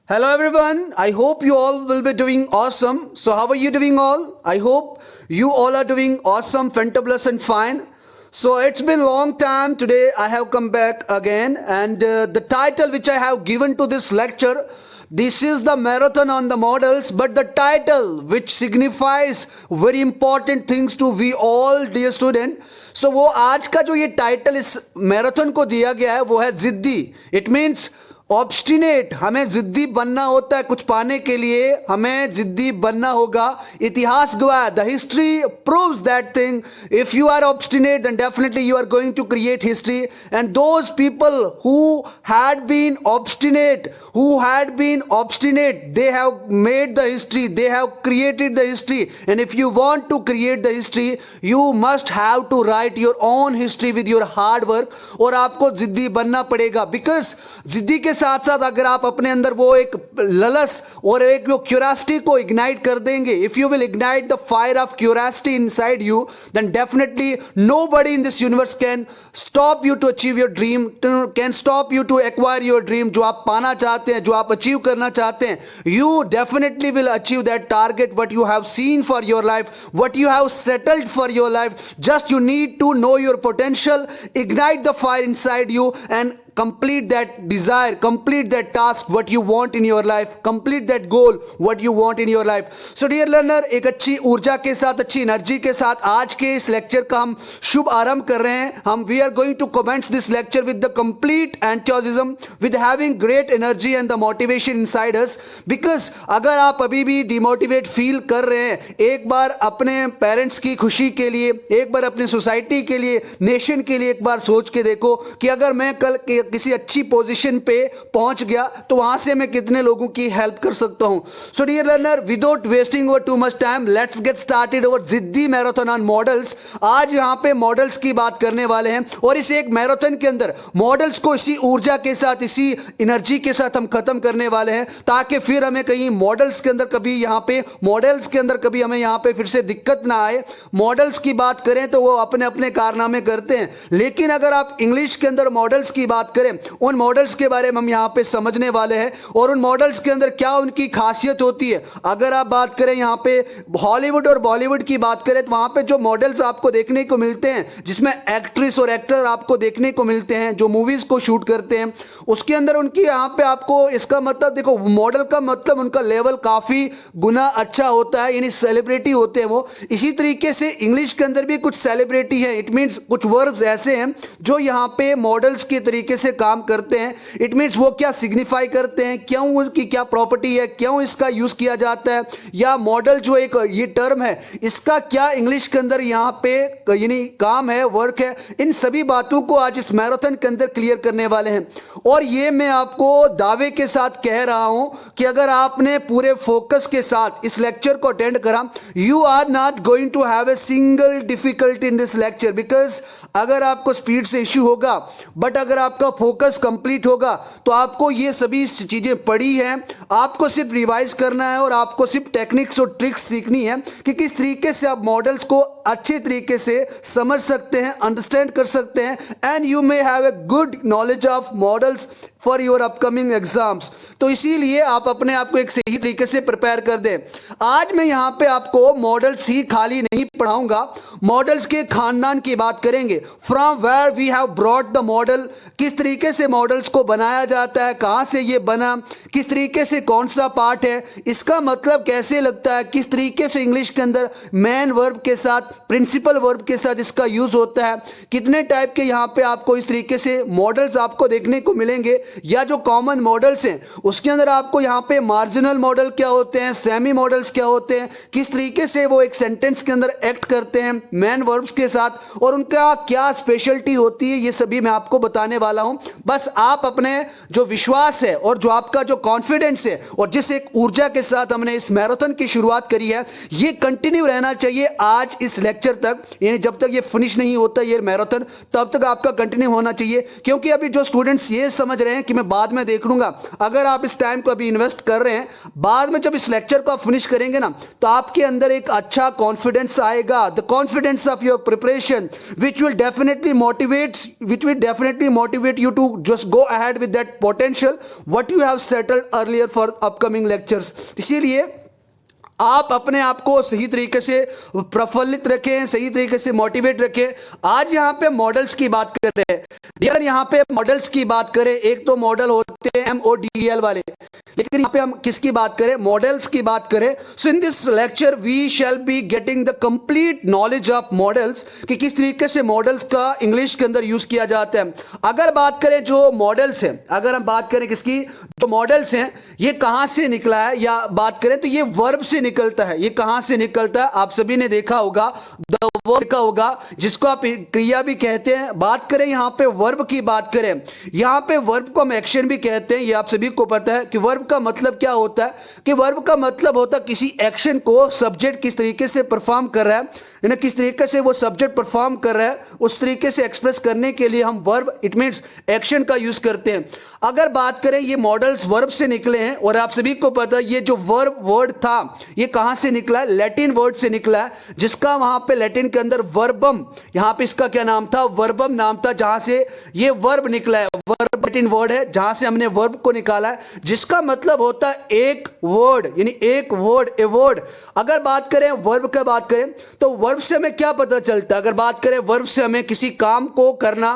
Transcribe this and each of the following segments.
Hello everyone. I hope you all will be doing awesome. So how are you doing all? I hope you all are doing awesome, fantabulous and fine. So it's been long time. Today I have come back again and the title which I have given to this lecture, this is the marathon on the models, but the title which signifies very important things to we all dear student. So वो आज का जो ये title इस marathon को दिया गया है वो है जिद्दी. It means obstinate. हमें जिद्दी बनना होता है कुछ पाने के लिए, हमें जिद्दी बनना होगा. इतिहास गवाह, the history proves that thing. If you are obstinate then definitely you are going to create history. And those people who had been obstinate, they have made the history, they have created the history. And if you want to create the history, you must have to write your own history with your hard work. और आपको जिद्दी बनना पड़ेगा, because जिद्दी के साथ साथ अगर आप अपने अंदर वो एक ललस और एक वो क्यूरियोसिटी को इग्नाइट कर देंगे, if you will ignite the fire of curiosity inside you, then definitely nobody in this universe can stop you to achieve your dream, can stop you to acquire your dream. जो आप पाना चाहते हैं, जो आप achieve करना चाहते हैं, you definitely will achieve that target what you have seen for your life, what you have settled for your life. Just you need to know your potential, ignite the fire inside you and complete that desire, complete that task what you want in your life, complete that goal what you want in your life. So dear learner, एक अच्छी ऊर्जा के साथ, अच्छी energy के साथ आज के इस लेक्चर का हम शुभ आरंभ कर रहे हैं. हम we are going to commence this lecture with the complete enthusiasm, with having great energy and the motivation inside us. Because अगर आप अभी भी डिमोटिवेट फील कर रहे हैं, एक बार अपने पेरेंट्स की खुशी के लिए, एक बार अपनी सोसाइटी के लिए, नेशन के लिए एक बार सोच के देखो कि अगर मैं कल किसी अच्छी पोजीशन पे पहुंच गया तो वहां से मैं कितने लोगों की हेल्प कर सकता हूं. So dear learner, without wasting over too much time, let's get started over जिद्दी मैराथन ऑन मॉडल्स. आज यहां पे मॉडल्स की बात करने वाले हैं और इस एक मैराथन के अंदर मॉडल्स को इसी ऊर्जा के साथ, इसी एनर्जी के साथ हम खत्म करने वाले हैं, ताकि फिर हमें कहीं मॉडल्स के अंदर कभी हमें यहां पे फिर से दिक्कत ना आए. मॉडल्स की बात करें तो वो अपने अपने कारनामे करते हैं, लेकिन अगर आप इंग्लिश के अंदर मॉडल्स की बात करें, उन मॉडल्स के बारे में हम यहां पे समझने वाले हैं और उन मॉडल्स के अंदर क्या उनकी खासियत होती है. अगर आप बात करें यहां पे हॉलीवुड और बॉलीवुड की बात करें तो वहां पे जो मॉडल्स आपको देखने को मिलते हैं, जिसमें एक्ट्रेस और एक्टर आपको देखने को मिलते हैं जो मूवीज को शूट करते हैं, उसके अंदर उनकी यहां पे आपको इसका मतलब देखो, मॉडल का मतलब उनका लेवल काफी गुना अच्छा होता है, यानी सेलिब्रिटी होते हैं वो. इसी तरीके से इंग्लिश के अंदर भी कुछ सेलिब्रिटी है. इट मीन्स कुछ वर्ब्स ऐसे हैं जो यहाँ पे मॉडल्स के तरीके से काम करते हैं. इट मीन्स वो क्या सिग्निफाई करते हैं, क्यों उसकी क्या प्रॉपर्टी है, क्यों इसका यूज किया जाता है, या मॉडल जो एक ये टर्म है इसका क्या इंग्लिश के अंदर यहाँ पे यानी काम है, वर्क है. इन सभी बातों को आज इस मैराथन के अंदर क्लियर करने वाले हैं. और ये मैं आपको दावे के साथ कह रहा हूं कि अगर आपने पूरे फोकस के साथ इस लेक्चर को अटेंड करा, you are not going to have a single difficulty in this lecture. Because अगर आपको स्पीड से इश्यू होगा, बट अगर आपका फोकस कंप्लीट होगा तो आपको ये सभी चीजें पड़ी हैं, आपको सिर्फ रिवाइज करना है और आपको सिर्फ टेक्निक्स और ट्रिक्स सीखनी है कि किस तरीके से आप मॉडल्स को अच्छे तरीके से समझ सकते हैं, अंडरस्टैंड कर सकते हैं, and you may have a good knowledge of models for your upcoming exams. तो इसीलिए आप अपने आप को एक सही तरीके से प्रिपेयर कर दें. आज मैं यहाँ पे आपको मॉडल्स ही खाली नहीं पढ़ाऊंगा, मॉडल्स के खानदान की बात करेंगे. From where we have brought the model, किस तरीके से मॉडल्स को बनाया जाता है, कहाँ से ये बना, किस तरीके से कौन सा पार्ट है, इसका मतलब कैसे लगता है, किस तरीके से इंग्लिश के अंदर मेन वर्ब के साथ, प्रिंसिपल वर्ब के साथ इसका यूज होता है, कितने टाइप के यहाँ पे आपको इस तरीके से मॉडल्स आपको देखने को मिलेंगे, या जो कॉमन मॉडल्स हैं उसके अंदर आपको यहाँ पे मार्जिनल मॉडल क्या होते हैं, सेमी मॉडल्स क्या होते हैं, किस तरीके से वो एक सेंटेंस के अंदर एक्ट करते हैं मेन वर्ब्स के साथ, और उनका क्या स्पेशलिटी होती है, ये सभी मैं आपको बताने वाला हूं. बस आप अपने जो विश्वास है और जो आपका जो कॉन्फिडेंस है और जिस एक ऊर्जा के साथ हमने इस मैराथन की शुरुआत करी है, ये कंटिन्यू रहना चाहिए आज इस लेक्चर तक, यानी जब तक ये फिनिश नहीं होता ये मैराथन, तब तक आपका कंटिन्यू होना चाहिए. क्योंकि अभी जो स्टूडेंट्स ये समझ रहे हैं कि मैं बाद में देख लूंगा, अगर आप इस टाइम को अभी इन्वेस्ट कर रहे हैं, बाद में जब इस लेक्चर को आप फिनिश करेंगे ना, तो आपके अंदर एक अच्छा कॉन्फिडेंस आएगा, the confidence of your preparation which will definitely motivate motivate you to just go ahead with that potential what you have settled earlier for upcoming lectures. इसीलिए आप अपने आप को सही तरीके से प्रफुल्लित रखें, सही तरीके से मोटिवेट रखें. आज यहाँ पे मॉडल्स की बात कर रहे हैं. अगर यहाँ पे मॉडल्स की बात करें, एक तो मॉडल होते हैं MODEL वाले, लेकिन यहाँ पे हम किसकी बात करें, मॉडल्स की बात करें. So in this lecture we shall be getting the complete knowledge of models कि किस तरीके से मॉडल्स का इंग्लिश के अंदर यूज किया जाता है. अगर बात करें जो मॉडल्स हैं, अगर हम बात करें किसकी, जो मॉडल्स हैं ये कहाँ से निकला है, या बात करें तो ये वर्ब से निकलता है. ये कहाँ से निकलता है, आप सभी ने देखा होगा, द वर्ब लिखा होगा जिसको आप क्रिया भी कहते हैं. बात करें यहाँ पे वर्ब की बात करें, यहाँ पे वर्ब को हम एक्शन भी कहते हैं. ये आप सभी को पता है कि वर्ब का मतलब क्या होता है, कि वर्ब का मतलब होता है किसी एक्शन को सब्जेक्ट किस तरीके से परफॉर्म कर रहा है, किस तरीके से वो सब्जेक्ट परफॉर्म कर रहा है, उस तरीके से एक्सप्रेस करने के लिए हम वर्ब, इट मींस एक्शन का यूज करते हैं. अगर बात करें ये मॉडल्स वर्ब से निकले हैं, और आप सभी को पता है ये जो वर्ब वर्ड था ये कहां से निकला है, लैटिन वर्ड से निकला है, जिसका वहां पे लैटिन के अंदर वर्बम, यहां पे इसका क्या नाम था, वर्बम नाम था, जहां से ये वर्ब निकला है. वर्ब लैटिन वर्ड है जहां से हमने वर्ब को निकाला है, जिसका मतलब होता है एक वर्ड, यानी एक वर्ड, ए वर्ड. अगर बात करें वर्ब का बात करें तो वर्ब से हमें क्या पता चलता है, अगर बात करें वर्ब से हमें किसी काम को करना,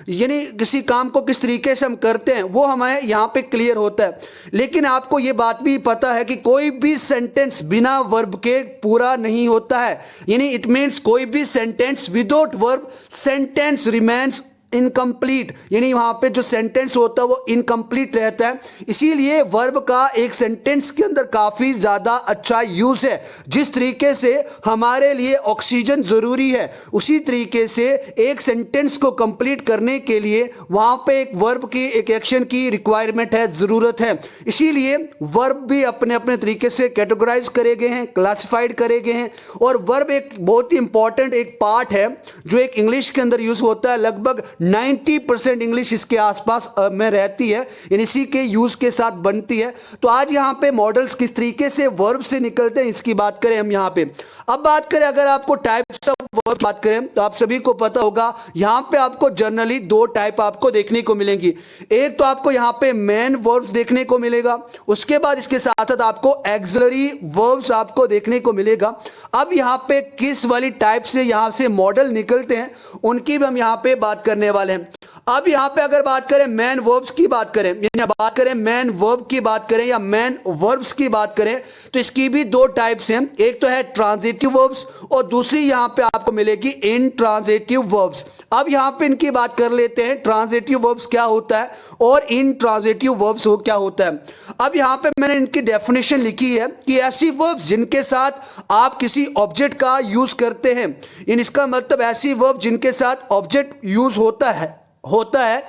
यानी किसी काम को किस तरीके से हम करते हैं वो हमें यहाँ पे क्लियर होता है. लेकिन आपको ये बात भी पता है कि कोई भी सेंटेंस बिना वर्ब के पूरा नहीं होता है. यानी इट मीन्स कोई भी sentence without verb sentence remains incomplete, यानी वहां पे जो सेंटेंस होता है वो इनकम्प्लीट रहता है. इसीलिए वर्ब का एक सेंटेंस के अंदर काफी ज्यादा अच्छा यूज है. जिस तरीके से हमारे लिए ऑक्सीजन जरूरी है, उसी तरीके से एक सेंटेंस को कंप्लीट करने के लिए वहां पे एक वर्ब की, एक एक्शन की रिक्वायरमेंट है, जरूरत है. इसीलिए वर्ब भी अपने अपने तरीके से कैटेगराइज करे गए हैं, क्लासिफाइड करे गए हैं. और वर्ब एक बहुत ही इंपॉर्टेंट एक पार्ट है जो एक इंग्लिश के अंदर यूज होता है. लगभग 90% इंग्लिश इसके आसपास में रहती है, यानी इसी के यूज के साथ बनती है. तो आज यहाँ पे मॉडल्स किस तरीके से वर्ब से निकलते हैं इसकी बात करें हम यहाँ पे. अब बात करें अगर आपको टाइप्स ऑफ वर्ब बात करें तो आप सभी को पता होगा यहाँ पे आपको जनरली दो टाइप आपको देखने को मिलेंगी. एक तो आपको यहाँ पे मेन वर्ब्स देखने को मिलेगा, उसके बाद इसके साथ साथ आपको एक्सिलरी वर्ब्स आपको देखने को मिलेगा. अब यहाँ पे किस वाली टाइप से यहाँ से मॉडल निकलते हैं उनकी भी हम यहाँ पे बात करने वाले हैं. अब यहाँ पे अगर बात करें मेन वर्ब्स की बात करें, यानी बात करें मेन वर्ब की बात करें या मेन वर्ब्स की बात करें तो इसकी भी दो टाइप्स हैं. एक तो है ट्रांजिटिव वर्ब्स और दूसरी यहाँ पे आपको मिलेगी इंट्रांजिटिव वर्ब्स. अब यहाँ पे इनकी बात कर लेते हैं, ट्रांजिटिव वर्ब्स क्या होता है और इंट्रांजिटिव वर्ब्स वो क्या होता है. अब यहाँ पे मैंने इनकी डेफिनेशन लिखी है कि ऐसी वर्ब्स जिनके साथ आप किसी ऑब्जेक्ट का यूज करते हैं, इन इसका मतलब ऐसी वर्ब जिनके साथ ऑब्जेक्ट यूज होता है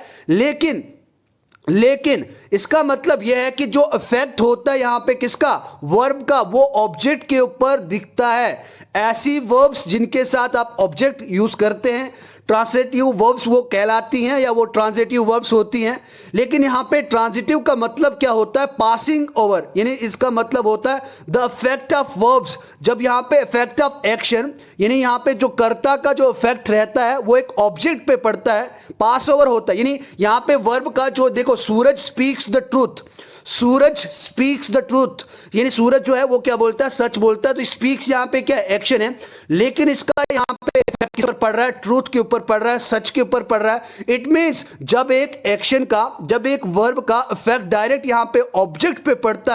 लेकिन इसका मतलब यह है कि जो इफेक्ट होता है यहाँ पे किसका, वर्ब का, वो ऑब्जेक्ट के ऊपर दिखता है. ऐसी वर्ब्स जिनके साथ आप ऑब्जेक्ट यूज करते हैं ट्रांजिटिव वर्ब्स वो कहलाती हैं या वो ट्रांजिटिव वर्ब्स होती हैं. लेकिन यहाँ पे ट्रांजिटिव का मतलब क्या होता है, पासिंग ओवर, यानी इसका मतलब होता है द इफेक्ट ऑफ वर्ब्स. जब यहाँ पे इफेक्ट ऑफ एक्शन, यानी यहाँ पे जो कर्ता का जो इफेक्ट रहता है वो एक ऑब्जेक्ट पे पड़ता है, पास ओवर होता है. यानी यहाँ पे वर्ब का जो देखो, Suraj speaks the truth, Suraj speaks the truth, यानी सूरज जो है वो क्या बोलता है, सच बोलता है. तो स्पीक्स यहाँ पे क्या एक्शन है, लेकिन इसका यहाँ पे इफेक्ट किस पर पड़ रहा है, ट्रूथ के ऊपर पड़ रहा है, सच के ऊपर पड़ रहा है. इट मीन्स जब एक एक्शन का, जब एक वर्ब का इफेक्ट डायरेक्ट यहाँ पे ऑब्जेक्ट पे पड़ता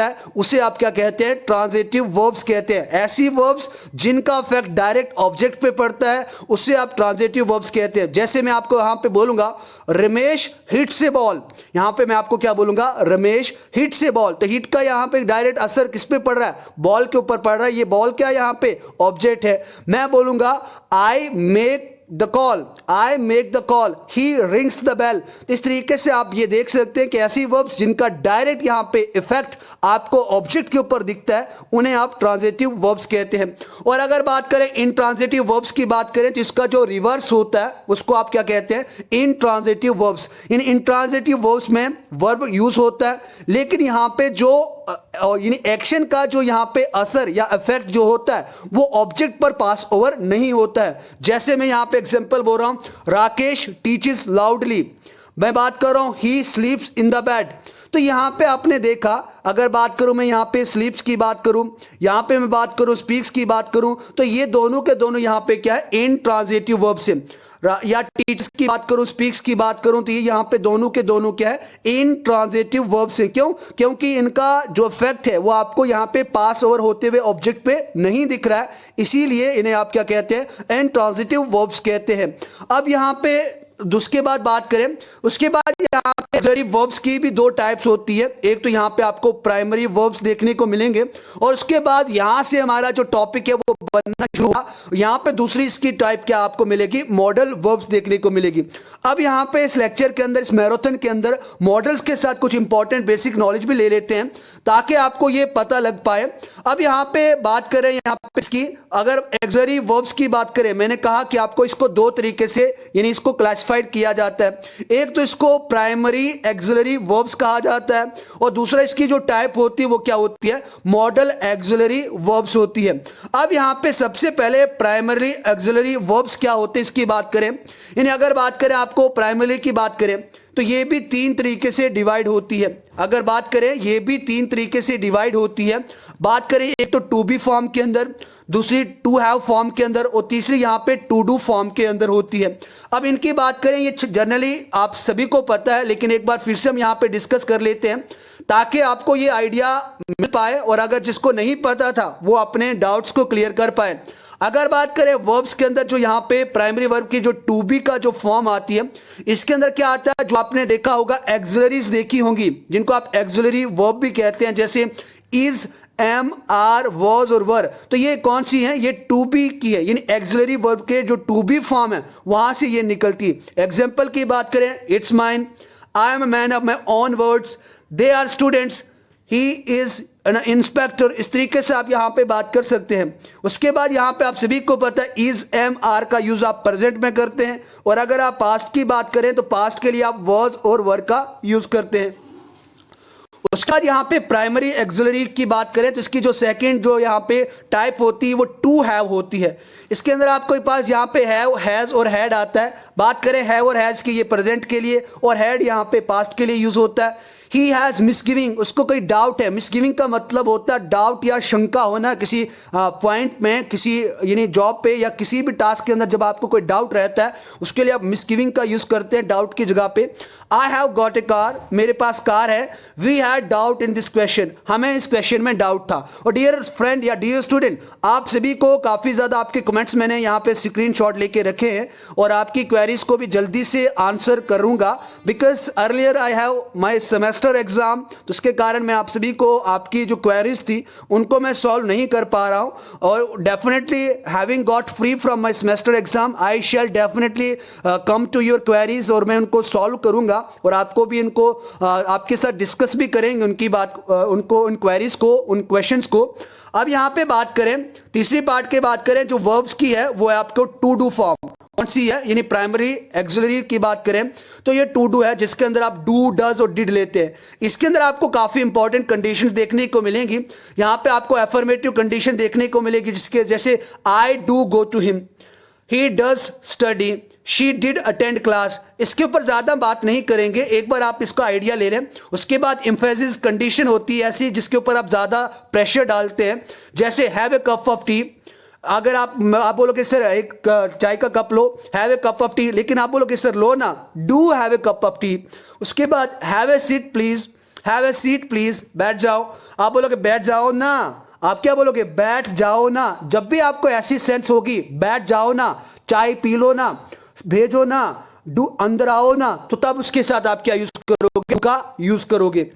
है, उसे आप क्या कहते हैं, ट्रांजिटिव वर्ब्स कहते हैं. ऐसी वर्ब्स जिनका इफेक्ट डायरेक्ट ऑब्जेक्ट पे पड़ता है उसे आप ट्रांजिटिव वर्ब्स कहते हैं. जैसे मैं आपको यहाँ पे बोलूंगा रमेश हिट्स ए बॉल, यहाँ पे मैं आपको क्या बोलूंगा, रमेश हिट्स ए बॉल. तो हिट का यहाँ पे डायरेक्ट असर किस पे पड़ रहा है, बॉल के ऊपर पड़ रहा है. ये बॉल क्या यहाँ पे ऑब्जेक्ट है. मैं बोलूंगा I make the call, I make the call, he rings the bell. तो इस तरीके से आप ये देख सकते हैं कि ऐसी वर्ब्स जिनका डायरेक्ट यहाँ पे इफेक्ट आपको ऑब्जेक्ट के ऊपर दिखता है उन्हें आप ट्रांजिटिव वर्ब्स कहते हैं. और अगर बात करें इंट्रांजिटिव वर्ब्स की बात करें तो इसका जो रिवर्स होता है उसको आप क्या कहते हैं, इंट्रांजिटिव वर्ब्स. इन इंट्रांजिटिव वर्ब्स में वर्ब यूज होता है लेकिन यहाँ पे जो यानी एक्शन का जो यहाँ पे असर या इफेक्ट जो होता है वो ऑब्जेक्ट पर पास ओवर नहीं होता है। जैसे मैं यहाँ पे एग्जांपल बोल रहा हूँ, राकेश टीचेस लाउडली, मैं बात कर रहा हूँ ही स्लीप्स इन द बेड। तो यहाँ पे आपने देखा, अगर बात करूं मैं यहाँ पे स्लीप्स की बात करूं, यहाँ पे मैं बात करूं स्पीक्स की बात करूं, तो ये दोनों के दोनों यहाँ पे क्या है, इन ट्रांजिटिव वर्ब से। या टीचर्स की बात करूं, स्पीक्स की बात करूं, तो ये यहाँ पे दोनों के दोनों क्या है, इन ट्रांजिटिव वर्ब से। क्यों? क्योंकि इनका जो इफेक्ट है वो आपको यहाँ पे पास ओवर होते हुए ऑब्जेक्ट पे नहीं दिख रहा है, इसीलिए इन्हें आप क्या कहते हैं, इन ट्रांजिटिव वर्ब्स कहते हैं। अब यहाँ पे उसके बाद बात करें, उसके बाद यहाँ पे ऑक्सिलरी वर्ब्स की भी दो टाइप्स होती है। एक तो यहाँ पे आपको प्राइमरी वर्ब्स देखने को मिलेंगे, और उसके बाद यहाँ से हमारा जो टॉपिक है वो बनना शुरू हुआ, यहाँ पे दूसरी इसकी टाइप क्या आपको मिलेगी, मॉडल वर्ब्स देखने को मिलेगी। अब यहाँ पे इस लेक्चर के अंदर, इस मैराथन के अंदर मॉडल्स के साथ कुछ इंपॉर्टेंट बेसिक नॉलेज भी ले लेते हैं ताकि आपको ये पता लग पाए। अब यहाँ पे बात करें, यहाँ पे इसकी अगर ऑक्सिलरी वर्ब्स की बात करें, मैंने कहा कि आपको इसको दो तरीके से यानी इसको क्लासिफाइड किया जाता है। एक तो इसको प्राइमरी ऑक्सिलरी वर्ब्स कहा जाता है, और दूसरा इसकी जो टाइप होती है वो क्या होती है, मॉडल ऑक्सिलरी वर्ब्स होती है। अब यहाँ पे सबसे पहले प्राइमरी ऑक्सिलरी वर्ब्स क्या होते हैं इसकी बात करें। यानी अगर बात करें आपको प्राइमरी की बात करें तो ये भी तीन तरीके से डिवाइड होती है। अगर बात करें ये भी तीन तरीके से डिवाइड होती है। बात करें एक तो टू बी फॉर्म के अंदर, दूसरी टू हैव फॉर्म के अंदर, और तीसरी यहाँ पे टू डू फॉर्म के अंदर होती है। अब इनकी बात करें, ये जनरली आप सभी को पता है, लेकिन एक बार फिर से हम यहाँ पे डिस्कस कर लेते हैं ताकि आपको ये आइडिया मिल पाए, और अगर जिसको नहीं पता था वो अपने डाउट्स को क्लियर कर पाए। अगर बात करें वर्ब्स के अंदर, जो यहाँ पे प्राइमरी वर्ब की जो टू बी का जो फॉर्म आती है, इसके अंदर क्या आता है, जो आपने देखा होगा एक्सिलरीज देखी होंगी, जिनको आप एक्सिलरी वर्ब भी कहते हैं, जैसे इज, एम, आर, वॉज और वर। तो ये कौन सी है, ये टू बी की है, यानी एक्सिलरी वर्ब के जो टू बी फॉर्म है वहां से ये निकलती है। एग्जाम्पल की बात करें, it's mine, I am a man of my own words, they are students, he is an inspector. इस तरीके से आप यहाँ पे बात कर सकते हैं। उसके बाद यहाँ पे आप सभी को पता है इज, एम, आर का यूज आप प्रेजेंट में करते हैं, और अगर आप पास्ट की बात करें तो पास्ट के लिए आप वॉज और वर का यूज करते हैं। उसके बाद यहाँ पे प्राइमरी ऑक्सिलरी की बात करें तो इसकी जो सेकंड जो यहाँ पे टाइप होती है वो टू हैव होती है। इसके अंदर आपके पास यहाँ पे हैव, हैज और हैड आता है। बात करें हैव और हैज की, ये प्रेजेंट के लिए, और हैड यहाँ पे पास्ट के लिए यूज होता है। ही हैज़ मिसगिविंग, उसको कोई डाउट है। मिसगिविंग का मतलब होता है डाउट या शंका होना किसी पॉइंट में, किसी यानी जॉब पे या किसी भी टास्क के अंदर जब आपको कोई डाउट रहता है उसके लिए आप मिसगिविंग का यूज़ करते हैं डाउट की जगह पे। I have got a car, मेरे पास कार है। We had doubt in this question, हमें इस क्वेश्चन में डाउट था। और डियर फ्रेंड या डियर स्टूडेंट, आप सभी को काफ़ी ज़्यादा आपके कमेंट्स मैंने यहाँ पे स्क्रीनशॉट लेके रखे हैं, और आपकी क्वेरीज को भी जल्दी से आंसर करूँगा, because earlier I have my semester exam. तो उसके कारण मैं आप सभी को आपकी जो क्वेरीज थी उनको मैं सॉल्व नहीं कर पा रहा हूँ, और definitely having got free from my semester exam I shall definitely come to your queries, और मैं उनको सॉल्व करूँगा, और आपको भी इनको आपके साथ डिस्कस भी करेंगे उनकी बात, उनको, उन क्वेरीज को, उन क्वेश्चंस को। अब यहाँ पे बात करें तीसरी पार्ट की बात करें जो वर्ब्स की है वो है आपको टू डू फॉर्म। कौन सी है, यानी प्राइमरी ऑक्सिलरी की बात करें तो ये टू डू है, जिसके अंदर आप डू, डज और डिड लेते हैं। इसके अंदर आपको काफी इंपॉर्टेंट कंडीशंस देखने को मिलेंगी। यहाँ पे आपको एफर्मेटिव कंडीशन देखने को मिलेगी, जिसके जैसे I do go to him, he does study, she did attend class. इसके ऊपर ज़्यादा बात नहीं करेंगे, एक बार आप इसका आइडिया ले लें। उसके बाद एम्फेसिस कंडीशन होती है ऐसी जिसके ऊपर आप ज़्यादा प्रेशर डालते हैं, जैसे have a cup of T. अगर आप बोलोगे सर एक चाय का cup low, have a cup of T, लेकिन आप बोलोगे सर लो ना, do have a cup of T. उसके बाद have a seat please, have a seat please, बैठ जाओ। आप बोलोगे बैठ जाओ ना, आप क्या बोलोगे, बैठ जाओ ना। जब भी आपको ऐसी सेंस होगी, बैठ जाओ ना, चाय पी लो ना, भेजो ना, डू अंदर आओ ना, तो तब उसके साथ आप क्या यूज करोगे, का यूज करोगे।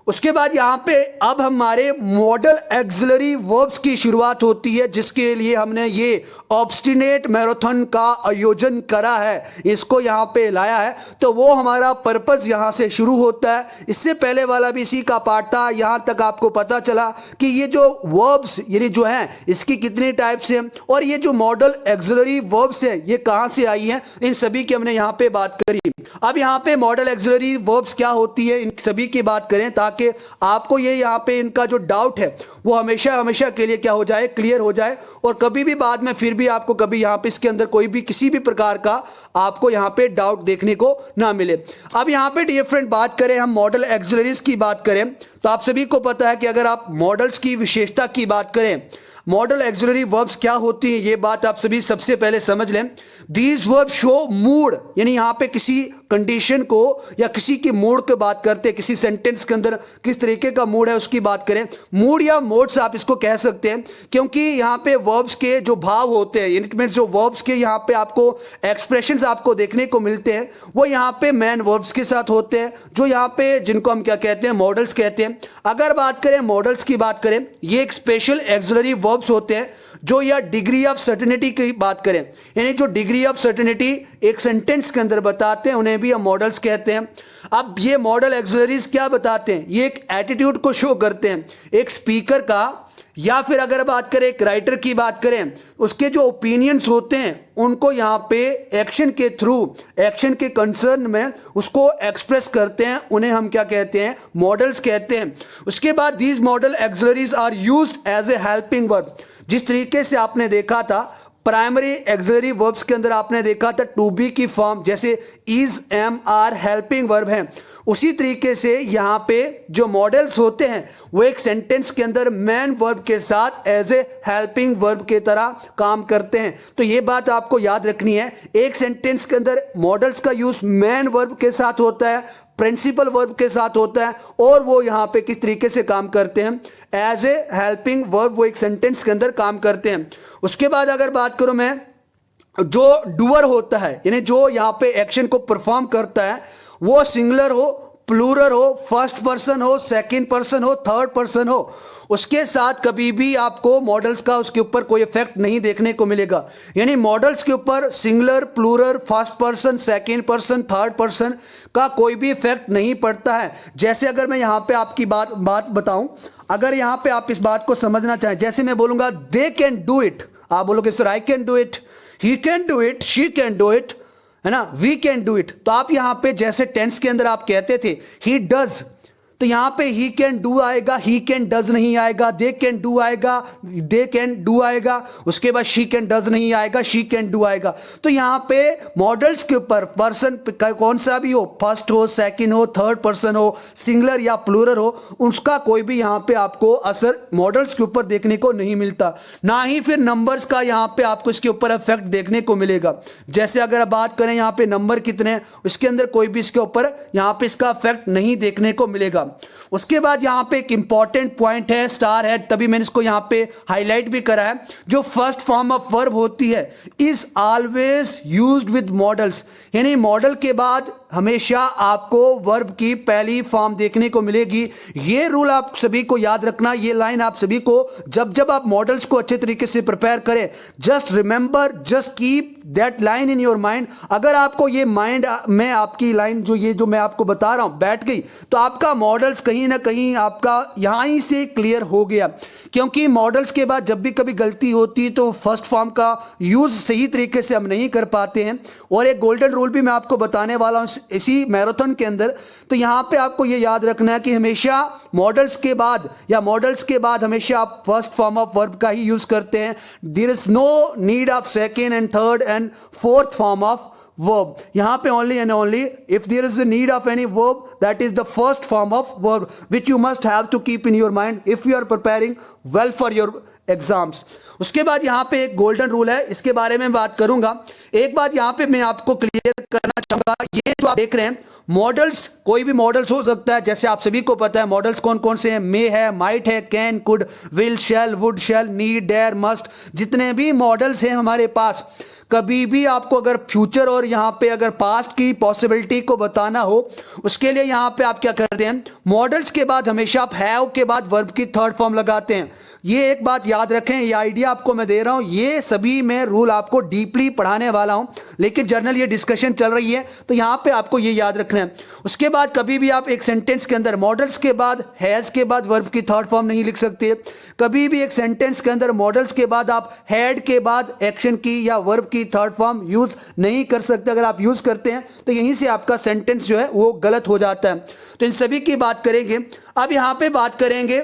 उसके बाद यहाँ पे अब हमारे मॉडल ऑक्सिलरी वर्ब्स की शुरुआत होती है, जिसके लिए हमने ये ऑब्स्टिनेट मैराथन का आयोजन करा है, इसको यहाँ पे लाया है। तो वो हमारा पर्पस यहाँ से शुरू होता है। इससे पहले वाला भी इसी का पार्ट था। यहाँ तक आपको पता चला कि ये जो वर्ब्स यानी जो हैं इसकी कितनी टाइप्स हैं, और ये जो मॉडल ऑक्सिलरी वर्ब्स हैं ये कहाँ से आई हैं, इन सभी की हमने यहाँ पे बात करी। अब यहाँ पे मॉडल ऑक्सिलरी वर्ब्स क्या होती है इन सभी की बात करें, ताकि ताकि आपको ये यहाँ पे इनका जो डाउट है वो हमेशा हमेशा के लिए क्या हो जाए, क्लियर हो जाए, और कभी भी बाद में फिर भी आपको कभी यहाँ पे इसके अंदर कोई भी किसी भी प्रकार का आपको यहाँ पे डाउट देखने को ना मिले। अब यहाँ पे डियर फ्रेंड बात करें हम मॉडल एक्सिलरीज की बात करें तो आप सभी को पता है कि अगर आप मॉडल्स की विशेषता की बात करें, मॉडल एक्सिलरी वर्ब्स क्या होती हैं ये बात आप सभी सबसे पहले समझ लें। दीज वर्ब शो मूड, यानी यहाँ पे किसी कंडीशन को या किसी के मूड की बात करते हैं, किसी सेंटेंस के अंदर किस तरीके का मूड है उसकी बात करें, मूड या मोड्स आप इसको कह सकते हैं, क्योंकि यहाँ पे वर्ब्स के जो भाव होते हैं, इट मीन्स जो वर्ब्स के यहाँ पे आपको एक्सप्रेशंस आपको देखने को मिलते हैं वो यहाँ पे मैन वर्ब्स के साथ होते हैं, जो यहाँ पे जिनको हम क्या कहते हैं, मॉडल्स कहते हैं। अगर बात करें मॉडल्स की बात करें, ये एक स्पेशल एक्सिलरी वर्ब्स होते हैं जो या डिग्री ऑफ सर्टेनिटी की बात करें, यानी जो डिग्री ऑफ सर्टेनिटी एक सेंटेंस के अंदर बताते हैं उन्हें भी हम मॉडल्स कहते हैं। अब ये मॉडल एक्सिलरीज क्या बताते हैं, ये एक एटीट्यूड को शो करते हैं एक स्पीकर का, या फिर अगर बात करें एक राइटर की बात करें उसके जो ओपिनियंस होते हैं उनको यहाँ पे एक्शन के थ्रू, एक्शन के कंसर्न में उसको एक्सप्रेस करते हैं, उन्हें हम क्या कहते हैं, मॉडल्स कहते हैं। उसके बाद these model auxiliaries are used as a helping verb. जिस तरीके से आपने देखा था प्राइमरी एक्सिलरी वर्ब्स के अंदर आपने देखा था टू बी की फॉर्म जैसे is, am, are helping verb हैं, उसी तरीके से यहाँ पे जो मॉडल्स होते हैं वो एक सेंटेंस के अंदर मैन वर्ब के साथ एज ए हेल्पिंग वर्ब के तरह काम करते हैं। तो ये बात आपको याद रखनी है, एक सेंटेंस के अंदर मॉडल्स का यूज मैन वर्ब के साथ होता है, प्रिंसिपल वर्ब के साथ होता है, और वो यहाँ पे किस तरीके से काम करते हैं, एज ए हेल्पिंग वर्ब वो एक सेंटेंस के अंदर काम करते हैं। उसके बाद अगर बात करूं मैं, जो डूअर होता है यानी जो यहाँ पे एक्शन को परफॉर्म करता है वो सिंगुलर हो, प्लूरल हो, फर्स्ट पर्सन हो, सेकंड पर्सन हो, थर्ड पर्सन हो, उसके साथ कभी भी आपको मॉडल्स का उसके ऊपर कोई इफेक्ट नहीं देखने को मिलेगा। यानी मॉडल्स के ऊपर singular, plural, first person, second person, third person का कोई भी इफेक्ट नहीं पड़ता है। जैसे अगर मैं यहाँ पे आपकी बात बताऊं, अगर यहाँ पे आप इस बात को समझना चाहें, जैसे मैं बोलूंगा दे कैन डू इट, आप बोलोगे sir I can do it, he can do it, she can do it, है ना, वी कैन डू इट, तो आप यहाँ पे जैसे टेंस के अंदर आप कहते थे ही डज, तो यहाँ पे ही कैन डू आएगा, ही कैन डज नहीं आएगा, दे कैन डू आएगा, दे कैन डू आएगा, उसके बाद शी कैन डज नहीं आएगा, शी कैन डू आएगा। तो यहाँ पे मॉडल्स के ऊपर पर्सन कौन सा भी हो, फर्स्ट हो, सेकंड हो, थर्ड पर्सन हो, सिंगुलर या प्लूरल हो, उसका कोई भी यहाँ पे आपको असर मॉडल्स के ऊपर देखने को नहीं मिलता, ना ही फिर नंबर्स का यहाँ पे आपको इसके ऊपर इफेक्ट देखने को मिलेगा। जैसे अगर बात करें यहाँ पे नंबर कितने हैं, उसके अंदर कोई भी इसके ऊपर यहाँ पे इसका इफेक्ट नहीं देखने को मिलेगा। उसके बाद यहाँ पे एक इंपॉर्टेंट पॉइंट है, स्टार है, तभी मैंने इसको यहाँ पे हाईलाइट भी करा है, जो फर्स्ट फॉर्म ऑफ वर्ब होती है is always used with models, यानी मॉडल के बाद हमेशा आपको वर्ब की पहली फॉर्म देखने को मिलेगी। ये रूल आप सभी को याद रखना, ये लाइन आप सभी को जब जब आप मॉडल्स को अच्छे तरीके से प्रिपेयर करें, just remember, just keep that line in your mind. अगर आपको ये माइंड में आपकी लाइन जो मैं आपको बता रहा हूं बैठ गई, तो आपका मॉडल्स कहीं ना कहीं आपका यहां ही से क्लियर हो गया, क्योंकि मॉडल्स के बाद जब भी कभी गलती होती है तो फर्स्ट फॉर्म का यूज सही तरीके से हम नहीं कर पाते हैं। और एक गोल्डन रूल भी मैं आपको बताने वाला हूं इसी मैराथन के अंदर, तो यहाँ पे आपको ये याद रखना है कि हमेशा मॉडल्स के बाद हमेशा आप फर्स्ट फॉर्म ऑफ वर्ब का ही यूज करते हैं। There is no need of second and third and fourth form of verb. यहाँ पे only and only if there is a need of any verb, that is the first form of verb which you must have to keep in your mind if you are preparing well for your exams. उसके बाद यहाँ पे एक golden rule है, इसके बारे में बात करूंगा। एक बात यहाँ पे मैं आपको क्लियर करना चाहूंगा, ये जो आप देख रहे हैं मॉडल्स, कोई भी मॉडल्स हो सकता है, जैसे आप सभी को पता है मॉडल्स कौन कौन से हैं, मे है, माइट है, can, could, will, shall, would, shall, need, dare, must, जितने भी मॉडल्स हैं हमारे पास, कभी भी आपको अगर फ्यूचर और यहाँ पे अगर पास्ट की पॉसिबिलिटी को बताना हो, उसके लिए यहाँ पे आप क्या करते हैं, मॉडल्स के बाद हमेशा आप हैव के बाद वर्ब की थर्ड फॉर्म लगाते हैं। ये एक बात याद रखें, ये आइडिया आपको मैं दे रहा हूँ, ये सभी मैं रूल आपको डीपली पढ़ाने वाला हूँ, लेकिन जर्नल ये डिस्कशन चल रही है तो यहाँ पे आपको ये याद रखना है। उसके बाद कभी भी आप एक सेंटेंस के अंदर मॉडल्स के बाद हैज़ के बाद वर्ब की थर्ड फॉर्म नहीं लिख सकते। कभी भी एक सेंटेंस के अंदर मॉडल्स के बाद आप हैड के बाद एक्शन की या वर्ब की थर्ड फॉर्म यूज नहीं कर सकते। अगर आप यूज करते हैं तो यहीं से आपका सेंटेंस जो है वो गलत हो जाता है। तो इन सभी की बात करेंगे। अब यहां पे बात करेंगे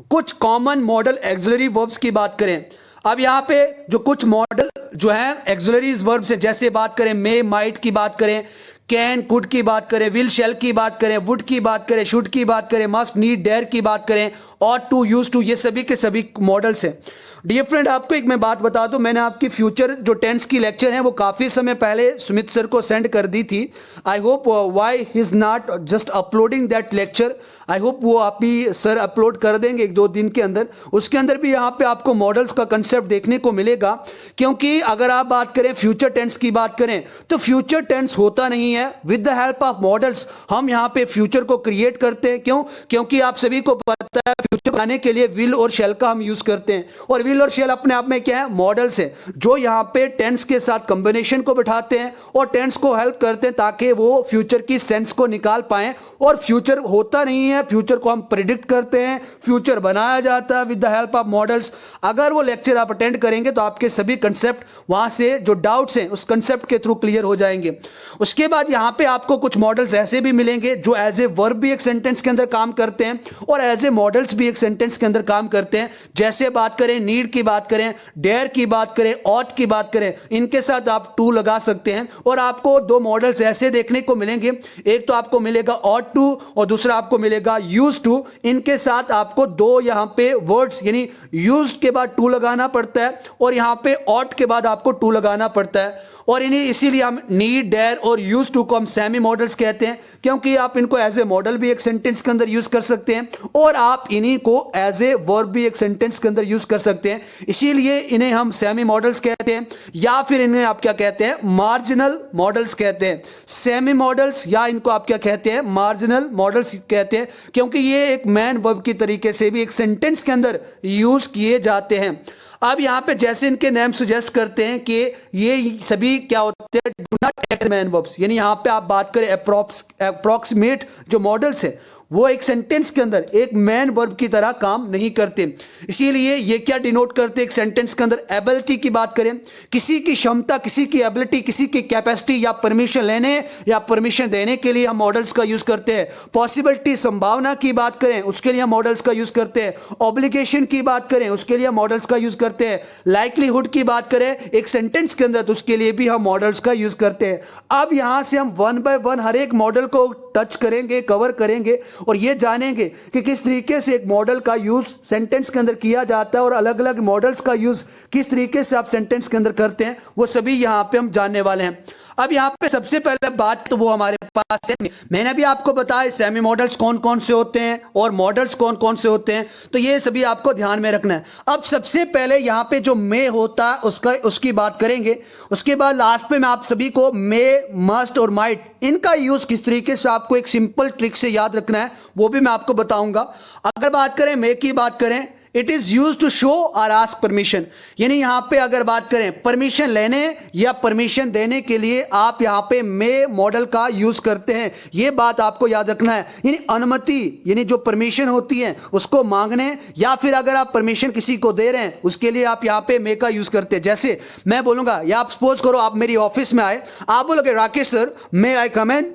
कुछ कॉमन मॉडल एक्सिलरी वर्ब्स की बात करें। अब यहां पे जो कुछ मॉडल जो है एक्सिलरी वर्ब्स है, जैसे बात करें मे माइट की बात करें, कैन कुड की बात करें, विल शेल की बात करें, वुड की बात करें, शुड की बात करें, मस्ट नीड डेयर की बात करें, ऑट टू यूज टू, ये सभी के सभी मॉडल्स हैं। डियर फ्रेंड, आपको एक मैं बात बता दूं, मैंने आपकी फ्यूचर जो टेंस की लेक्चर है वो काफ़ी समय पहले सुमित सर को सेंड कर दी थी। I hope why he is not just uploading that lecture. I hope वो आप भी सर अपलोड कर देंगे 1-2 दिन के अंदर। उसके अंदर भी यहाँ पे आपको मॉडल्स का कंसेप्ट देखने को मिलेगा, क्योंकि अगर आप बात करें फ्यूचर टेंस की बात करें तो फ्यूचर टेंस होता नहीं है। With the help of models हम यहाँ पे फ्यूचर को क्रिएट करते हैं। क्यों? क्योंकि आप सभी को पता है फ्यूचर बनाने के लिए विल और शेल का हम यूज करते हैं, और विल और शेल अपने आप में क्या है? मॉडल्स है, जो यहाँ पे टेंस के साथ कॉम्बिनेशन को बिठाते हैं और टेंस को हेल्प करते हैं ताकि वो फ्यूचर की सेंस को निकाल पाएं। और फ्यूचर होता नहीं है, फ्यूचर को हम प्रिडिक्ट करते हैं, फ्यूचर बनाया जाता है with the help of models. अगर वो लेक्चर आप अटेंड करेंगे तो आपके सभी कंसेप्ट वहां से जो डाउट्स हैं उस कंसेप्ट के थ्रू क्लियर हो जाएंगे। उसके बाद यहाँ पे आपको कुछ मॉडल्स ऐसे भी मिलेंगे जो एज ए वर्ब भी एक सेंटेंस के अंदर काम करते हैं और एज ए मॉडल्स भी एक सेंटेंस के अंदर काम करते हैं। जैसे बात करें नीड की बात करें, डेयर की बात करें, ऑट की बात करें, इनके साथ आप टू लगा सकते हैं। और आपको 2 मॉडल्स ऐसे देखने को मिलेंगे, एक तो आपको मिलेगा ऑट टू और दूसरा आपको मिलेगा यूज टू। इनके साथ आपको 2 यहाँ पे वर्ड्स यानी यूज के बाद टू लगाना पड़ता है और यहाँ पे ऑट के बाद आपको टू लगाना पड़ता है। और इन्हें इसीलिए हम नीड, डेयर और यूज टू को हम सेमी मॉडल्स कहते हैं, क्योंकि आप इनको एज ए मॉडल भी एक सेंटेंस के अंदर यूज कर सकते हैं और आप इन्हीं को एज ए वर्ब भी एक सेंटेंस के अंदर यूज कर सकते हैं। इसीलिए इन्हें हम सेमी मॉडल्स कहते हैं, या फिर इन्हें आप क्या कहते हैं? मार्जिनल मॉडल्स कहते हैं। सेमी मॉडल्स या इनको आप क्या कहते हैं? मार्जिनल मॉडल्स कहते हैं, क्योंकि ये एक मैन वर्ब की तरीके से भी एक सेंटेंस के अंदर यूज किए जाते हैं। अब यहाँ पे जैसे इनके नेम सुजेस्ट करते हैं कि ये सभी क्या होते हैं? Do not act man verbs. यानी यहाँ पे आप बात करें अप्रॉक्सीमेट जो मॉडल्स है वो एक सेंटेंस के अंदर एक मैन वर्ब की तरह काम नहीं करते। इसीलिए ये क्या डिनोट करते हैं? एक सेंटेंस के अंदर एबिलिटी की बात करें, किसी की क्षमता, किसी की एबिलिटी, किसी की कैपेसिटी या परमिशन लेने या परमिशन देने के लिए हम मॉडल्स का यूज करते हैं। पॉसिबिलिटी, संभावना की बात करें, उसके लिए हम मॉडल्स का यूज करते हैं। ऑब्लिगेशन की बात करें, उसके लिए हम मॉडल्स का यूज करते हैं। लाइकलीहुड की बात करें एक सेंटेंस के अंदर, तो उसके लिए भी हम मॉडल्स का यूज करते हैं। अब यहां से हम 1 बाय 1 हर एक मॉडल को टच करेंगे, कवर करेंगे और ये जानेंगे कि किस तरीके से एक मॉडल का यूज सेंटेंस के अंदर किया जाता है और अलग अलग मॉडल्स का यूज किस तरीके से आप सेंटेंस के अंदर करते हैं, वो सभी यहां पे हम जानने वाले हैं। अब यहाँ पे सबसे पहले बात तो वो हमारे पास है, मैंने भी आपको बताया सेमी मॉडल्स कौन कौन से होते हैं और मॉडल्स कौन कौन से होते हैं, तो ये सभी आपको ध्यान में रखना है। अब सबसे पहले यहाँ पे जो मे होता है उसकी बात करेंगे। उसके बाद लास्ट पे मैं आप सभी को मे, मस्ट और माइट इनका यूज किस तरीके से आपको एक सिंपल ट्रिक से याद रखना है वो भी मैं आपको बताऊंगा। अगर बात करें मे की बात करें, it is use to show और आस्क परमिशन। यानी यहां पे अगर बात करें परमिशन लेने या परमिशन देने के लिए आप यहां पे मे मॉडल का यूज करते हैं, ये बात आपको याद रखना है। यानी अनुमति यानी जो परमिशन होती है उसको मांगने या फिर अगर आप परमिशन किसी को दे रहे हैं उसके लिए आप यहां पे मे का यूज करते हैं। जैसे मैं बोलूंगा या आप सपोज करो आप मेरी ऑफिस में आए, आप बोलोगे राकेश सर मे आई कम इन,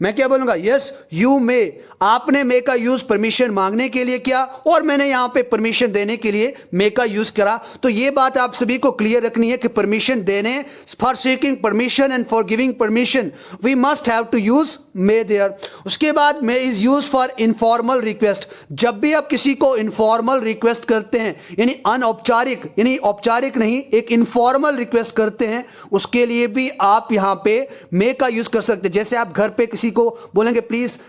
मैं क्या बोलूंगा? यस यू मे। आपने मे का यूज परमिशन मांगने के लिए किया और मैंने यहां पे परमिशन देने के लिए मे का यूज करा। तो ये बात आप सभी को क्लियर रखनी है कि परमिशन देने, for seeking permission and for giving permission we must have to use may there. उसके बाद may is use for informal request. जब भी आप किसी को इनफॉर्मल रिक्वेस्ट करते हैं यानी अनौपचारिक, यानी औपचारिक नहीं, एक इनफॉर्मल रिक्वेस्ट करते हैं, उसके लिए भी आप यहां पे मे का यूज कर सकते हैं। जैसे आप घर पे किसी को बोलेंगे प्लीज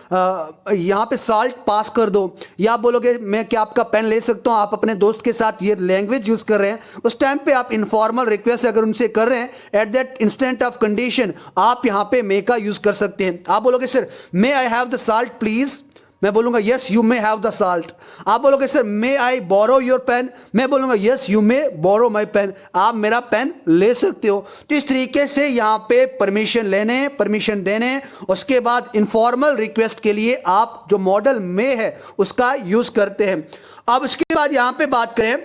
यहां पे सॉल्ट पास कर दो, या आप बोलोगे मैं क्या आपका पेन ले सकता हूं, आप अपने दोस्त के साथ ये लैंग्वेज यूज कर रहे हैं, उस टाइम पे आप इनफॉर्मल रिक्वेस्ट अगर उनसे कर रहे हैं at that instant of condition आप यहां पे मे का यूज कर सकते हैं। आप बोलोगे sir may I have the salt please, मैं बोलूंगा yes you may have the salt. आप बोलोगे sir may I borrow your pen, मैं बोलूंगा yes you may borrow my pen, आप मेरा पेन ले सकते हो। तो इस तरीके से यहाँ पे परमिशन लेने, परमिशन देने, उसके बाद इनफॉर्मल रिक्वेस्ट के लिए आप जो मॉडल मे है उसका यूज करते हैं। अब उसके बाद यहाँ पे बात करें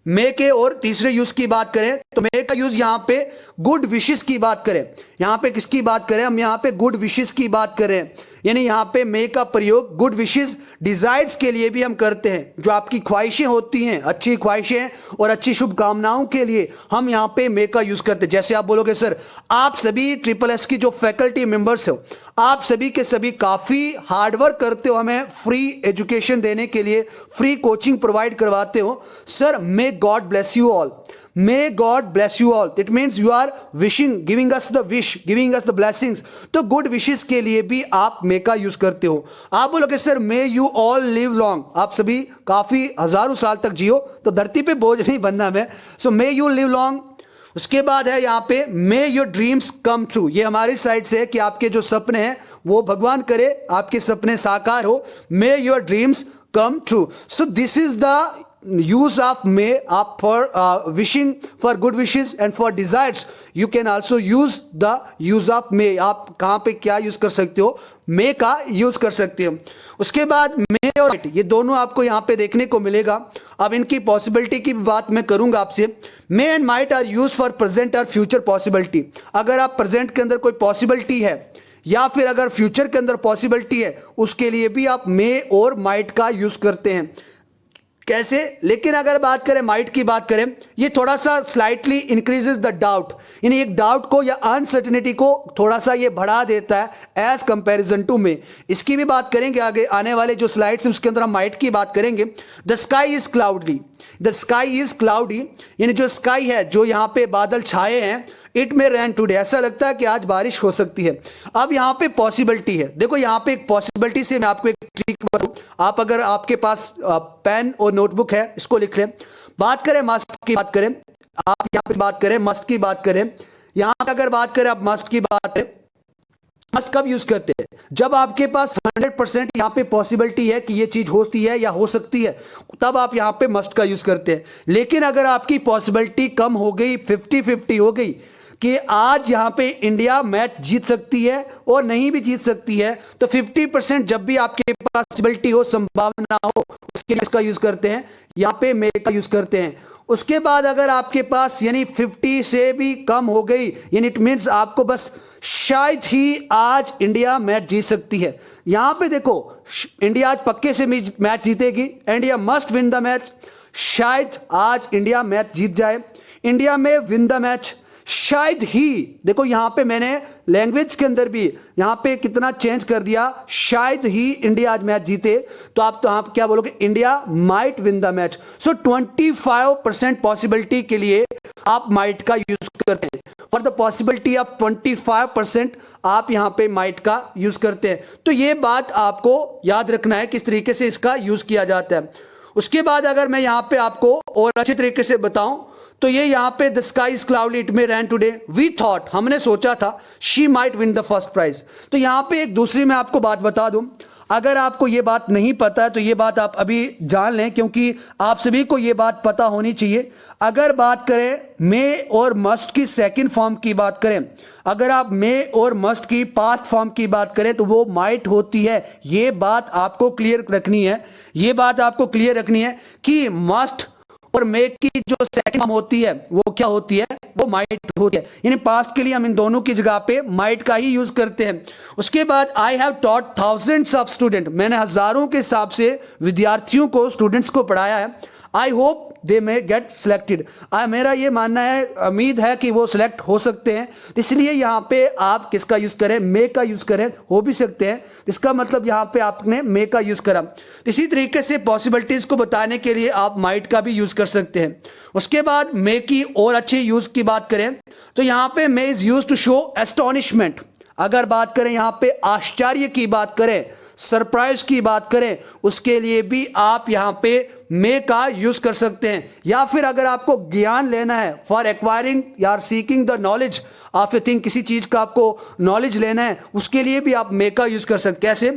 मे के और तीसरे यूज की बात करें तो मे का यूज यहां पे गुड विशेस की बात करें, यहां पे किसकी बात करें? हम यहां पे गुड विशेस की बात करें। यानी यहाँ पे मे का प्रयोग गुड विशेस डिजायर्स के लिए भी हम करते हैं। जो आपकी ख्वाहिशें होती हैं, अच्छी ख्वाहिशें और अच्छी शुभकामनाओं के लिए हम यहाँ पे मे का यूज करते हैं। जैसे आप बोलोगे सर आप सभी ट्रिपल एस की जो फैकल्टी मेंबर्स हो, आप सभी के सभी काफ़ी हार्डवर्क करते हो, हमें फ्री एजुकेशन देने के लिए फ्री कोचिंग प्रोवाइड करवाते हो। Sir may God bless you all, may God bless you all, it means you are wishing, giving us the wish, giving us the blessings. तो गुड विशेस के लिए भी आप मे का यूज करते हो। आप बोलोगे sir may you all live long, आप सभी काफ़ी हजारों साल तक जियो, तो धरती पे बोझ नहीं बनना मैं। सो मे यू लिव लॉन्ग। उसके बाद है यहाँ पे मे योर ड्रीम्स कम ट्रू, ये हमारी साइड से है कि आपके जो सपने हैं वो भगवान करे आपके सपने साकार हो। मे your dreams come true. So this is the use of may up for wishing for good wishes and for desires. You can also use the use of may. आप कहाँ पे क्या यूज कर सकते हो, may का यूज कर सकते हो। उसके बाद may और might, ये दोनों आपको यहाँ पे देखने को मिलेगा। अब इनकी पॉसिबिलिटी की बात मैं करूंगा आपसे। may and might are used for present or future possibility। अगर आप प्रेजेंट के अंदर कोई पॉसिबिलिटी है या फिर अगर फ्यूचर के अंदर पॉसिबिलिटी है, उसके लिए भी आप may और might का यूज करते हैं। कैसे? लेकिन अगर बात करें माइट की बात करें, ये थोड़ा सा स्लाइटली इंक्रीजेस द डाउट, यानी एक डाउट को या अनसर्टेनिटी को थोड़ा सा ये बढ़ा देता है एज कंपैरिजन टू में। इसकी भी बात करेंगे आगे आने वाले जो स्लाइड्स हैं उसके अंदर हम माइट की बात करेंगे। The sky is cloudy, the sky is cloudy, यानी जो स्काई है, जो यहाँ पे बादल छाए हैं, इट में रेन टुडे, ऐसा लगता है कि आज बारिश हो सकती है। अब यहाँ पे पॉसिबिलिटी है, देखो यहाँ पे एक पॉसिबिलिटी से मैं आपको एक ट्रिक बताऊं। आप अगर आपके पास पेन और नोटबुक है, इसको लिख लें। बात करें मस्ट की बात करें, आप यहाँ पे बात करें मस्ट की बात करें, यहाँ पे अगर बात करें आप मस्ट की बात करें, मस्ट कब यूज करते हैं? जब आपके पास 100% यहाँ पे पॉसिबिलिटी है कि ये चीज होती है या हो सकती है, तब आप यहाँ पे मस्ट का यूज करते हैं। लेकिन अगर आपकी पॉसिबिलिटी कम हो गई, 50-50 हो गई कि आज यहाँ पे इंडिया मैच जीत सकती है और नहीं भी जीत सकती है, तो 50% जब भी आपके पास पॉसिबिलिटी हो, संभावना हो, उसके लिए इसका यूज करते हैं, यहाँ पे मे का यूज करते हैं। उसके बाद अगर आपके पास यानी 50 से भी कम हो गई, यानी इट मीन्स आपको बस शायद ही आज इंडिया मैच जीत सकती है। यहाँ पे देखो इंडिया आज पक्के से मैच जीतेगी, India must win the match, शायद आज इंडिया मैच जीत जाए, इंडिया में विन द मैच, शायद ही। देखो यहाँ पे मैंने लैंग्वेज के अंदर भी यहाँ पे कितना चेंज कर दिया, शायद ही इंडिया आज मैच जीते, तो आप क्या बोलोगे? India might win the match. So 25% possibility के लिए आप माइट का यूज करते हैं। फॉर द पॉसिबिलिटी ऑफ 25% आप यहाँ पे माइट का यूज करते हैं। तो ये बात आपको याद रखना है किस तरीके से इसका यूज किया जाता है। उसके बाद अगर मैं यहाँ पे आपको और अच्छे तरीके से बताऊं, तो ये यहाँ पे the sky is cloudy, it may rain today, we thought, हमने सोचा था, she might win the first prize. तो यहाँ पे एक दूसरी मैं आपको बात बता दूं, अगर आपको ये बात नहीं पता है तो ये बात आप अभी जान लें, क्योंकि आप सभी को ये बात पता होनी चाहिए। अगर बात करें मे और मस्ट की सेकंड फॉर्म की बात करें, अगर आप मे और मस्ट की पास्ट फॉर्म की बात करें तो वो माइट होती है। ये बात आपको क्लियर रखनी है, ये बात आपको क्लियर रखनी है कि मस्ट और मे की जो सेकंड फॉर्म होती है वो क्या होती है? वो माइट होती है। यानी पास्ट के लिए हम इन दोनों की जगह पे माइट का ही यूज करते हैं। उसके बाद I have taught thousands of student, मैंने हजारों के हिसाब से विद्यार्थियों को, स्टूडेंट्स को पढ़ाया है। I hope they may get selected, मेरा ये मानना है, उम्मीद है कि वो सिलेक्ट हो सकते हैं। इसलिए यहाँ पे आप किसका यूज करें? मे का यूज करें, हो भी सकते हैं, इसका मतलब यहाँ पे आपने मे का यूज करा। इसी तरीके से पॉसिबिलिटीज को बताने के लिए आप माइट का भी यूज कर सकते हैं। उसके बाद मे की और अच्छे यूज की बात करें तो यहाँ पे may is use to show astonishment. अगर बात करें यहाँ पे आश्चर्य की बात करें, सरप्राइज की बात करें, उसके लिए भी आप यहाँ पे मे का यूज कर सकते हैं। या फिर अगर आपको ज्ञान लेना है, फॉर एक्वायरिंग या seeking the knowledge of a thing, किसी चीज का आपको नॉलेज लेना है, उसके लिए भी आप मे का यूज कर सकते हैं। कैसे?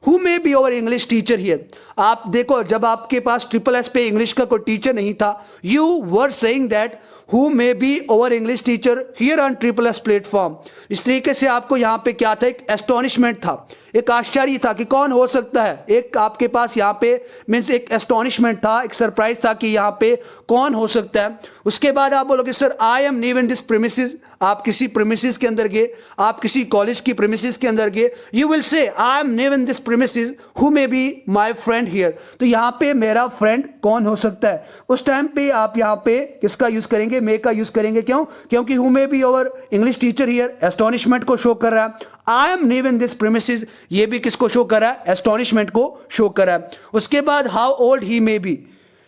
Who may be over English teacher here. आप देखो जब आपके पास ट्रिपल एस पे इंग्लिश का कोई टीचर नहीं था, you were saying that who may be over English teacher here on triple S platform. इस तरीके से आपको यहाँ पे क्या था? एक एस्टोनिशमेंट था, एक आश्चर्य था कि कौन हो सकता है, एक आपके पास यहाँ पे मीन्स एक एस्टोनिशमेंट था, एक सरप्राइज था कि यहाँ पे कौन हो सकता है। उसके बाद आप बोलोगे sir I am new in this premises, आप किसी प्रीमिसेस के अंदर गए, आप किसी कॉलेज की प्रीमिसेस के अंदर गए, यू विल से I am new in this premises who may be my friend here, तो यहाँ पे मेरा फ्रेंड कौन हो सकता है। उस टाइम पे आप यहाँ पे किसका यूज करेंगे, मे का यूज करेंगे। क्यों? क्योंकि who may be over English teacher here astonishment को शो कर रहा है। I am new in this premises, ये भी किसको शो कर रहा है, एस्टोनिशमेंट को शो कर रहा है। उसके बाद how old he may B,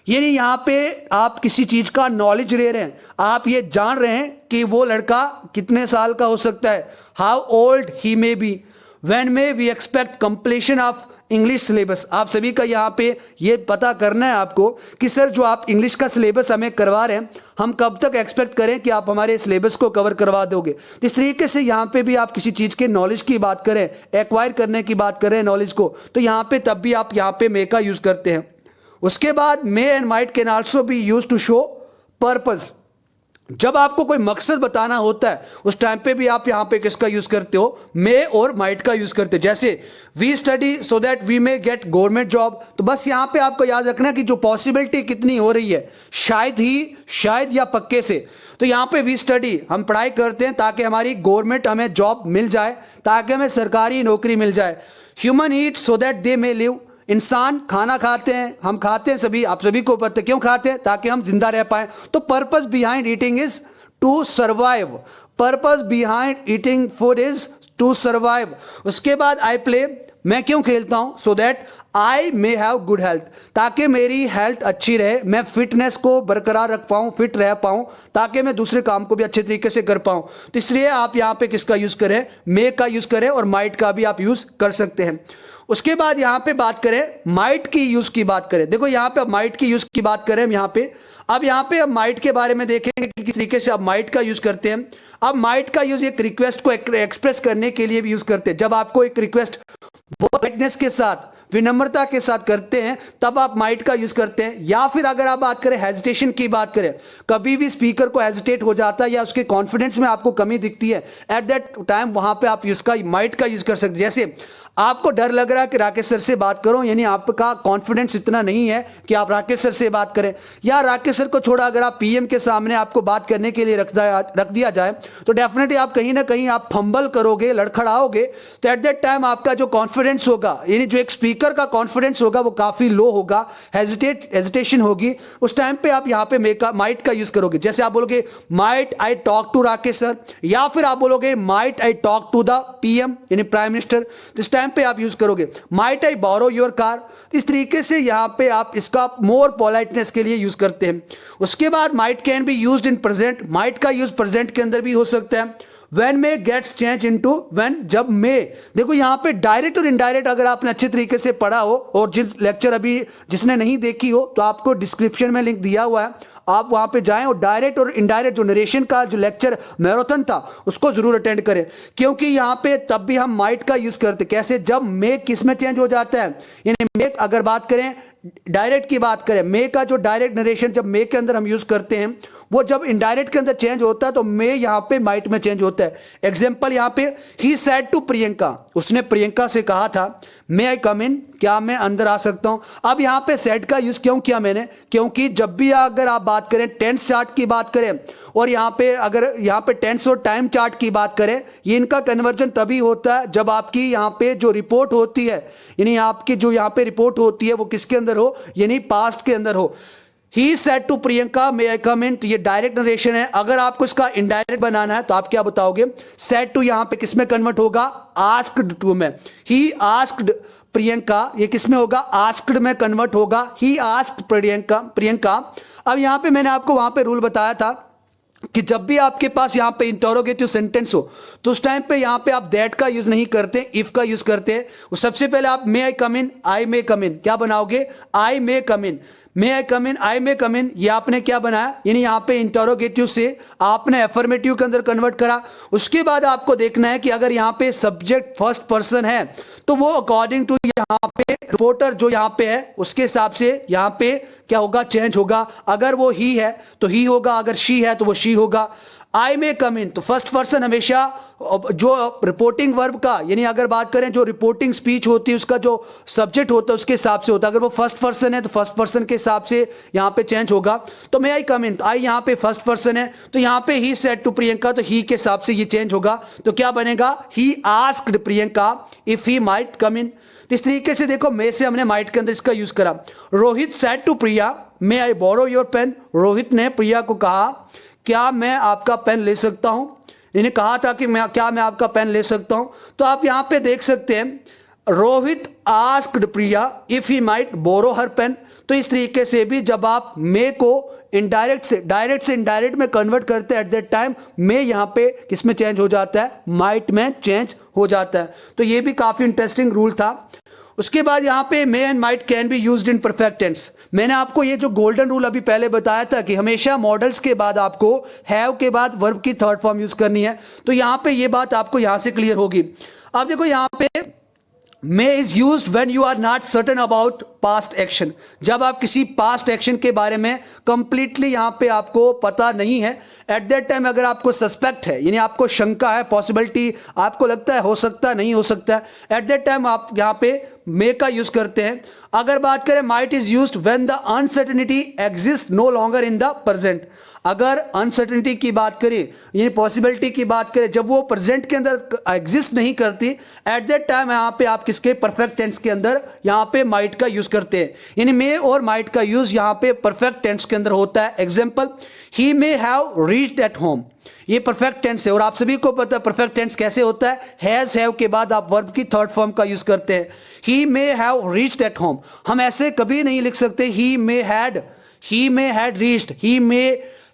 यानी यहाँ पे आप किसी चीज का नॉलेज ले रहे हैं, आप ये जान रहे हैं कि वो लड़का कितने साल का हो सकता है। How old he may be, when may we expect completion of English syllabus, आप सभी का यहाँ पे ये पता करना है आपको कि सर जो आप इंग्लिश का सिलेबस हमें करवा रहे हैं, हम कब तक एक्सपेक्ट करें कि आप हमारे सिलेबस को कवर करवा दोगे। इस तरीके से यहाँ पे भी आप किसी चीज़ के नॉलेज की बात करें, एक्वायर करने की बात करें नॉलेज को, तो यहाँ पे तब भी आप यहाँ पे मे का यूज़ करते हैं। उसके बाद may and might can also be use to show purpose, जब आपको कोई मकसद बताना होता है उस टाइम पे भी आप यहाँ पे किसका यूज करते हो, मे और माइट का यूज करते हो। जैसे we study so that we may get government job, तो बस यहाँ पे आपको याद रखना कि जो पॉसिबिलिटी कितनी हो रही है, शायद ही, शायद या पक्के से, तो यहाँ पे वी स्टडी, हम पढ़ाई करते हैं ताकि हमारी गवर्नमेंट हमें जॉब मिल जाए, ताकि हमें सरकारी नौकरी मिल जाए। Human eat so that they may live, इंसान खाना खाते हैं, हम खाते हैं सभी, आप सभी को पता है क्यों खाते हैं, ताकि हम जिंदा रह पाए। तो purpose behind eating is to survive, purpose behind eating food is to survive. उसके बाद आई प्ले, मैं क्यों खेलता हूं, so that I may have good health, ताकि मेरी हेल्थ अच्छी रहे, मैं फिटनेस को बरकरार रख पाऊं, फिट रह पाऊं, ताकि मैं दूसरे काम को भी अच्छे तरीके से कर पाऊं। तो इसलिए आप यहाँ पे किसका यूज करें, मे का यूज करें, और माइट का भी आप यूज कर सकते हैं। उसके बाद यहाँ पे बात करें माइट की यूज की बात करें, देखो यहाँ पे माइट की यूज की बात करें हम यहाँ पे, अब यहाँ पे हम माइट के बारे में देखेंगे कि किस तरीके से आप माइट का यूज करते हैं। अब माइट का यूज एक रिक्वेस्ट को एक्सप्रेस करने के लिए भी यूज करते हैं, जब आपको एक रिक्वेस्ट पोलाइटनेस के साथ, विनम्रता के साथ करते हैं, तब आप माइट का यूज करते हैं। या फिर अगर आप बात करें हेजिटेशन की बात करें, कभी भी स्पीकर को हेजिटेट हो जाता है या उसके कॉन्फिडेंस में आपको कमी दिखती है, एट दैट टाइम वहां पे आप इसका माइट का यूज कर सकते हैं। जैसे आपको डर लग रहा है कि राकेश सर से बात करो, यानी आपका कॉन्फिडेंस इतना नहीं है कि आप राकेश सर से बात करें, या राकेश सर को छोड़ा अगर आप पीएम के सामने आपको बात करने के लिए रख दिया जाए, तो डेफिनेटली आप कहीं ना कहीं आप फंबल करोगे, लड़खड़ाओगे, तो एट दैट टाइम आपका जो कॉन्फिडेंस होगा, यानी जो एक स्पीकर का कॉन्फिडेंस होगा वो काफी लो होगा, हेजिटेशन होगी। उस टाइम पे आप यहाँ पे माइट का यूज करोगे। जैसे आप बोलोगे might I talk to Rakesh sir, या फिर आप बोलोगे might I talk to the PM यानी प्राइम मिनिस्टर, इस टाइम पे आप यूज करोगे might I borrow your car. इस तरीके से यहां पे आप इसका मोर पोलाइटनेस के लिए यूज करते हैं। उसके बाद might can be used in present, might का यूज प्रेजेंट के अंदर भी हो सकता है। When may gets change into when, जब मे, देखो यहां पे डायरेक्ट और इनडायरेक्ट अगर आपने अच्छे तरीके से पढ़ा हो, और जिस लेक्चर अभी जिसने नहीं देखी हो तो आपको डिस्क्रिप्शन में लिंक दिया हुआ है, आप वहां पे जाएं और डायरेक्ट और इनडायरेक्ट जो नरेशन का जो लेक्चर मैराथन था उसको जरूर अटेंड करें, क्योंकि यहां पे तब भी हम माइट का यूज करते, कैसे, जब मे किस में चेंज हो जाता है, यानी मे अगर बात करें डायरेक्ट की बात करें, मे का जो डायरेक्ट नरेशन जब मे के अंदर हम यूज करते हैं, वो जब इनडायरेक्ट के अंदर चेंज होता है तो मे यहाँ पे माइट में चेंज होता है। एग्जांपल यहाँ पे ही सेड टू प्रियंका, उसने प्रियंका से कहा था मे आई कम इन, क्या मैं अंदर आ सकता हूं। अब यहाँ पे सेड का यूज क्यों किया मैंने, क्योंकि जब भी अगर आप बात करें टेंस चार्ट की बात करें, और यहाँ पे अगर यहाँ पे टेंस और टाइम चार्ट की बात करें, ये इनका कन्वर्जन तभी होता है जब आपकी यहाँ पे जो रिपोर्ट होती है, यानी आपकी जो यहाँ पे रिपोर्ट होती है वो किसके अंदर हो, यानी पास्ट के अंदर हो। He said to Priyanka may I come in, तो ये डायरेक्ट नरेशन है। अगर आपको इसका इनडायरेक्ट बनाना है तो आप क्या बताओगे, सेड टू यहाँ पे किस में कन्वर्ट होगा, आस्क्ड टू में। ही आस्क्ड प्रियंका, ये किस में होगा, आस्क्ड में कन्वर्ट होगा, ही आस्क्ड प्रियंका। अब यहाँ पे मैंने आपको वहां पे रूल बताया था कि जब भी आपके पास यहाँ पे इंटरोगेटिव सेंटेंस हो तो उस टाइम पे यहाँ पे आप दैट का यूज नहीं करते, इफ का यूज करते हैं। सबसे पहले आप मे आई कम इन, आई मे कम इन, क्या बनाओगे, आई मे कम इन, मे आई कम इन, आई मे कम इन, ये आपने क्या बनाया, यानी यहाँ पे इंटरोगेटिव से आपने एफर्मेटिव के अंदर कन्वर्ट करा। उसके बाद आपको देखना है कि अगर यहाँ पे सब्जेक्ट फर्स्ट पर्सन है तो वो अकॉर्डिंग टू यहाँ पे रिपोर्टर जो यहाँ पे है उसके हिसाब से यहाँ पे क्या होगा, चेंज होगा। अगर वो ही है तो ही होगा, अगर शी है तो वो शी होगा। आई मे कम इन, तो फर्स्ट पर्सन हमेशा जो रिपोर्टिंग वर्ब का, यानी अगर बात करें जो रिपोर्टिंग स्पीच होती है उसका जो सब्जेक्ट होता है उसके हिसाब से होता है। अगर वो फर्स्ट पर्सन है तो फर्स्ट पर्सन के हिसाब से यहाँ पे चेंज होगा। तो मे आई कम इन, आई यहाँ पे फर्स्ट पर्सन है, तो यहाँ पे ही सेड टू प्रियंका, तो ही के हिसाब से ये चेंज होगा। तो क्या बनेगा, he asked Priyanka if he might come in. तो इस तरीके से देखो, मे से हमने माइट के अंदर इसका यूज करा। Rohit said to Priya may I borrow your pen, Rohit ने प्रिया को कहा क्या मैं आपका पेन ले सकता हूं, इन्हें कहा था कि क्या मैं आपका पेन ले सकता हूं। तो आप यहां पे देख सकते हैं Rohit asked Priya if he might borrow her pen. तो इस तरीके से भी जब आप मे को इनडायरेक्ट से डायरेक्ट से इनडायरेक्ट में कन्वर्ट करते हैं एट दैट टाइम मे यहाँ पे किस में चेंज हो जाता है, माइट में चेंज हो जाता है। तो ये भी काफी इंटरेस्टिंग रूल था। उसके बाद यहाँ पे may and might can be used in perfect tense. मैंने आपको ये जो गोल्डन रूल अभी पहले बताया था कि हमेशा मॉडल्स के बाद आपको हैव के बाद वर्ब की थर्ड फॉर्म यूज करनी है। तो यहाँ पे ये बात आपको यहाँ से क्लियर होगी। अब देखो यहाँ पे may is use when you are not certain about past action, जब आप किसी पास्ट एक्शन के बारे में कंप्लीटली यहाँ पे आपको पता नहीं है, एट दैट टाइम अगर आपको सस्पेक्ट है, यानी आपको शंका है, पॉसिबिलिटी, आपको लगता है हो सकता है नहीं हो सकता है, एट दैट टाइम आप यहाँ पे मे का यूज करते हैं। अगर बात करें might is used when the uncertainty exist no longer in the present, अगर अनसर्टेनिटी की बात करें यानी पॉसिबिलिटी की बात करें, जब वो प्रेजेंट के अंदर एग्जिस्ट नहीं करती, एट दैट टाइम यहाँ पे आप किसके परफेक्ट टेंस के अंदर यहाँ पे माइट का यूज करते हैं। यानी मे और माइट का यूज यहाँ पे परफेक्ट टेंस के अंदर होता है। Example, he may have reached at home, ये परफेक्ट टेंस है और आप सभी को पता है परफेक्ट टेंस कैसे होता है, हैज हैव के बाद आप वर्ब की थर्ड फॉर्म का यूज करते हैं। He may have reached at home, हम ऐसे कभी नहीं लिख सकते he may had reached, he may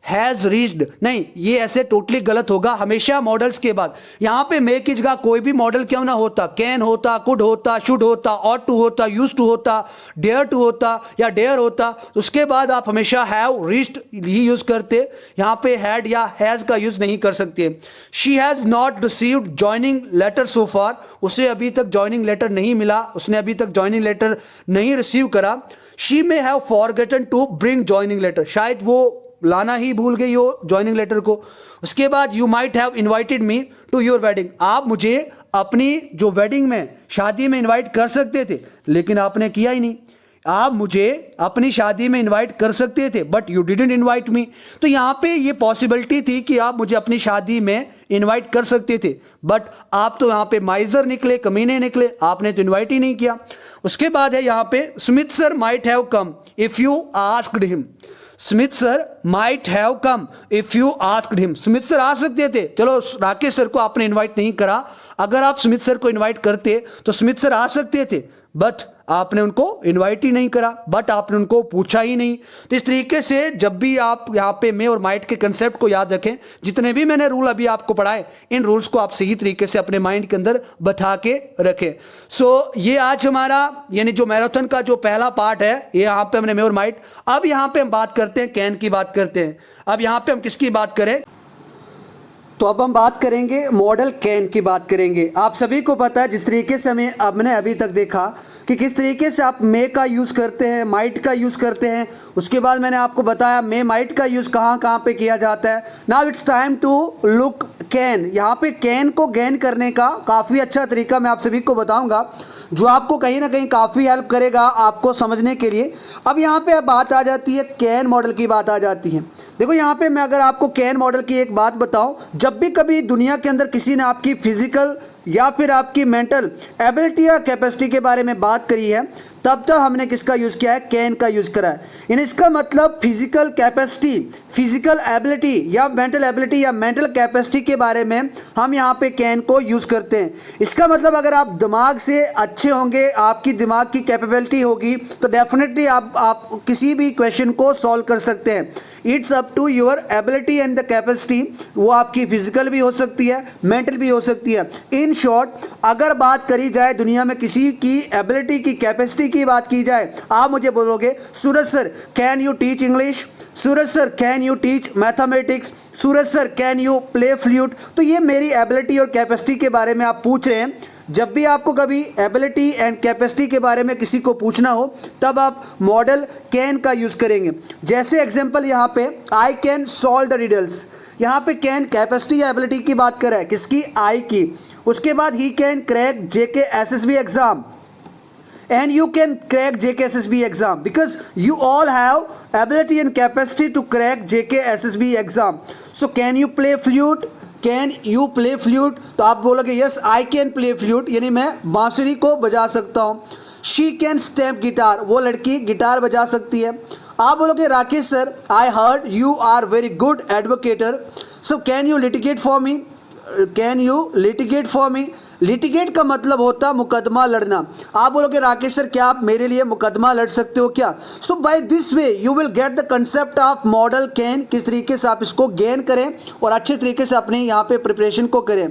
has reached, नहीं, ये ऐसे टोटली गलत होगा। हमेशा मॉडल्स के बाद यहाँ पे मे की जगह कोई भी मॉडल क्यों ना होता, कैन होता, कुड होता, शुड होता, ऑट टू होता, यूज टू होता, डेयर टू होता या डेयर होता, उसके बाद आप हमेशा हैव रीच्ड ही यूज करते, यहाँ पे हैड या हैज का यूज नहीं कर सकते। She has not received joining letter so far, उसे अभी तक जॉइनिंग लेटर नहीं मिला, उसने अभी तक जॉइनिंग लेटर नहीं रिसीव करा। She may have forgotten to bring joining letter, शायद वो लाना ही भूल गई हो ज्वाइनिंग लेटर को। उसके बाद you might have invited me to your wedding, आप मुझे अपनी जो वेडिंग में, शादी में इनवाइट कर सकते थे लेकिन आपने किया ही नहीं। आप मुझे अपनी शादी में इनवाइट कर सकते थे but you didn't invite me. तो यहाँ पे ये पॉसिबिलिटी थी कि आप मुझे अपनी शादी में इनवाइट कर सकते थे, बट आप तो यहाँ पे माइजर निकले, कमीने निकले, आपने तो इनवाइट ही नहीं किया। उसके बाद है यहाँ पे Smith sir might have come if you asked him, Smith sir might have come if you asked him, Smith sir आ सकते थे, चलो राकेश सर को आपने इनवाइट नहीं करा, अगर आप स्मिथ सर को इनवाइट करते तो स्मिथ सर आ सकते थे, बट आपने उनको इनवाइट ही नहीं करा, बट आपने उनको पूछा ही नहीं। तो इस तरीके से जब भी आप यहाँ पे मे और माइट के कंसेप्ट को याद रखें, जितने भी मैंने रूल अभी आपको पढ़ाए, इन रूल्स को आप सही तरीके से अपने माइंड के अंदर बैठा के रखें। सो ये आज हमारा यानी जो मैराथन का जो पहला पार्ट है, ये यहाँ पे हमने मे और माइट। अब यहाँ पे हम बात करते हैं कैन की बात करते हैं। अब यहाँ पे हम किसकी बात करें, तो अब हम बात करेंगे मॉडल कैन की बात करेंगे। आप सभी को पता है जिस तरीके से हमने अभी तक देखा कि किस तरीके से आप मे का यूज़ करते हैं, माइट का यूज़ करते हैं, उसके बाद मैंने आपको बताया मे माइट का यूज़ कहाँ कहाँ पे किया जाता है। Now it's time to look can. यहाँ पे कैन को गेन करने का काफ़ी अच्छा तरीका मैं आप सभी को बताऊंगा, जो आपको कहीं ना कहीं काफ़ी हेल्प करेगा आपको समझने के लिए। अब यहाँ पे बात आ जाती है कैन मॉडल की, बात आ जाती है। देखो यहाँ पे मैं अगर आपको कैन मॉडल की एक बात बताऊं, जब भी कभी दुनिया के अंदर किसी ने आपकी फिजिकल या फिर आपकी मेंटल एबिलिटी या कैपेसिटी के बारे में बात करी है, तब तक हमने किसका यूज़ किया है, कैन का यूज़ करा है। यानी इसका मतलब फिजिकल कैपेसिटी, फिजिकल एबिलिटी या मेंटल एबिलिटी या मेंटल कैपेसिटी के बारे में हम यहाँ पे कैन को यूज़ करते हैं। इसका मतलब अगर आप दिमाग से अच्छे होंगे, आपकी दिमाग की कैपेबिलिटी होगी, तो डेफिनेटली आप किसी भी क्वेश्चन को सॉल्व कर सकते हैं। It's up to your ability and the capacity, वो आपकी फिजिकल भी हो सकती है, मेंटल भी हो सकती है। इन शॉर्ट, अगर बात करी जाए दुनिया में किसी की एबिलिटी की, कैपेसिटी की बात की जाए, आप मुझे बोलोगे Suraj sir can you teach English, Suraj sir can you teach mathematics, Suraj sir can you play flute. तो ये मेरी एबिलिटी और कैपेसिटी के बारे में आप पूछ रहे हैं। जब भी आपको कभी एबिलिटी एंड कैपेसिटी के बारे में किसी को पूछना हो, तब आप मॉडल कैन का यूज़ करेंगे। जैसे एग्जांपल यहाँ पे, I can solve the riddles, यहाँ पे कैन कैपेसिटी या एबिलिटी की बात कर रहा है, किसकी, आई की। उसके बाद he can crack JK SSB exam and you can crack JKSSB exam because you all have ability and capacity to crack JKSSB exam. So can you play flute? Can you play flute? तो आप बोलोगे yes I can play flute, यानी मैं बांसुरी को बजा सकता हूँ। She can stamp guitar, वो लड़की गिटार बजा सकती है। आप बोलोगे Rakesh sir I heard you are very good advocate, so can you litigate for me? Can you litigate for me? Litigate का मतलब होता है मुकदमा लड़ना। आप बोलोगे राकेश सर क्या आप मेरे लिए मुकदमा लड़ सकते हो क्या? So by this way you will get the concept of model can, किस तरीके से आप इसको गेन करें और अच्छे तरीके से अपने यहाँ पे प्रिपरेशन को करें।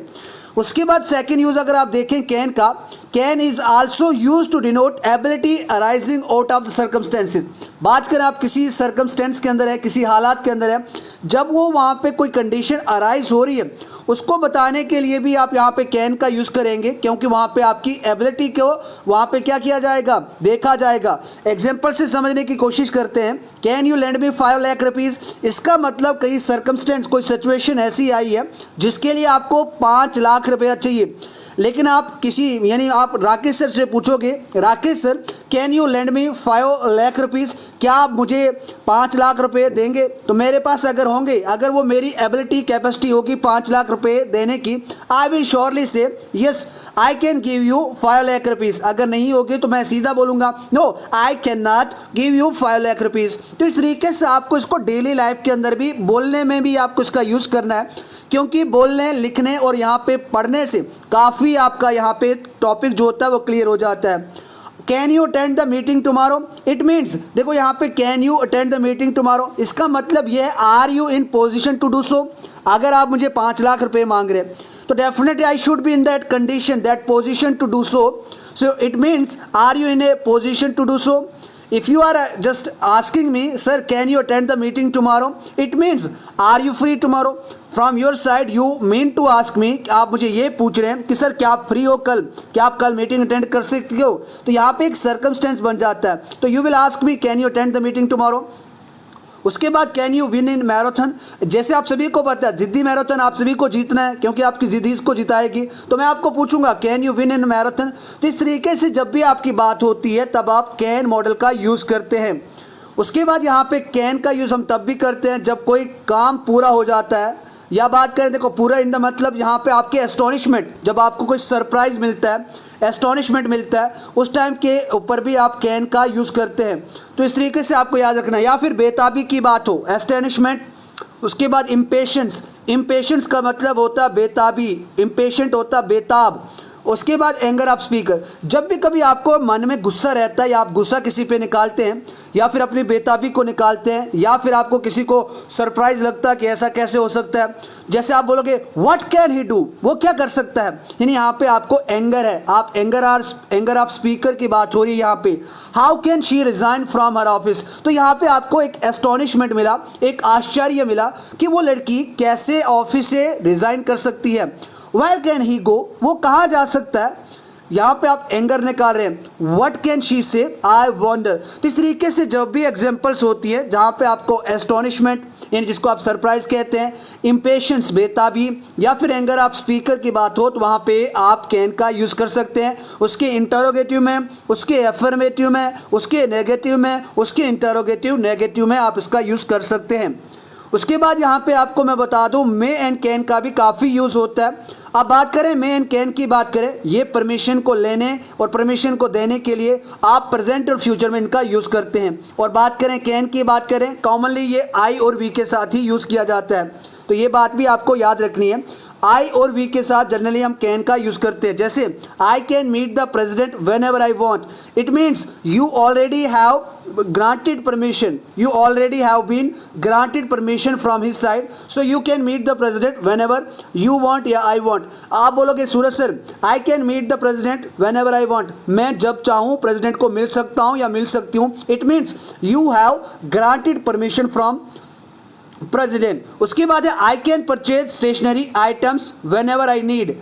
उसके बाद सेकेंड यूज अगर आप देखें कैन का, can is also use to denote ability arising out of the circumstances. बात करें आप किसी सर्कमस्टेंस के अंदर है, किसी हालात के अंदर है, जब वो वहाँ पे कोई कंडीशन अराइज हो रही है उसको बताने के लिए भी आप यहाँ पे कैन का यूज़ करेंगे, क्योंकि वहाँ पे आपकी एबिलिटी को वहाँ पे क्या किया जाएगा, देखा जाएगा। एग्जाम्पल से समझने की कोशिश करते हैं। Can you land me 5 lakh rupees, इसका मतलब कहीं सर्कमस्टेंस कोई सिचुएशन ऐसी आई है जिसके लिए आपको 5 लाख रुपया चाहिए, लेकिन आप किसी यानी आप राकेश सर से पूछोगे Rakesh sir can you land me 5 lakh rupees, क्या आप मुझे 5 लाख रुपए देंगे? तो मेरे पास अगर होंगे, अगर वो मेरी एबिलिटी कैपेसिटी होगी 5 लाख रुपए देने की, I will surely say yes I can give you 5 lakh rupees. अगर नहीं होगी तो मैं सीधा बोलूँगा no I can not give you 5 lakh rupees. तो इस तरीके से आपको इसको डेली लाइफ के अंदर भी, बोलने में भी आपको इसका यूज़ करना है, क्योंकि बोलने लिखने और यहाँ पे पढ़ने से काफ़ी आपका यहाँ पे टॉपिक जो होता है वो क्लियर हो जाता है। Can you attend the meeting tomorrow, it means देखो यहाँ पे can you attend the meeting tomorrow, इसका मतलब ये है are you in position to do so. अगर आप मुझे 5 लाख रुपए मांग रहे हैं तो definitely I should be in that condition, that position to do so. So it means are you in a position to do so. If you are just asking me, sir, can you attend the meeting tomorrow? It means, are you free tomorrow? From your side, you mean to ask me, आप मुझे ये पूछ रहे हैं कि sir क्या आप free हो कल, क्या आप कल मीटिंग अटेंड कर सकते हो? तो यहाँ पे एक सर्कमस्टेंस बन जाता है। तो you will ask me, can you attend the meeting tomorrow? उसके बाद can you win in marathon, जैसे आप सभी को पता है जिद्दी मैराथन आप सभी को जीतना है, क्योंकि आपकी जिद्दी इसको जिताएगी। तो मैं आपको पूछूंगा can you win in marathon. तो इस तरीके से जब भी आपकी बात होती है तब आप कैन मॉडल का यूज़ करते हैं। उसके बाद यहाँ पे कैन का यूज़ हम तब भी करते हैं जब कोई काम पूरा हो जाता है, या बात करें देखो पूरा इन द मतलब यहाँ पे आपके एस्टोनिशमेंट, जब आपको कोई सरप्राइज मिलता है, एस्टोनिशमेंट मिलता है, उस टाइम के ऊपर भी आप कैन का यूज़ करते हैं। तो इस तरीके से आपको याद रखना है। या फिर बेताबी की बात हो, एस्टोनिशमेंट। उसके बाद इम्पेशेंस, इम्पेशेंस का मतलब होता है बेताबी, इम्पेशेंट होता है बेताब। उसके बाद एंगर ऑफ स्पीकर, जब भी कभी आपको मन में गुस्सा रहता है या आप गुस्सा किसी पे निकालते हैं या फिर अपनी बेताबी को निकालते हैं, या फिर आपको किसी को सरप्राइज लगता है कि ऐसा कैसे हो सकता है, जैसे आप बोलोगे व्हाट कैन ही डू, वो क्या कर सकता है, यानी यहाँ पे आपको एंगर है, आप एंगर ऑफ स्पीकर की बात हो रही है यहाँ पे। How can she resign from her office, तो यहाँ पे आपको एक एस्टोनिशमेंट मिला, एक आश्चर्य मिला कि वो लड़की कैसे ऑफिस से रिजाइन कर सकती है। वेयर कैन ही गो, वो कहाँ जा सकता है, यहाँ पे आप एंगर निकाल रहे हैं। व्हाट कैन शी से, आई वंडर। तो इस तरीके से जब भी एग्जांपल्स होती है जहाँ पे आपको एस्टोनिशमेंट यानी जिसको आप सरप्राइज कहते हैं, इम्पेशेंस बेताबी, या फिर एंगर ऑफ स्पीकर की बात हो तो वहाँ पे आप कैन का यूज़ कर सकते हैं। उसके इंटरोगेटिव में, उसके एफर्मेटिव में, उसके नेगेटिव में, उसके इंटरोगेटिव नेगेटिव में आप इसका यूज़ कर सकते हैं। उसके बाद यहाँ पे आपको मैं बता दूँ मे एंड कैन का भी काफ़ी यूज़ होता है। अब बात करें मे एंड कैन की बात करें, ये परमिशन को लेने और परमिशन को देने के लिए आप प्रेजेंट और फ्यूचर में इनका यूज़ करते हैं। और बात करें कैन की बात करें, कॉमनली ये आई और वी के साथ ही यूज़ किया जाता है। तो ये बात भी आपको याद रखनी है, आई और वी के साथ जनरली हम कैन का यूज़ करते हैं। जैसे I can meet the president whenever I want, it means you already have granted permission, you already have been granted permission from his side, so you can meet the president whenever you want या I want। आप बोलोगे Suraj sir I can meet the president whenever I want, मैं जब चाहूँ president को मिल सकता हूँ या मिल सकती हूँ। It means you have granted permission from president। उसके बाद है I can purchase stationery items whenever I need।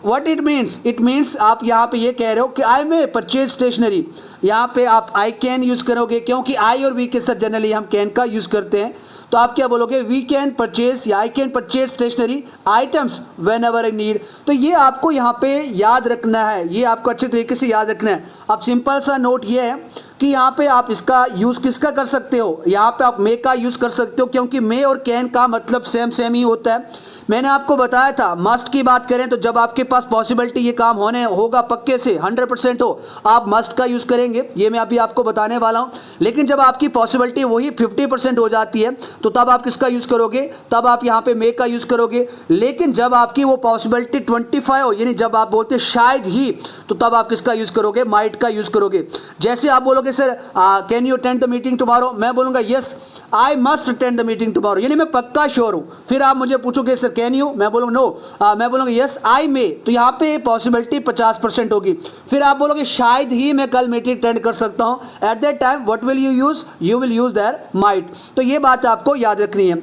what it means, it means आप यहाँ पे ये कह रहे हो कि I may purchase stationery, यहाँ पे आप आई कैन यूज़ करोगे क्योंकि आई और वी के साथ जनरली हम कैन का यूज़ करते हैं। तो तो आप क्या बोलोगे, वी कैन परचेज या I can purchase stationery items whenever I need. तो ये आपको यहाँ पे याद रखना है, ये आपको अच्छे तरीके से याद रखना है। अब सिंपल सा नोट ये है कि यहाँ पे आप इसका यूज़ किसका कर सकते हो, यहाँ पे आप मे का यूज़ कर सकते हो, क्योंकि मे और कैन का मतलब सेम ही होता है। मैंने आपको बताया था मस्ट की बात करें तो जब आपके पास पॉसिबिलिटी ये काम होने होगा पक्के से 100% हो, आप मस्ट का यूज़ करेंगे, ये मैं अभी आपको बताने वाला हूँ। लेकिन जब आपकी पॉसिबिलिटी वही 50% हो जाती है तो तब आप किसका यूज़ करोगे, तब आप यहाँ पे मे का यूज़ करोगे। लेकिन जब आपकी वो पॉसिबिलिटी 25 हो, यानी जब आप बोलते शायद ही, तो तब आप किसका यूज़ करोगे, माइट का यूज़ करोगे। जैसे आप बोलोगे sir can you attend the meeting tomorrow, मैं बोलूँगा yes I must attend the meeting tomorrow, यानी मैं पक्का श्योर हूँ। फिर आप मुझे पूछोगे सर कैन यू, मैं बोलूँगा नो, मैं बोलूँगा यस आई मे, तो यहाँ पे पॉसिबिलिटी 50% होगी। फिर आप बोलोगे शायद ही मैं कल मीटिंग अटेंड कर सकता हूँ, eight that time what will you use, you will use their might. तो ये बात आपको याद रखनी है।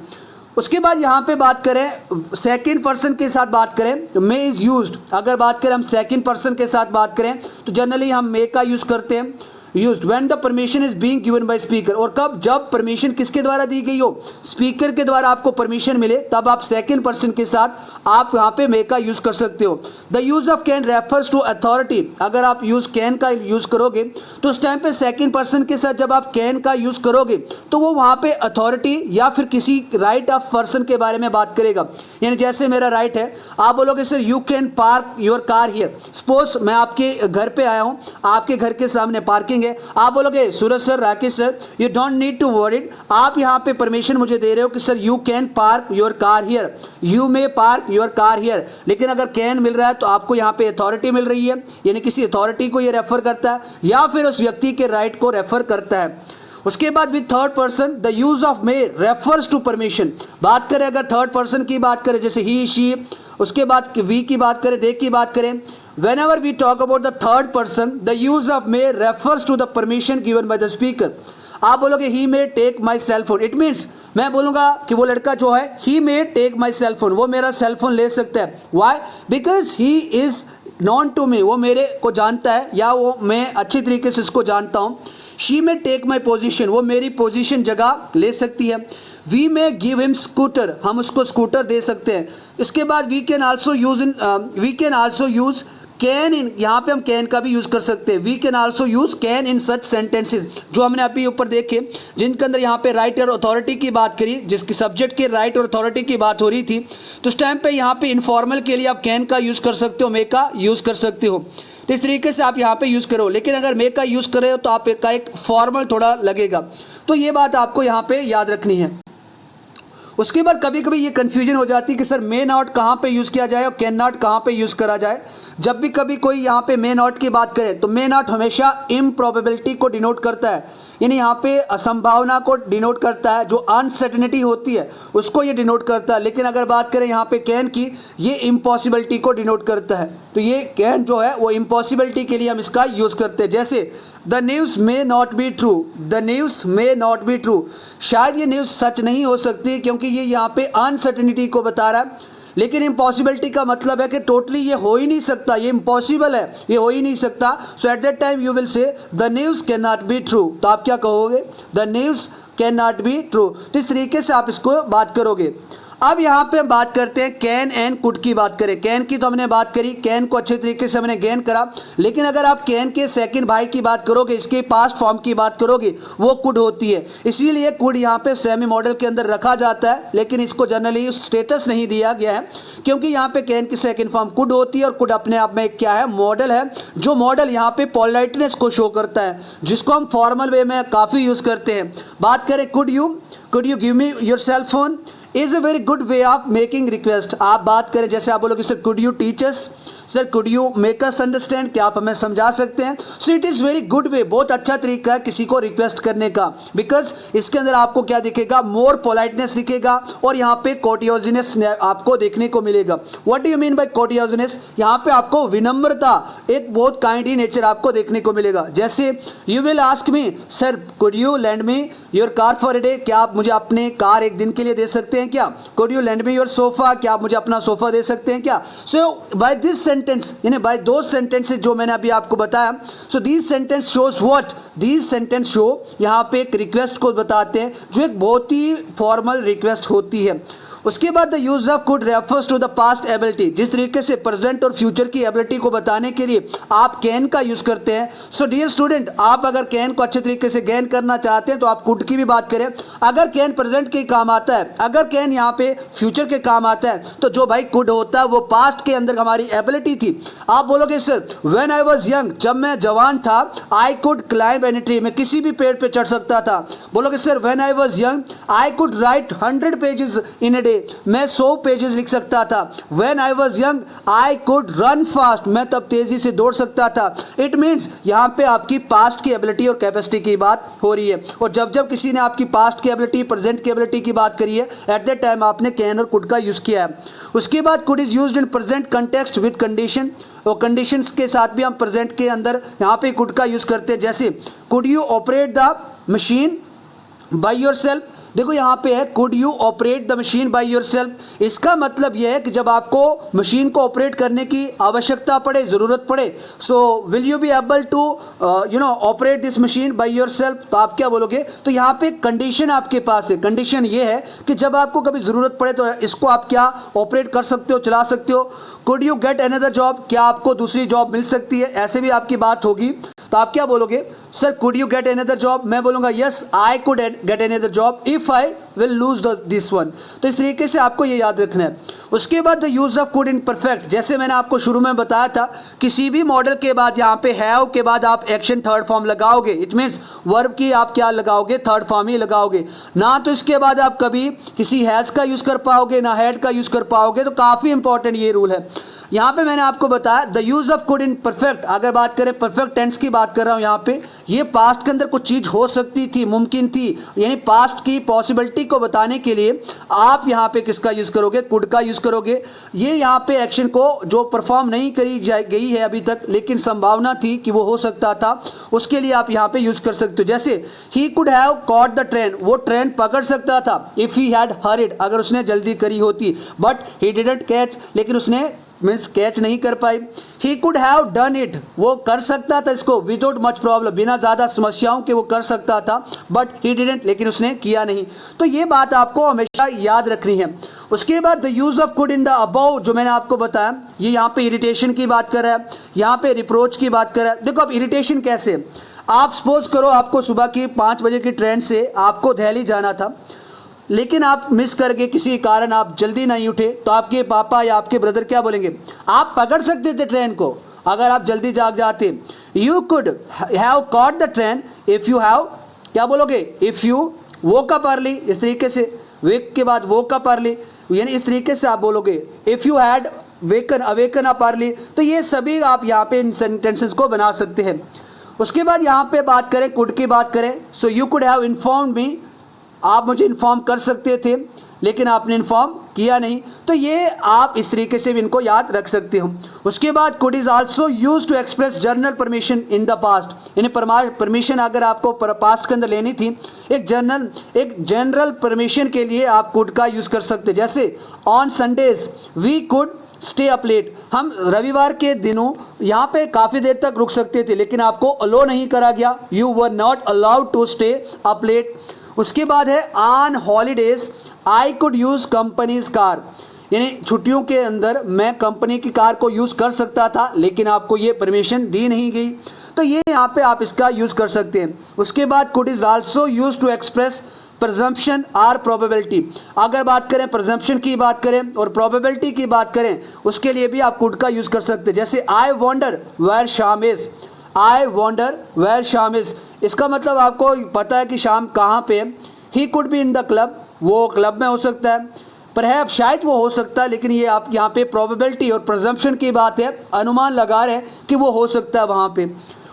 उसके बाद यहाँ पे बात करें सेकंड पर्सन के साथ बात करें, मे इज़ यूज्ड। अगर बात करें हम सेकंड पर्सन के साथ बात करें तो जनरली हम मे का यूज़ करते हैं, used when the permission is being given by speaker. और कब, जब परमिशन किसके द्वारा दी गई हो, स्पीकर के द्वारा आपको परमिशन मिले, तब आप सेकंड पर्सन के साथ आप यहाँ पे मे का यूज़ कर सकते हो। The use of can refers to authority. अगर आप यूज़ कैन का यूज़ करोगे तो उस टाइम पे सेकंड पर्सन के साथ जब आप कैन का यूज़ करोगे तो वो वहाँ पे अथॉरिटी या फिर किसी राइट ऑफ पर्सन के बारे में बात करेगा। यानी जैसे मेरा राइट है, आप बोलोगे sir you can park your car here. Suppose मैं आपके घर पे आया हूँ, आपके घर के सामने पार्किंग है, आप बोलोगे Suraj sir, Rakesh sir, you don't need to worry it, आप यहाँ पे परमिशन मुझे दे रहे हो कि sir you can park your car here, you may park your car here. लेकिन अगर कैन मिल रहा है तो आपको यहाँ पे अथॉरिटी मिल रही है, यानी किसी अथॉरिटी को ये रेफर करता है या फिर उस व्यक्ति के राइट को रेफर करता है। उसके बाद with third person the use of may refers to permission. बात करें अगर थर्ड पर्सन की बात करें, जैसे ही शी, उसके बाद वी की बात करें, दे की बात करें, whenever we talk about the third person the use of may refers to the permission given by the speaker। आप बोलोगे he may take my cell phone, it means मैं बोलूँगा कि वो लड़का जो है he may take my cell phone, वो मेरा सेल फोन ले सकता है। why? because he is known to me, वो मेरे को जानता है या वो मैं अच्छी तरीके से इसको जानता हूँ। she may take my position, वो मेरी पोजीशन जगह ले सकती है। We may give him scooter, हम उसको स्कूटर दे सकते हैं। इसके बाद we can also use can in, यहाँ पे हम कैन का भी यूज़ कर सकते हैं। We can also use can in such sentences, जो हमने अभी ऊपर देखे जिनके अंदर यहाँ पे राइट और अथॉरिटी की बात करी, जिसकी सब्जेक्ट के राइट और अथॉरिटी की बात हो रही थी, तो उस टाइम पे यहाँ पे इनफॉर्मल के लिए आप कैन का यूज़ कर सकते हो, मे का यूज़ कर सकते हो। तो इस तरीके से आप यहाँ पे यूज़ करो। लेकिन अगर मे का यूज़ कर रहे हो तो आप का एक फॉर्मल थोड़ा लगेगा, तो ये बात आपको यहाँ पे याद रखनी है। उसके बाद कभी कभी ये कन्फ्यूजन हो जाती है कि सर मे नॉट कहाँ पे यूज़ किया जाए और कैन नॉट कहाँ पे यूज़ करा जाए। जब भी कभी कोई यहाँ पे मे नॉट की बात करे तो मे नॉट हमेशा इम्प्रॉबेबिलिटी को डिनोट करता है, यानी यहाँ पे असंभावना को डिनोट करता है, जो अनसर्टेनिटी होती है उसको ये डिनोट करता है। लेकिन अगर बात करें यहाँ पे कैन की, ये इम्पॉसिबिलिटी को डिनोट करता है। तो ये कैन जो है वो इम्पॉसिबिलिटी के लिए हम इसका यूज़ करते हैं। जैसे the news may not be true, the news may not be true, शायद ये न्यूज़ सच नहीं हो सकती क्योंकि ये यहाँ पे अनसर्टेनिटी को बता रहा है। लेकिन इम्पॉसिबिलिटी का मतलब है कि टोटली ये हो ही नहीं सकता, ये इम्पॉसिबल है, ये हो ही नहीं सकता। So at that time you will say the news can not be true, तो आप क्या कहोगे, the news can not be true. तो इस तरीके से आप इसको बात करोगे। अब यहाँ पे हम बात करते हैं कैन एंड कुड की बात करें। कैन की तो हमने बात करी, कैन को अच्छे तरीके से हमने गेन करा। लेकिन अगर आप कैन के सेकंड भाई की बात करोगे, इसके पास्ट फॉर्म की बात करोगे, वो कुड होती है। इसीलिए कुड यहाँ पे सेमी मॉडल के अंदर रखा जाता है, लेकिन इसको जनरली स्टेटस नहीं दिया गया है क्योंकि यहाँ पे कैन की सेकंड फॉर्म कुड होती है और कुड अपने आप में क्या है, मॉडल है, जो मॉडल यहाँ पे पोलाइटनेस को शो करता है, जिसको हम फॉर्मल वे में काफ़ी यूज़ करते हैं। बात करें could you give me your cell phone is a very good way of making request. आप बात करें जैसे आप बोलोगे sir could you teach us, sir could you make us understand, क्या आप हमें समझा सकते हैं। So it is very good way, बहुत अच्छा तरीका है किसी को रिक्वेस्ट करने का, बिकॉज इसके अंदर आपको क्या दिखेगा, मोर पोलाइटनेस दिखेगा और यहाँ पे कोर्टियोजिनेस आपको देखने को मिलेगा। What do you mean by courteousness, यहाँ पे आपको विनम्रता, एक बहुत काइंडली नेचर आपको देखने को मिलेगा। जैसे you will ask me sir could you land me your car for a day, क्या आप मुझे अपने कार एक दिन के लिए दे सकते हैं क्या। Could you land me your sofa, क्या आप मुझे अपना सोफा दे सकते हैं क्या। सो बाय दिस सेंटेंस यानी बाय दो सेंटेंसेस जो मैंने अभी आपको बताया, so these sentence shows what, these sentence show यहाँ पे एक रिक्वेस्ट को बताते हैं जो एक बहुत ही फॉर्मल रिक्वेस्ट होती है। उसके बाद the use of could refers to the past ability, जिस तरीके से प्रेजेंट और फ्यूचर की एबिलिटी को बताने के लिए आप कैन का यूज करते हैं। सो डियर स्टूडेंट, आप अगर कैन को अच्छे तरीके से गेन करना चाहते हैं तो आप कुड की भी बात करें। अगर कैन प्रेजेंट के काम आता है, अगर कैन यहाँ पे फ्यूचर के काम आता है, तो जो भाई कुड होता है वो पास्ट के अंदर हमारी एबिलिटी थी। आप बोलोगे sir when I was young, जब मैं जवान था, I could climb any tree, मैं किसी भी पेड़ पे चढ़ सकता था। बोलोगे sir when I was young I could write 100 pages in a day, मैं 100 पेजेस लिख सकता था। When I was young I could run fast, मैं तब तेजी से दौड़ सकता था। इट मीन्स यहाँ पे आपकी पास्ट की एबिलिटी और कैपेसिटी की बात हो रही है। और जब जब किसी ने आपकी पास्ट की एबिलिटी, प्रेजेंट की एबिलिटी की बात करी है, एट दैट टाइम आपने कैन और कुड का यूज किया है। उसके बाद could is used in present context with condition, और कंडीशंस के साथ भी हम प्रेजेंट के अंदर यहाँ पे कुड का यूज करते हैं। जैसे could you operate the machine by yourself, देखो यहाँ पे है could you operate the machine by yourself, इसका मतलब यह है कि जब आपको मशीन को ऑपरेट करने की आवश्यकता पड़े, ज़रूरत पड़े, so will you be able to operate this machine by yourself, तो आप क्या बोलोगे। तो यहाँ पे कंडीशन आपके पास है, कंडीशन ये है कि जब आपको कभी ज़रूरत पड़े तो इसको आप क्या ऑपरेट कर सकते हो, चला सकते हो। Could you get another job, क्या आपको दूसरी जॉब मिल सकती है, ऐसे भी आपकी बात होगी, तो आप क्या बोलोगे sir could you get another job, मैं बोलूँगा yes I could get another job if I will lose this one. तो इस तरीके से आपको ये याद रखना है। उसके बाद the use of could in perfect, जैसे मैंने आपको शुरू में बताया था, किसी भी मॉडल के बाद यहाँ पे हैव के बाद आप एक्शन थर्ड फॉर्म लगाओगे, इट मीन्स वर्ब की आप क्या लगाओगे, थर्ड फॉर्म ही लगाओगे ना। तो इसके बाद आप कभी किसी हैज़ का यूज़ कर पाओगे ना हैड का यूज़ कर पाओगे। तो काफ़ी इंपॉर्टेंट ये रूल है। यहाँ पे मैंने आपको बताया the use of could in perfect, अगर बात करें परफेक्ट टेंस की बात कर रहा हूँ यहाँ पे, ये पास्ट के अंदर कुछ चीज़ हो सकती थी, मुमकिन थी, यानी पास्ट की पॉसिबिलिटी को बताने के लिए आप यहाँ पे किसका यूज़ करोगे, कुड का यूज़ करोगे। ये यहाँ पे एक्शन को जो परफॉर्म नहीं करी गई है अभी तक, लेकिन संभावना थी कि वो हो सकता था, उसके लिए आप यहाँ पे यूज़ कर सकते हो। जैसे ही could have caught the train, वो ट्रेन पकड़ सकता था इफ़ ही हैड हरिड, अगर उसने जल्दी करी होती, बट ही डिडंट कैच, लेकिन उसने मीन्स कैच नहीं कर पाई। He could have done it, वो कर सकता था इसको विदाउट मच प्रॉब्लम, बिना ज़्यादा समस्याओं के वो कर सकता था, बट ही डिडंट, लेकिन उसने किया नहीं। तो ये बात आपको हमेशा याद रखनी है। उसके बाद the use of could in the above, जो मैंने आपको बताया, ये यहाँ पे इरिटेशन की बात कर रहा है, यहाँ पे रिप्रोच की बात कर रहा है। देखो अब इरिटेशन कैसे, आप सपोज करो आपको सुबह की 5 बजे की ट्रेन से आपको दिल्ली जाना था, लेकिन आप मिस करके किसी कारण आप जल्दी नहीं उठे, तो आपके पापा या आपके ब्रदर क्या बोलेंगे, आप पकड़ सकते थे ट्रेन को अगर आप जल्दी जाग जाते। You could have caught the train if you have, क्या बोलोगे, if you woke up early, इस तरीके से वेक के बाद वोक अप अर्ली, यानी इस तरीके से आप बोलोगे if you had awaken up early. तो ये सभी आप यहाँ पे इन सेंटेंसेस को बना सकते हैं। उसके बाद यहाँ पे बात करें कुड की बात करें, so you could have informed मी, आप मुझे इन्फॉर्म कर सकते थे लेकिन आपने इन्फॉर्म किया नहीं। तो ये आप इस तरीके से भी इनको याद रख सकते हो। उसके बाद could is also use to express general permission in the past, यानी परमिशन अगर आपको पास्ट के अंदर लेनी थी, एक जनरल परमिशन के लिए आप कुड का यूज़ कर सकते। जैसे on Sundays we could stay up late, हम रविवार के दिनों यहाँ पे काफ़ी देर तक रुक सकते थे लेकिन आपको अलो नहीं करा गया, you were not allowed to stay up late. उसके बाद है on holidays I could use company's car, यानी छुट्टियों के अंदर मैं कंपनी की कार को यूज़ कर सकता था लेकिन आपको ये परमिशन दी नहीं गई। तो ये यहाँ पे आप इसका यूज़ कर सकते हैं। उसके बाद could is also use to express presumption or probability, अगर बात करें प्रजम्पशन की बात करें और प्रोबेबिलिटी की बात करें, उसके लिए भी आप कुड का यूज़ कर सकते हैं। जैसे आई वॉन्डर वेयर शाम इज़, आई वॉन्डर वेयर शाम इज़, इसका मतलब आपको पता है कि शाम कहाँ पे है। He could be in the club, वो क्लब में हो सकता है, पर शायद वो हो सकता है, लेकिन ये आप यहाँ पे प्रोबेबिलिटी और प्रजम्पशन की बात है, अनुमान लगा रहे हैं कि वो हो सकता है वहाँ पे।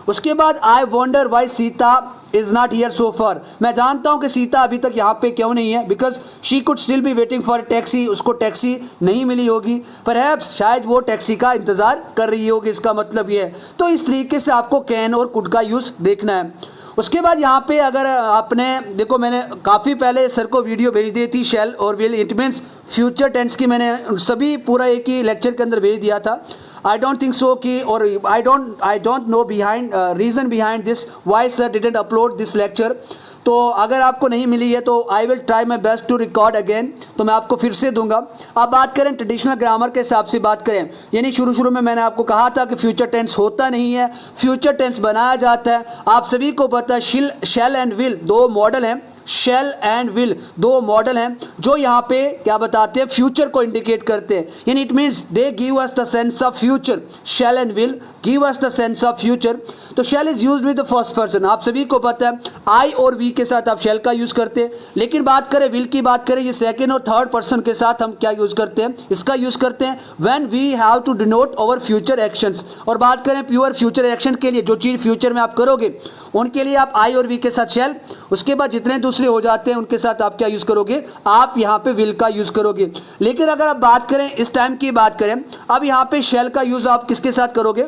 उसके बाद I wonder why Sita is not here so far, मैं जानता हूँ कि सीता अभी तक यहाँ पे क्यों नहीं है, because she could still be waiting for taxi, उसको टैक्सी नहीं मिली होगी, पर शायद वो टैक्सी का इंतज़ार कर रही होगी, इसका मतलब ये है। तो इस तरीके से आपको कैन और कुड का यूज़ देखना है। उसके बाद यहाँ पे अगर आपने देखो, मैंने काफ़ी पहले सर को वीडियो भेज दी थी शैल और will, it means future tense की, मैंने सभी पूरा एक ही लेक्चर के अंदर भेज दिया था। आई डोंट थिंक सो कि, और I don't know behind reason behind this why sir didn't upload this lecture. तो अगर आपको नहीं मिली है तो I will try my best to record again, तो मैं आपको फिर से दूंगा। अब बात करें ट्रेडिशनल ग्रामर के हिसाब से बात करें, यानी शुरू में मैंने आपको कहा था कि फ्यूचर टेंस होता नहीं है, फ्यूचर टेंस बनाया जाता है। आप सभी को पता है शैल एंड विल दो मॉडल हैं, शैल एंड विल दो मॉडल हैं जो यहाँ पे क्या बताते हैं, फ्यूचर को इंडिकेट करते हैं, यानी it means they give us the sense of future. Shall and will give us the sense of future. तो shall is used with the first person, आप सभी को पता है आई और वी के साथ आप शैल का यूज करते हैं। लेकिन बात करें विल की, बात करें ये सेकंड और थर्ड पर्सन के साथ हम क्या यूज करते हैं, इसका यूज करते हैं when we have to denote our future actions. और बात करें प्योर फ्यूचर एक्शन के लिए, जो चीज़ फ्यूचर में आप करोगे उनके लिए आप आई और वी के साथ शैल, उसके बाद जितने दूसरे हो जाते हैं उनके साथ आप क्या यूज करोगे, आप यहाँ पे विल का यूज करोगे। लेकिन अगर आप बात करें इस टाइम की बात करें, अब यहाँ पे शैल का यूज आप किसके साथ करोगे,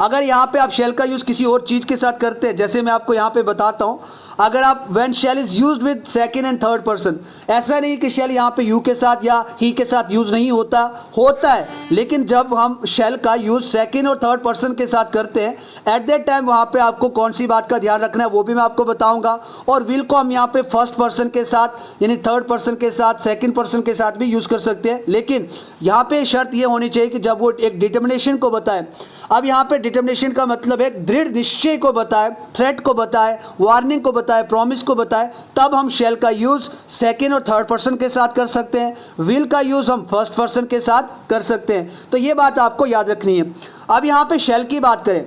अगर यहाँ पे आप शैल का यूज किसी और चीज के साथ करते हैं, जैसे मैं आपको यहाँ पे बताता हूँ, अगर आप when shall is used with second and third person, ऐसा नहीं कि शैल यहाँ पे यू के साथ या ही के साथ यूज नहीं होता, होता है। लेकिन जब हम शैल का यूज सेकंड और थर्ड पर्सन के साथ करते हैं, एट दैट टाइम वहाँ पे आपको कौन सी बात का ध्यान रखना है वो भी मैं आपको बताऊंगा। और विल को हम यहाँ पे फर्स्ट पर्सन के साथ यानी थर्ड पर्सन के साथ, सेकंड पर्सन के साथ भी यूज कर सकते हैं। लेकिन यहाँ पे शर्त ये होनी चाहिए कि जब वो एक डिटर्मिनेशन को बताए, अब यहाँ पे डिटर्मिनेशन का मतलब है दृढ़ निश्चय को बताए, थ्रेट को बताए, वार्निंग को बताए, प्रॉमिस को बताए, तब हम शैल का यूज सेकंड और थर्ड पर्सन के साथ कर सकते हैं, विल का यूज हम फर्स्ट पर्सन के साथ कर सकते हैं। तो ये बात आपको याद रखनी है। अब यहाँ पे शैल की बात करें,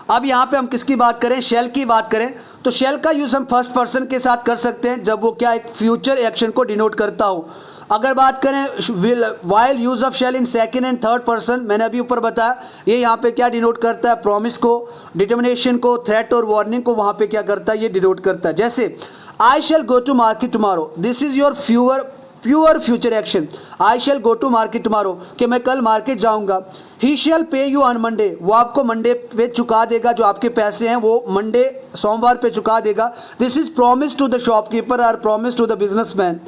अब यहाँ पे हम किसकी बात करें, शैल की बात करें, तो शैल का यूज हम फर्स्ट पर्सन के साथ कर सकते हैं जब वो क्या एक फ्यूचर एक्शन को डिनोट करता हो। अगर बात करें while use of shall in second and third person, मैंने अभी ऊपर बताया ये यहाँ पे क्या डिनोट करता है, प्रॉमिस को, डिटर्मिनेशन को, थ्रेट और वार्निंग को वहाँ पे क्या करता है, ये डिनोट करता है। जैसे I shall go to market tomorrow, this is your pure future action. I shall go to market tomorrow, कि मैं कल मार्केट जाऊंगा। ही शैल पे यू ऑन मंडे, वो आपको मंडे पे चुका देगा, जो आपके पैसे हैं वो मंडे सोमवार पे चुका देगा। This is promise to the shopkeeper और प्रॉमिस टू द बिजनेसमैन।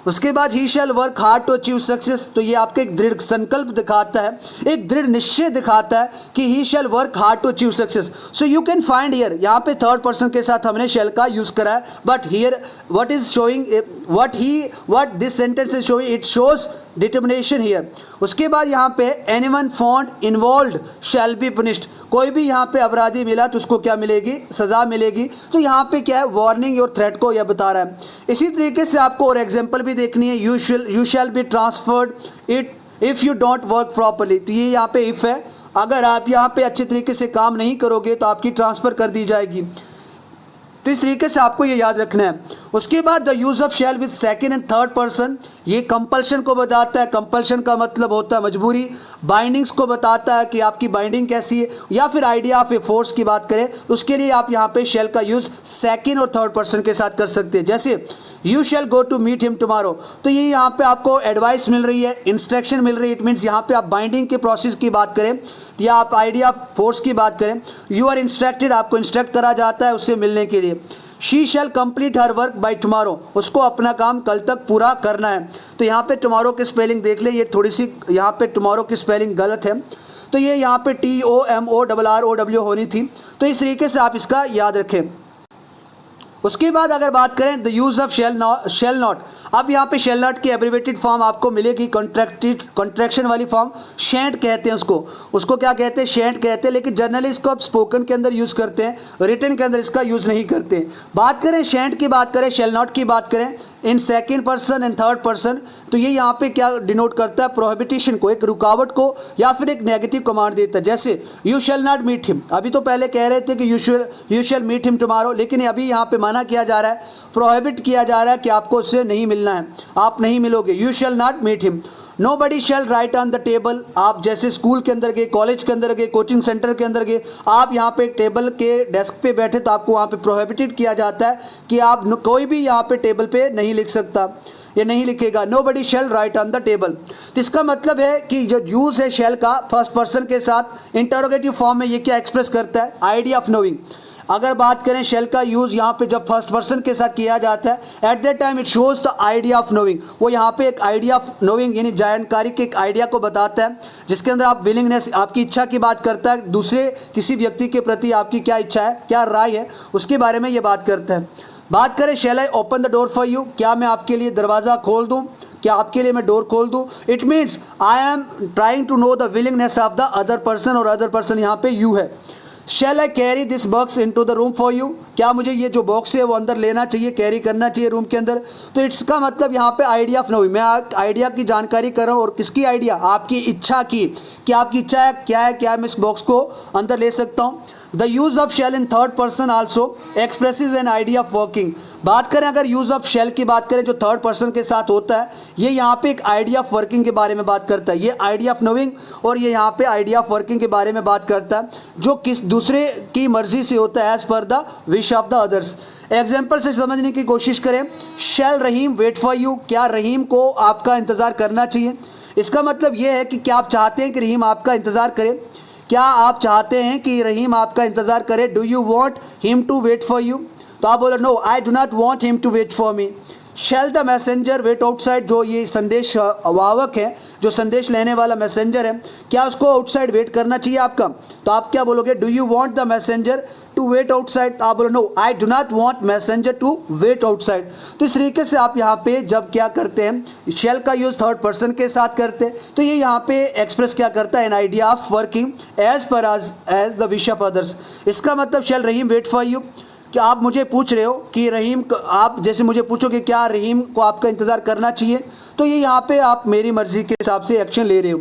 उसके बाद he shall work hard to achieve success, तो ये आपके एक दृढ़ संकल्प दिखाता है, एक दृढ़ निश्चय दिखाता है कि he shall work hard to achieve success. So you can find here, यहाँ पे थर्ड पर्सन के साथ हमने शैल का यूज करा है, but here what is showing, what this sentence is showing, it shows determination here. उसके बाद यहाँ पे anyone found involved shall be punished, कोई भी यहाँ पे अपराधी मिला तो उसको क्या मिलेगी, सजा मिलेगी। तो यहाँ पे क्या है, वार्निंग और थ्रेट को यह बता रहा है। इसी तरीके से आपको और एग्जांपल भी देखनी है, you shall be transferred it if you don't work properly, तो ये यहाँ पे इफ़ है, अगर आप यहाँ पे अच्छे तरीके से काम नहीं करोगे तो आपकी ट्रांसफ़र कर दी जाएगी। तो इस तरीके से आपको ये याद रखना है। उसके बाद the use of shall with second and third person, ये कंपल्शन को बताता है, कंपल्शन का मतलब होता है मजबूरी, बाइंडिंग्स को बताता है कि आपकी बाइंडिंग कैसी है, या फिर आइडिया ऑफ ए फोर्स की बात करें उसके लिए आप यहाँ पे शैल का यूज़ सेकंड और थर्ड पर्सन के साथ कर सकते हैं। जैसे you shall go to meet him tomorrow, तो ये यहाँ पे आपको एडवाइस मिल रही है, इंस्ट्रक्शन मिल रही है, इट मीन्स यहाँ पे आप बाइंडिंग के प्रोसेस की बात करें या आप आइडिया ऑफ फोर्स की बात करें, यू आर इंस्ट्रक्टेड, आपको इंस्ट्रक्ट करा जाता है उससे मिलने के लिए। She shall complete her work by tomorrow, उसको अपना काम कल तक पूरा करना है। तो यहाँ पे टुमारो की स्पेलिंग देख ले, ये थोड़ी सी यहाँ पे टुमारो की स्पेलिंग गलत है, तो ये यहाँ पे TOMORROW होनी थी। तो इस तरीके से आप इसका याद रखें। उसके बाद अगर बात करें the use of shall not, अब यहाँ पे शैल नॉट की एब्रीवेटेड फॉर्म आपको मिलेगी, कॉन्ट्रैक्शन वाली फॉर्म, शैंट कहते हैं उसको क्या कहते हैं, शैंट कहते हैं। लेकिन जनरली इसको आप स्पोकन के अंदर यूज़ करते हैं, रिटन के अंदर इसका यूज़ नहीं करते। बात करें शैंट की, बात करें शैल नॉट की, बात करें in second person and third person, तो ये यहाँ पे क्या डिनोट करता है, प्रोहिबिटेशन को, एक रुकावट को या फिर एक नेगेटिव कमांड देता है। जैसे you shall not meet him, अभी तो पहले कह रहे थे कि you shall meet him tomorrow, लेकिन अभी यहाँ पे मना किया जा रहा है, प्रोहिबिट किया जा रहा है कि आपको उससे नहीं मिलना है, आप नहीं मिलोगे। You shall not meet him. Nobody shall write on the table, आप जैसे स्कूल के अंदर गए, कॉलेज के अंदर गए, कोचिंग सेंटर के अंदर गए, आप यहाँ पे टेबल के डेस्क पे बैठे तो आपको वहाँ पे प्रोहिबिटेड किया जाता है कि आप कोई भी यहाँ पे टेबल पे नहीं लिख सकता, ये नहीं लिखेगा। Nobody shall write on the table. तो इसका मतलब है कि जो यूज़ है शैल का फर्स्ट पर्सन के साथ इंटरोगेटिव फॉर्म में, ये क्या एक्सप्रेस करता है, आइडिया ऑफ नोइंग। अगर बात करें शेल का यूज़ यहाँ पे जब फर्स्ट पर्सन के साथ किया जाता है, eight that time it shows the idea of knowing. वो यहाँ पे एक आइडिया ऑफ नोइंग यानी जानकारी के एक आइडिया को बताता है, जिसके अंदर आप विलिंगनेस, आपकी इच्छा की बात करता है, दूसरे किसी व्यक्ति के प्रति आपकी क्या इच्छा है, क्या राय है, उसके बारे में ये बात करता है। बात करें shall I open the door for you, क्या मैं आपके लिए दरवाज़ा खोल दूँ, क्या आपके लिए मैं डोर खोल दूँ। It means I am trying to know the willingness of the other person, और अदर पर्सन यहाँ पे यू है। Shall I carry this box into the room for you, क्या मुझे ये जो बॉक्स है वो अंदर लेना चाहिए, कैरी करना चाहिए रूम के अंदर। तो इसका मतलब यहाँ पे आइडिया ऑफ नोइंग, मैं आइडिया की जानकारी कर रहा हूँ, और किसकी आइडिया, आपकी इच्छा की, कि आपकी इच्छा है क्या मैं इस बॉक्स को अंदर ले सकता हूँ। The use of shall in third person also expresses an idea of working. बात करें अगर यूज़ ऑफ शैल की बात करें जो थर्ड पर्सन के साथ होता है, ये यहाँ पे एक आइडिया ऑफ वर्किंग के बारे में बात करता है। ये आइडिया ऑफ नोइंग और ये यहाँ पे आइडिया ऑफ वर्किंग के बारे में बात करता है, जो किस दूसरे की मर्जी से होता है, as per the wish of the others. Example से समझने की कोशिश करें। Shall Rahim wait for you, क्या रहीम को आपका इंतज़ार करना चाहिए। इसका मतलब ये है कि क्या आप चाहते हैं कि रहीम आपका इंतज़ार करे, क्या आप चाहते हैं कि रहीम आपका इंतज़ार करे। Do you want him to wait for you, तो आप बोलो no I do not want him to wait for me. Shall the messenger wait outside, जो ये संदेश वाहक है, जो संदेश लेने वाला मैसेंजर है, क्या उसको आउटसाइड वेट करना चाहिए आपका, तो आप क्या बोलोगे, do you want the messenger to wait outside. आप बोलो no I do not want messenger to wait outside. तो इस तरीके से आप यहाँ पे जब क्या करते हैं, शेल का यूज़ थर्ड पर्सन के साथ करते हैं, तो ये यहाँ पे एक्सप्रेस क्या करता है, an idea of working as per as the wish of others. इसका मतलब shall Rahim wait for you, कि आप मुझे पूछ रहे हो कि रहीम, आप जैसे मुझे पूछो कि क्या रहीम को आपका इंतज़ार करना चाहिए, तो ये यहाँ पे आप मेरी मर्ज़ी के हिसाब से एक्शन ले रहे हो।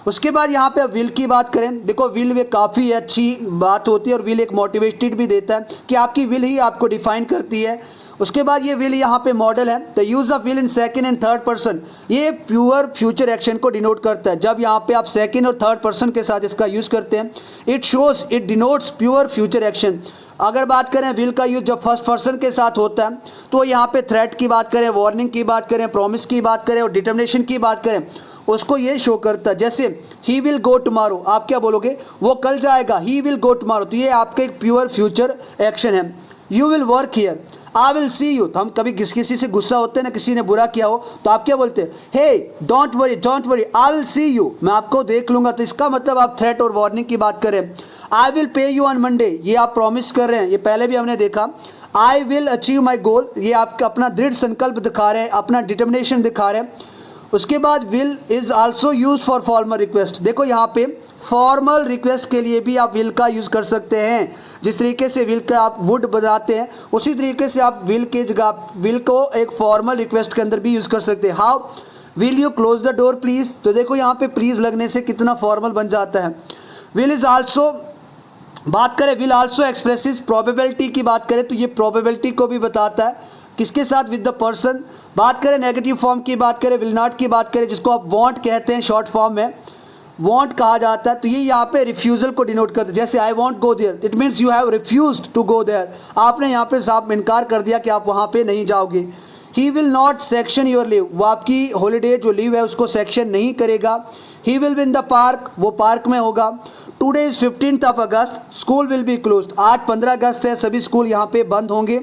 उसके बाद यहाँ पे विल की बात करें, देखो विल वे काफ़ी अच्छी बात होती है, और विल एक मोटिवेटेड भी देता है कि आपकी विल ही आपको डिफाइन करती है। उसके बाद ये विल यहाँ पे मॉडल है। The use of will in second and third person, ये प्योर फ्यूचर एक्शन को डिनोट करता है। जब यहाँ पे आप सेकंड और थर्ड पर्सन के साथ इसका यूज़ करते हैं, it shows, it denotes pure future action. अगर बात करें विल का यूज़ जब फर्स्ट पर्सन के साथ होता है, तो यहाँ पे थ्रेट की बात करें, वार्निंग की बात करें, प्रॉमिस की बात करें, और डिटर्मिनेशन की बात करें, उसको ये शो करता है। जैसे ही विल गो टुमारो, आप क्या बोलोगे, वो कल जाएगा, ही विल गो टुमारो, तो ये आपका एक प्योर फ्यूचर एक्शन है। You will work here, I will see you, तो हम कभी किसी से गुस्सा होते हैं ना, किसी ने बुरा किया हो, तो आप क्या बोलते हैं, hey don't worry I will see you, मैं आपको देख लूँगा। तो इसका मतलब आप थ्रेट और वार्निंग की बात करें। I will pay you on Monday, ये आप प्रॉमिस कर रहे हैं, ये पहले भी हमने देखा। आई विल अचीव माई गोल, ये आपका अपना दृढ़ संकल्प दिखा रहे हैं, अपना डिटर्मिनेशन दिखा रहे हैं। उसके बाद will is also use for formal request, देखो यहाँ पे फॉर्मल रिक्वेस्ट के लिए भी आप विल का यूज़ कर सकते हैं। जिस तरीके से विल का आप वुड बनाते हैं, उसी तरीके से आप विल के जगह विल को एक फॉर्मल रिक्वेस्ट के अंदर भी यूज़ कर सकते हैं। How will you close the door please, तो देखो यहाँ पे प्लीज़ लगने से कितना फॉर्मल बन जाता है। विल इज़ आल्सो, बात करें विल आल्सो एक्सप्रेसिस प्रोबेबिलिटी की बात करें, तो ये प्रोबेबिलिटी को भी बताता है, किसके साथ, विद द पर्सन। बात करें नेगेटिव फॉर्म की बात करें, विल नॉट की बात करें, जिसको आप वांट कहते हैं, शॉर्ट फॉर्म में वांट कहा जाता है, तो ये यहाँ पे रिफ्यूज़ल को डिनोट करते हैं। जैसे I won't go there, it means you have refused to go there, आपने यहाँ पे साफ इनकार कर दिया कि आप वहाँ पे नहीं जाओगे। He will not section your leave, वो आपकी हॉलीडे जो लीव है उसको सेक्शन नहीं करेगा। He will be in the park, वो पार्क में होगा। Today is 15th of August, school will be closed, आज 15 अगस्त है, सभी स्कूल यहाँ पे बंद होंगे।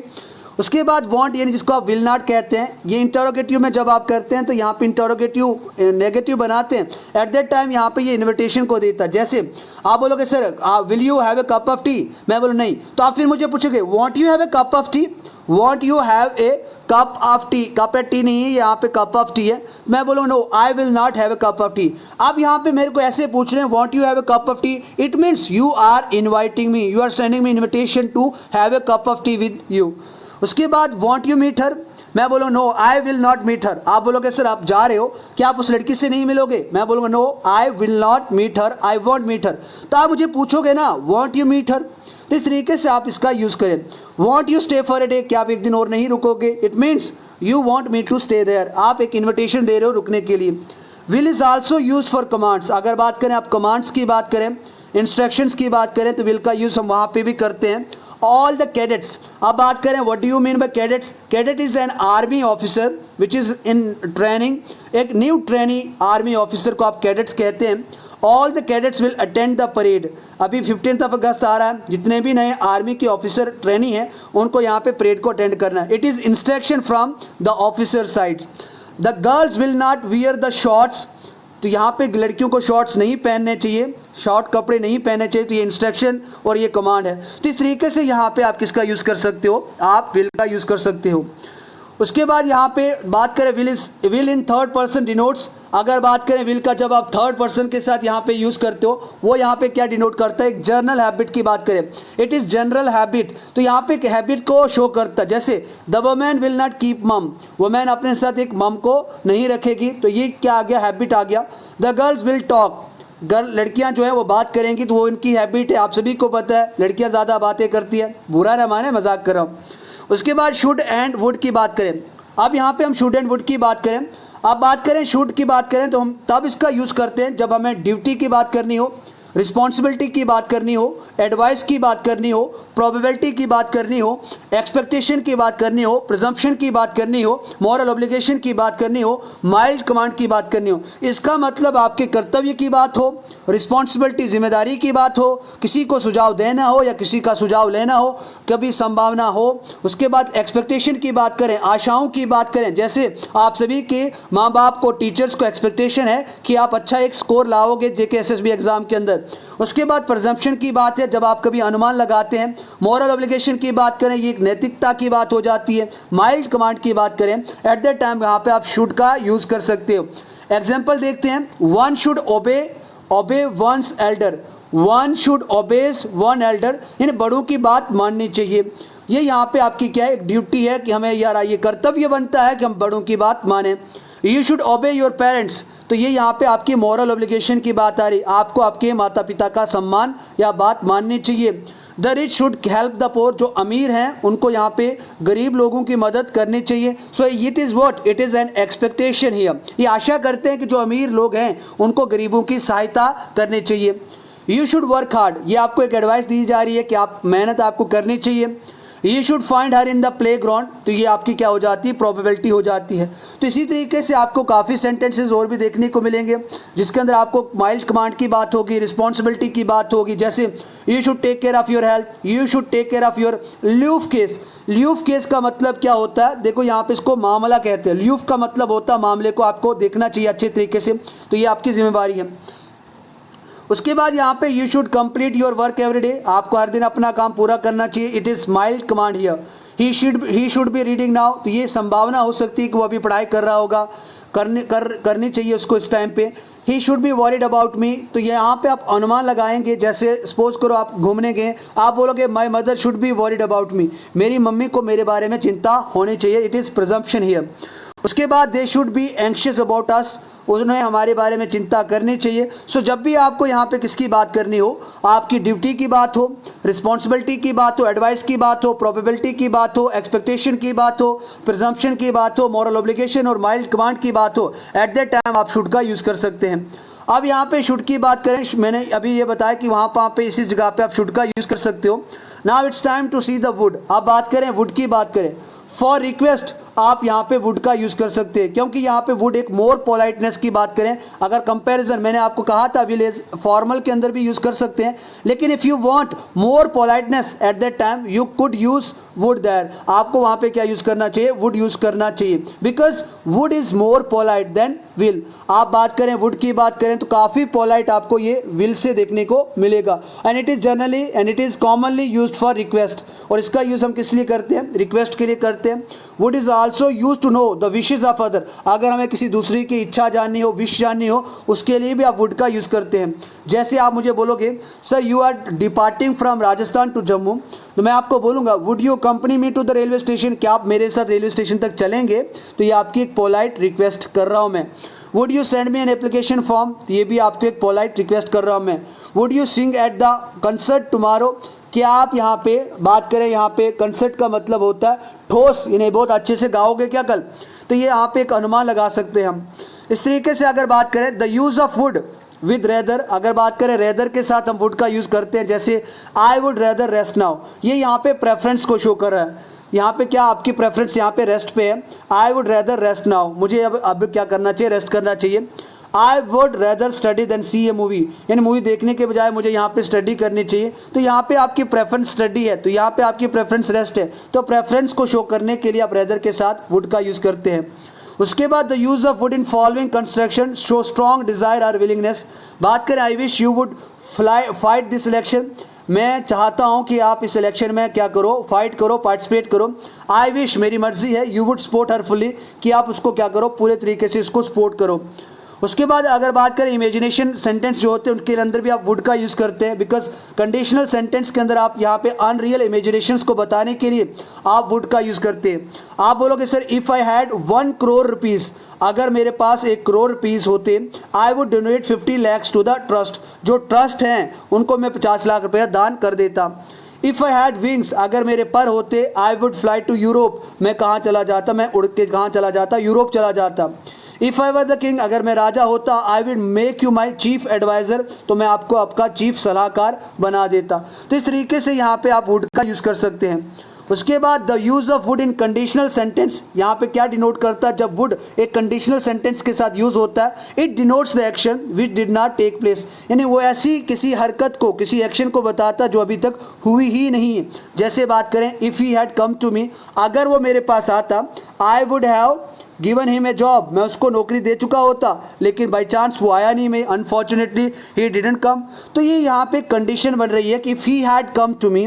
उसके बाद वांट यानी जिसको आप विल नॉट कहते हैं, ये इंटरोगेटिव में जब आप करते हैं तो यहाँ पे इंटरोगेटिव नेगेटिव बनाते हैं, एट दैट टाइम यहाँ पे ये इन्विटेशन को देता है। जैसे आप बोलोगे sir will you have a cup of T, मैं बोलूँ नहीं, तो आप फिर मुझे पूछोगे want you have a cup of T, want you have a cup of T, cup at T नहीं है, यहाँ पे कप ऑफ टी है, मैं बोलूँ no I will not have a cup of tea. आप यहाँ पे मेरे को ऐसे पूछ रहे हैं won't you have a cup of tea, it means you are inviting me, you are sending me invitation to have a cup of tea with you. उसके बाद वांट यू मीट हर, मैं बोलूँ no I will not meet her. आप बोलोगे sir आप जा रहे हो, क्या आप उस लड़की से नहीं मिलोगे, मैं बोलूँगा no I will not meet her, I won't meet her. तो आप मुझे पूछोगे ना वांट यू मीट हर, तो इस तरीके से आप इसका यूज़ करें। Want you stay for a day, क्या आप एक दिन और नहीं रुकोगे, it means you want me to stay there, आप एक इन्विटेशन दे रहे हो रुकने के लिए। Will is also use for commands, अगर बात करें आप कमांड्स की बात करें, इंस्ट्रक्शंस की बात करें, तो विल का यूज़ हम वहाँ पे भी करते हैं। ऑल द कैडेट्स, अब बात करें what do you mean bye cadets, cadet is an army officer which is in training, एक न्यू ट्रेनी आर्मी ऑफिसर को आप कैडेट्स कहते हैं। All the cadets will attend the parade. अभी 15 अगस्त आ रहा है, जितने भी नए आर्मी के ऑफिसर ट्रेनी हैं उनको यहाँ पे परेड को अटेंड करना है। It is instruction from the officer side. The girls will not wear the shorts, तो यहाँ पे लड़कियों को शॉर्ट्स नहीं पहनने चाहिए, शॉर्ट कपड़े नहीं पहनने चाहिए। तो ये इंस्ट्रक्शन और ये कमांड है। तो इस तरीके से यहाँ पे आप किसका यूज़ कर सकते हो, आप विल का यूज़ कर सकते हो। उसके बाद यहाँ पे बात करें will in third person denotes. अगर बात करें विल का जब आप थर्ड पर्सन के साथ यहाँ पे यूज़ करते हो, वो यहाँ पे क्या डिनोट करता है, एक जर्नल हैबिट की बात करें, इट इज़ जनरल हैबिट। तो यहाँ पे एक हैबिट को शो करता है। जैसे the women will not keep मम, वुमेन अपने साथ एक मम को नहीं रखेगी, तो ये क्या आ गया, हैबिट आ गया। द गर्ल्स विल टॉक, लड़कियां जो है वो बात करेंगी, तो वो इनकी हैबिट है, आप सभी को पता है लड़कियां ज़्यादा बातें करती है, बुरा ना माने, मजाक कर रहा हूँ। उसके बाद शुड एंड वुड की बात करें। अब यहाँ पे हम शुड एंड वुड की बात करें, अब बात करें शुड की बात करें तो हम तब इसका यूज़ करते हैं जब हमें ड्यूटी की बात करनी हो, रिस्पॉन्सिबिलिटी की बात करनी हो, एडवाइस की बात करनी हो, प्रोबेबिलिटी की बात करनी हो, एक्सपेक्टेशन की बात करनी हो, प्रिजम्पशन की बात करनी हो, मॉरल ऑब्लिगेशन की बात करनी हो, माइल्ड कमांड की बात करनी हो। इसका मतलब आपके कर्तव्य की बात हो, रिस्पॉन्सिबिलिटी जिम्मेदारी की बात हो, किसी को सुझाव देना हो या किसी का सुझाव लेना हो, कभी संभावना हो। उसके बाद एक्सपेक्टेशन की बात करें, आशाओं की बात करें, जैसे आप सभी के माँ बाप को, टीचर्स को एक्सपेक्टेशन है कि आप अच्छा एक स्कोर लाओगे जेके एसएसबी एग्जाम के अंदर। उसके बाद प्रिजम्पशन की बात है, जब आप कभी अनुमान लगाते हैं। मॉरल ऑब्लिगेशन की बात करें, ये एक नैतिकता की बात हो जाती है। माइल्ड कमांड की बात करें, एट दैट टाइम यहाँ पे आप शुड का यूज़ कर सकते हो। एग्जाम्पल देखते हैं, one should obey one's elder, one should obeys one elder, यानी बड़ों की बात माननी चाहिए। ये यहाँ पे आपकी क्या है, एक ड्यूटी है कि हमें यार ये कर्तव्य बनता है कि हम बड़ों की बात माने। यू शुड ओबे योर पेरेंट्स, तो ये यहाँ पे आपकी मॉरल ऑब्लिगेशन की बात आ रही, आपको आपके माता पिता का सम्मान या बात माननी चाहिए। The rich should help the poor, जो अमीर हैं उनको यहाँ पे गरीब लोगों की मदद करनी चाहिए। सो it is what, it is an expectation here, ये आशा करते हैं कि जो अमीर लोग हैं उनको गरीबों की सहायता करनी चाहिए। यू शुड वर्क हार्ड, ये आपको एक एडवाइस दी जा रही है कि आप मेहनत आपको करनी चाहिए। You should find her in the play ground, तो ये आपकी क्या हो जाती है, प्रोबेबिलिटी हो जाती है। तो इसी तरीके से आपको काफ़ी सेंटेंसेस और भी देखने को मिलेंगे जिसके अंदर आपको माइल्ड कमांड की बात होगी, रिस्पॉन्सिबिलिटी की बात होगी। जैसे you should take care of your health, you should take care of your luff case. Luff case का मतलब क्या होता है, देखो यहाँ पे इसको मामला कहते हैं। ल्यूफ का मतलब होता है मामले को आपको देखना चाहिए अच्छे तरीके से, तो ये आपकी जिम्मेवारी है। उसके बाद यहाँ पे you should complete your work every day, आपको हर दिन अपना काम पूरा करना चाहिए। It is mild command here. He should be reading now, तो ये संभावना हो सकती है कि वो अभी पढ़ाई कर रहा होगा, करनी चाहिए उसको इस टाइम पे। He should be worried about me, तो यहाँ पे आप अनुमान लगाएंगे। जैसे सपोज करो आप घूमने गए, आप बोलोगे my mother should be worried about me, मेरी मम्मी को मेरे बारे में चिंता होनी चाहिए। It is presumption here. उसके बाद they should be anxious about us, उन्हें हमारे बारे में चिंता करनी चाहिए। सो जब भी आपको यहाँ पे किसकी बात करनी हो, आपकी ड्यूटी की बात हो, रिस्पॉन्सिबिलिटी की बात हो, एडवाइस की बात हो, प्रोबेबिलिटी की बात हो, एक्सपेक्टेशन की बात हो, प्रिजम्पशन की बात हो, मॉरल ऑब्लिगेशन और माइल्ड कमांड की बात हो, एट दैट टाइम आप शुड का यूज़ कर सकते हैं। अब यहाँ पे शुड की बात करें, मैंने अभी ये बताया कि वहाँ पे इसी जगह पे आप शुड का यूज़ कर सकते हो। Now it's time to see the would, अब बात करें वुड की बात करें। फॉर रिक्वेस्ट आप यहाँ पे वुड का यूज़ कर सकते हैं, क्योंकि यहाँ पे वुड एक मोर पोलाइटनेस की बात करें। अगर कंपैरिजन, मैंने आपको कहा था विलेज फॉर्मल के अंदर भी यूज़ कर सकते हैं, लेकिन if you want more politeness at that time you could use would there, आपको वहाँ पे क्या यूज़ करना चाहिए, वुड यूज़ करना चाहिए, because would is more polite than will. आप बात करें वुड की बात करें तो काफ़ी पोलाइट आपको ये विल से देखने को मिलेगा। And it is generally and it is commonly used for request, और इसका यूज़ हम किस लिए करते हैं, रिक्वेस्ट के लिए करते हैं। Would is also use to know the wishes of other, अगर हमें किसी दूसरे की इच्छा जाननी हो, विश जाननी हो, उसके लिए भी आप वुड का यूज़ करते हैं। जैसे आप मुझे बोलोगे sir you are departing from Rajasthan to Jammu, तो मैं आपको बोलूँगा would you company me to the railway station, क्या आप मेरे साथ रेलवे स्टेशन तक चलेंगे, तो ये आपकी एक पोलाइट रिक्वेस्ट कर रहा हूँ मैं। Would you send me an application form, तो ये भी आपको एक पोलाइट रिक्वेस्ट कर रहा हूँ मैं। Would you sing at the concert tomorrow, क्या आप यहाँ पे बात करें, यहाँ पे कंसर्ट का मतलब होता है ठोस, इन्हें बहुत अच्छे से गाओगे क्या कल, तो ये यहाँ पे एक अनुमान लगा सकते हैं हम। इस तरीके से अगर बात करें the use of would with rather, अगर बात करें रेदर के साथ हम वुड का यूज़ करते हैं। जैसे आई वुड रेदर रेस्ट नाउ, ये यहाँ पे प्रेफरेंस को शो कर रहा है। यहाँ पे क्या आपकी प्रेफरेंस यहाँ पे रेस्ट पे है, I would rather rest now, मुझे अब क्या करना चाहिए, रेस्ट करना चाहिए। I would rather study than see a movie, यानी मूवी देखने के बजाय मुझे यहाँ पे स्टडी करनी चाहिए। तो यहाँ पे आपकी प्रेफरेंस स्टडी है, तो यहाँ पे आपकी प्रेफरेंस रेस्ट है, तो प्रेफरेंस को शो करने के लिए आप रेदर के साथ वुड का यूज़ करते हैं। उसके बाद the use of would in following construction show strong desire और विलिंगनेस। बात करें I wish you would fight this election, मैं चाहता हूं कि आप इस इलेक्शन में क्या करो, फाइट करो, पार्टिसिपेट करो। आई विश मेरी मर्जी है, you would support her fully, कि आप उसको क्या करो, पूरे तरीके से इसको सपोर्ट करो। उसके बाद अगर बात करें इमेजिनेशन सेंटेंस जो होते हैं उनके अंदर भी आप वुड का यूज़ करते हैं, बिकॉज कंडीशनल सेंटेंस के अंदर आप यहाँ पे अनरियल इमेजिनेशंस को बताने के लिए आप वुड का यूज़ करते हैं। आप बोलोगे sir if I had 1 crore rupees, अगर मेरे पास 1 करोड़ रुपीज़ होते, I would donate 50 lakhs to the trust, जो ट्रस्ट हैं उनको मैं 50 लाख रुपया दान कर देता। इफ़ आई हैड विंग्स, अगर मेरे पर होते, I would fly to Europe, मैं कहाँ चला जाता, मैं उड़ के कहाँ चला जाता, यूरोप चला जाता। If I were the king, अगर मैं राजा होता, I would make you my chief adviser, तो मैं आपको आपका चीफ सलाहकार बना देता। तो इस तरीके से यहाँ पे आप वुड का यूज़ कर सकते हैं। उसके बाद the use of would in conditional sentence, यहाँ पे क्या डिनोट करता है, जब वुड एक कंडीशनल सेंटेंस के साथ यूज़ होता है, it denotes the action which did not take place, यानी वो ऐसी किसी हरकत को, किसी एक्शन को बताता है जो अभी तक हुई ही नहीं है। जैसे बात करें if he had come to me, अगर वो मेरे पास आता, I would have given him a job, मैं उसको नौकरी दे चुका होता, लेकिन बाई चांस वो आया नहीं, मैं अनफॉर्चुनेटली ही डिडंट कम। तो ये यहाँ पे कंडीशन बन रही है कि if he had come to me,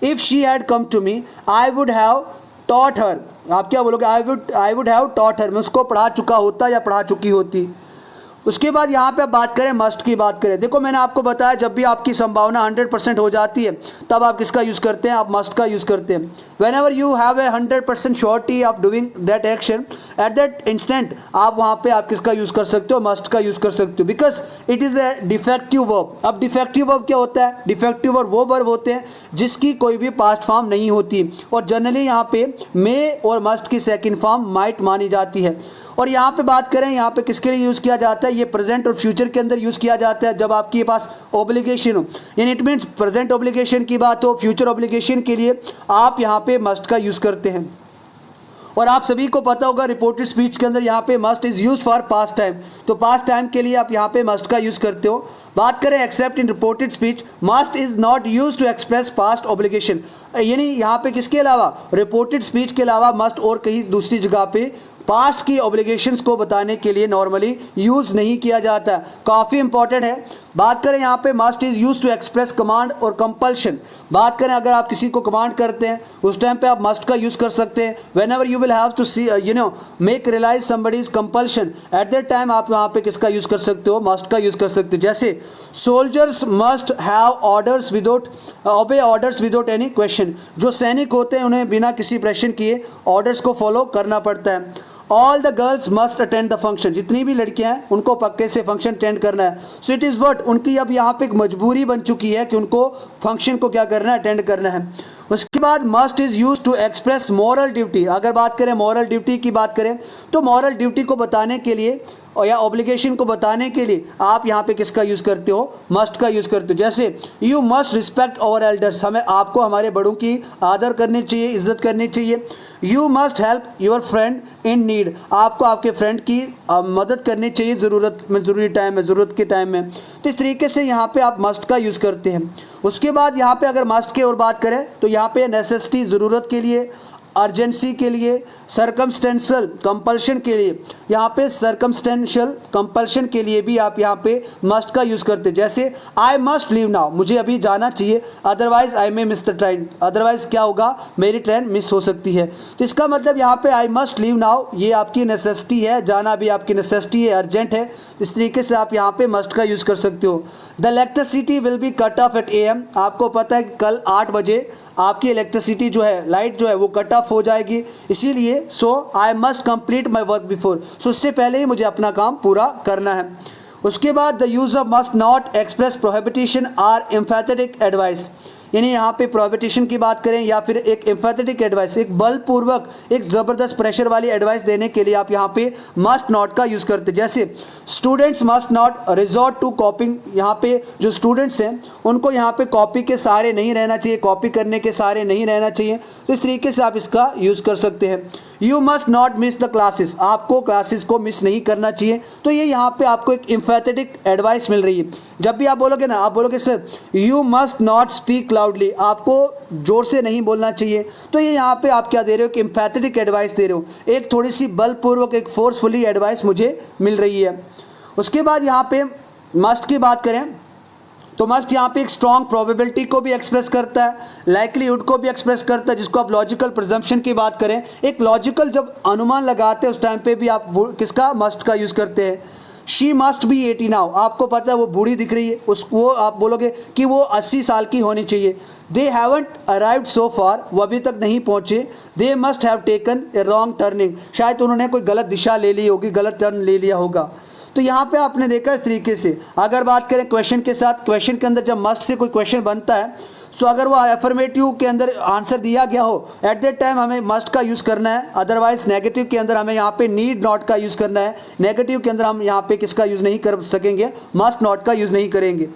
if she had come to me, I would have taught her, आप क्या बोलोगे, I would have taught her, मैं उसको पढ़ा चुका होता या पढ़ा चुकी होती। उसके बाद यहाँ पे आप बात करें मस्ट की बात करें, देखो मैंने आपको बताया जब भी आपकी संभावना 100% हो जाती है तब आप किसका यूज़ करते हैं, आप मस्ट का यूज़ करते हैं। Whenever you have A 100% surety of doing that action at that instant, आप वहाँ पे आप किसका यूज़ कर सकते हो, मस्ट का यूज़ कर सकते हो, because it is a defective verb. अब डिफेक्टिव वर्ब क्या होता है, डिफेक्टिव वर्ब वो वर्ब होते हैं जिसकी कोई भी पास्ट फॉर्म नहीं होती, और जनरली यहाँ पे मे और मस्ट की सेकेंड फॉर्म माइट मानी जाती है। और यहाँ पे बात करें, यहाँ पे किसके लिए यूज़ किया जाता है, ये प्रेजेंट और फ्यूचर के अंदर यूज़ किया जाता है जब आपके पास ऑब्लिगेशन हो, यानी इट मीन्स प्रेजेंट ऑब्लिगेशन की बात हो, फ्यूचर ऑब्लिगेशन के लिए आप यहाँ पे मस्ट का यूज़ करते हैं। और आप सभी को पता होगा रिपोर्टेड स्पीच के अंदर यहाँ पे must is use for past time, तो पास्ट टाइम के लिए आप यहाँ पे मस्ट का यूज़ करते हो। बात करें except in reported speech, must is not use to express past obligation, यानी यहाँ पे किसके अलावा, रिपोर्टेड स्पीच के अलावा मस्ट और कहीं दूसरी जगह पे पास्ट की ऑब्लिगेशंस को बताने के लिए नॉर्मली यूज़ नहीं किया जाता, काफ़ी इंपॉर्टेंट है। बात करें यहाँ पे must is use to express command और कंपल्शन, बात करें अगर आप किसी को कमांड करते हैं उस टाइम पे आप मस्ट का यूज़ कर सकते हैं। Whenever you will have to see make realise somebody's compulsion, at that time आप यहाँ पे किसका यूज़ कर सकते हो, मस्ट का यूज़ कर सकते हो। जैसे soldiers must have orders without obey orders without any question, जो सैनिक होते हैं उन्हें बिना किसी प्रश्न किए ऑर्डर्स को फॉलो करना पड़ता है। All the girls must attend the function, जितनी भी लड़कियां हैं उनको पक्के से फंक्शन अटेंड करना है। सो इट इज़ व्हाट, उनकी अब यहाँ पे एक मजबूरी बन चुकी है कि उनको फंक्शन को क्या करना है, अटेंड करना है। उसके बाद must is use to express moral duty, अगर बात करें मॉरल ड्यूटी की बात करें तो मॉरल ड्यूटी को बताने के लिए और या ऑब्लिगेशन को बताने के लिए आप यहाँ पे किसका यूज़ करते हो, मस्ट का यूज़ करते हो। जैसे you must respect our elders, हमें आपको हमारे बड़ों की आदर करनी चाहिए, इज्जत करनी चाहिए। You must help your friend in need, आपको आपके फ्रेंड की मदद करनी चाहिए ज़रूरत में, ज़रूरी टाइम में, ज़रूरत के टाइम में। तो इस तरीके से यहाँ पे आप मस्ट का यूज़ करते हैं। उसके बाद यहाँ पे अगर मस्ट की और बात करें तो यहाँ पे नेसेसिटी, ज़रूरत के लिए, अर्जेंसी के लिए, सर्कमस्टेंशियल कंपल्शन के लिए, यहाँ पे सर्कमस्टेंशियल कंपल्शन के लिए भी आप यहाँ पे मस्ट का यूज़ करते हैं। जैसे आई मस्ट लीव नाउ, मुझे अभी जाना चाहिए, otherwise I may miss the train, otherwise क्या होगा, मेरी ट्रेन मिस हो सकती है। तो इसका मतलब यहाँ पे आई मस्ट लीव नाउ ये आपकी नेसेसिटी है, जाना भी आपकी नेसेसिटी है, अर्जेंट है, इस तरीके से आप यहाँ पे मस्ट का यूज़ कर सकते हो। The electricity will be cut off at AM, आपको पता है कि कल 8 बजे आपकी इलेक्ट्रिसिटी जो है, लाइट जो है वो कट ऑफ हो जाएगी, इसीलिए so I must complete my work before, so उससे पहले ही मुझे अपना काम पूरा करना है। उसके बाद the use of must not express prohibition or emphatic advice, यानी यहाँ पे प्रोहिबिशन की बात करें या फिर एक एम्फैथेटिक एडवाइस, एक बलपूर्वक एक ज़बरदस्त प्रेशर वाली एडवाइस देने के लिए आप यहाँ पे मस्ट नॉट का यूज़ करते हैं। जैसे students must not resort to copying, यहाँ पे जो स्टूडेंट्स हैं उनको यहाँ पे कॉपी के सहारे नहीं रहना चाहिए, कॉपी करने के सहारे नहीं रहना चाहिए। तो इस तरीके से आप इसका यूज़ कर सकते हैं। You must not miss the classes, आपको क्लासेस को मिस नहीं करना चाहिए। तो ये यहाँ पे आपको एक एम्फैथेटिक एडवाइस मिल रही है। जब भी आप बोलोगे ना, आप बोलोगे sir you must not speak loudly, आपको जोर से नहीं बोलना चाहिए। तो ये यहाँ पे आप क्या दे रहे हो कि एम्फैथेटिक एडवाइस दे रहे हो, एक थोड़ी सी बलपूर्वक एक फोर्सफुली एडवाइस मुझे मिल रही है। उसके बाद यहाँ पे मस्ट की बात करें तो मस्ट यहाँ पे एक स्ट्रॉन्ग प्रोबेबिलिटी को भी एक्सप्रेस करता है, लाइकलीहुड को भी एक्सप्रेस करता है, जिसको आप लॉजिकल प्रिजम्पशन की बात करें, एक लॉजिकल जब अनुमान लगाते हैं उस टाइम पे भी आप किसका मस्ट का यूज़ करते हैं। शी मस्ट बी 80 नाउ, आपको पता है वो बूढ़ी दिख रही है, वो आप बोलोगे कि वो 80 साल की होनी चाहिए। दे हैवंट अराइव्ड सो फार, वो अभी तक नहीं पहुँचे। They must have taken a wrong turning, शायद उन्होंने कोई गलत दिशा ले ली होगी, गलत टर्न ले लिया होगा। तो यहाँ पे आपने देखा इस तरीके से। अगर बात करें क्वेश्चन के साथ, क्वेश्चन के अंदर जब मस्ट से कोई क्वेश्चन बनता है तो अगर वो एफर्मेटिव के अंदर आंसर दिया गया हो, एट दैट टाइम हमें मस्ट का यूज़ करना है। अदरवाइज नेगेटिव के अंदर हमें यहाँ पे नीड नॉट का यूज़ करना है। नेगेटिव के अंदर हम यहाँ पे किसका यूज़ नहीं कर सकेंगे, मस्ट नॉट का यूज़ नहीं करेंगे।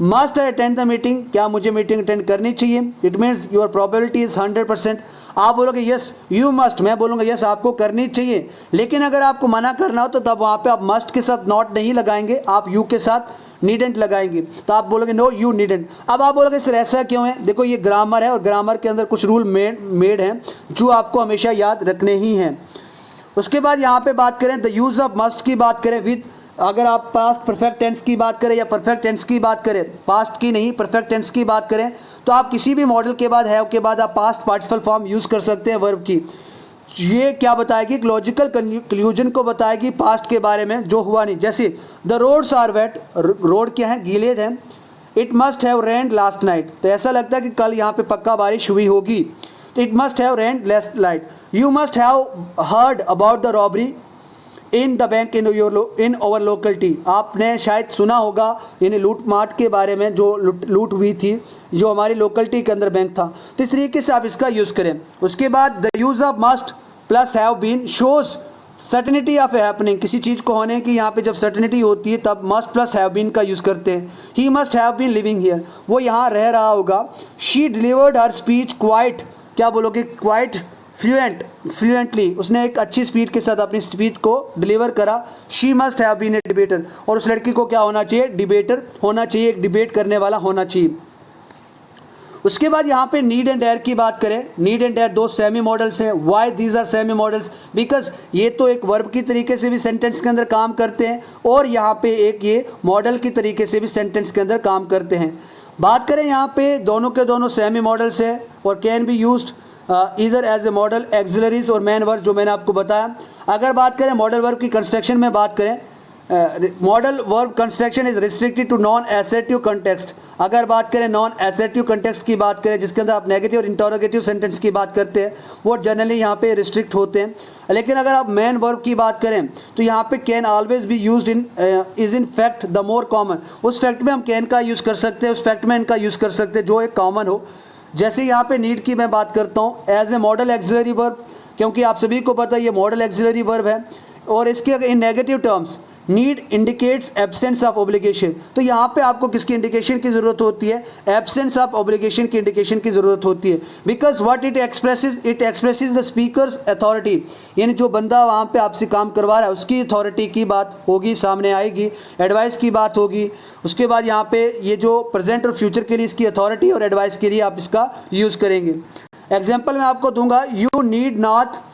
मस्ट अटेंड द मीटिंग, क्या मुझे मीटिंग अटेंड करनी चाहिए। It means your probability is 100%। आप बोलोगे यस यू मस्ट, मैं बोलूँगा यस आपको करनी चाहिए। लेकिन अगर आपको मना करना हो तो तब वहाँ पे आप मस्ट के साथ नॉट नहीं लगाएंगे, आप यू के साथ नीडेंट लगाएंगे। तो आप बोलोगे नो यू नीडेंट। अब आप बोलोगे सर ऐसा क्यों है, देखो ये ग्रामर है और ग्रामर के अंदर कुछ रूल मेड हैं जो आपको हमेशा याद रखने ही हैं। उसके बाद यहाँ पे बात करें द यूज़ ऑफ मस्ट की बात करें विद, अगर आप पास्ट परफेक्ट टेंस की बात करें या परफेक्ट टेंस की बात करें, पास्ट की नहीं परफेक्ट टेंस की बात करें, तो आप किसी भी मॉडल के बाद हैव के बाद आप पास्ट पार्टिसिपल फॉर्म यूज़ कर सकते हैं वर्ब की। ये क्या बताएगी, एक लॉजिकल कंक्लूजन को बताएगी पास्ट के बारे में जो हुआ नहीं। जैसे the roads are wet, road क्या है, गीले हैं। It must have rained last night, तो ऐसा लगता है कि कल यहाँ पे पक्का बारिश हुई होगी। तो it must have rained last night. You must have heard about the robbery in the bank in over locality, आपने शायद सुना होगा यानी लूट माट के बारे में, जो लूट हुई थी जो हमारी लोकलिटी के अंदर बैंक था। तो इस तरीके से आप इसका यूज़ करें। उसके बाद the use of must plus have been shows certainty of a happening, किसी चीज़ को होने की यहाँ पे जब सर्टेनिटी होती है तब मस्ट प्लस हैव बीन का यूज़ करते हैं। He must have been living here, वो यहाँ रह रहा होगा। She delivered her speech quite, क्या बोलोगे, क्वाइट फ्लुएंटली, उसने एक अच्छी स्पीड के साथ अपनी स्पीच को डिलीवर करा। She must have been a debater, और उस लड़की को क्या होना चाहिए, डिबेटर होना चाहिए, एक डिबेट करने वाला होना चाहिए। उसके बाद यहाँ पे नीड एंड डेयर की बात करें, नीड एंड डेयर दो सेमी मॉडल्स हैं। Why these are semi modals, because ये तो एक वर्ब की तरीके से भी सेंटेंस के अंदर काम करते हैं और यहाँ पे एक ये मॉडल की तरीके से भी सेंटेंस के अंदर काम करते हैं। बात करें यहाँ पे दोनों के दोनों सेमी मॉडल्स हैं और कैन बी यूज्ड इधर एज ए मॉडल एक्सिलरीज और मेन वर्ब, जो मैंने आपको बताया। अगर बात करें मॉडल वर्ब की कंस्ट्रक्शन में बात करें, modal verb construction is restricted to non assertive context. अगर बात करें नॉन एसेटिव कंटेक्स्ट की बात करें, जिसके अंदर आप नेगेटिव और इंटरोगेटिव सेंटेंस की बात करते हैं, वो जनरली यहाँ पे रिस्ट्रिक्ट होते हैं। लेकिन अगर आप मेन वर्ब की बात करें तो यहाँ पे can always be used in is in fact the more common, उस फैक्ट में हम कैन का यूज़ कर सकते हैं, उस फैक्ट में इनका यूज़ कर सकते हैं जो एक कॉमन हो। जैसे यहाँ पे नीड की मैं बात करता हूँ as a modal auxiliary verb, क्योंकि आप सभी को पता है ये मॉडल एक्सिलरी वर्ब है। और इसके in negative terms need indicates absence of obligation, तो यहाँ पे आपको किसकी इंडिकेशन की ज़रूरत होती है, एब्सेंस ऑफ ऑब्लिगेशन की इंडिकेशन की ज़रूरत होती है। Because what it expresses the speakers authority, यानी जो बंदा वहाँ पे आपसे काम करवा रहा है उसकी अथॉरिटी की बात होगी, सामने आएगी, एडवाइस की बात होगी। उसके बाद यहाँ पे ये जो प्रेजेंट और फ्यूचर के लिए इसकी अथॉरिटी और एडवाइस के लिए आप इसका यूज़ करेंगे। एग्जाम्पल मैं आपको दूंगा, you need not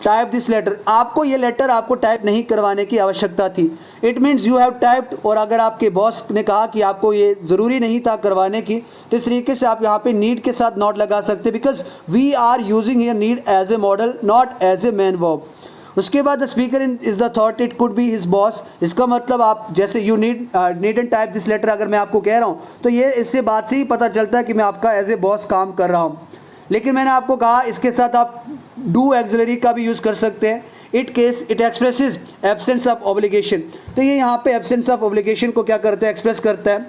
type this letter, आपको ये लेटर आपको टाइप नहीं करवाने की आवश्यकता थी। It means you have typed, और अगर आपके बॉस ने कहा कि आपको ये ज़रूरी नहीं था करवाने की, तो इस तरीके से आप यहाँ पे नीड के साथ नॉट लगा सकते, because we are using here need as a modal not as a main verb. उसके बाद the speaker is the thought it could be his boss, इसका मतलब आप जैसे you need and type this letter अगर मैं आपको कह रहा हूँ तो ये इससे बात से ही पता चलता है कि मैं आपका एज ए बॉस काम कर रहा हूँ। लेकिन मैंने आपको कहा इसके साथ आप डू एक्सिलरी का भी यूज़ कर सकते हैं। It expresses absence of obligation, तो ये यहाँ पे एब्सेंस ऑफ ऑब्लिगेशन को क्या करता है, एक्सप्रेस करता है।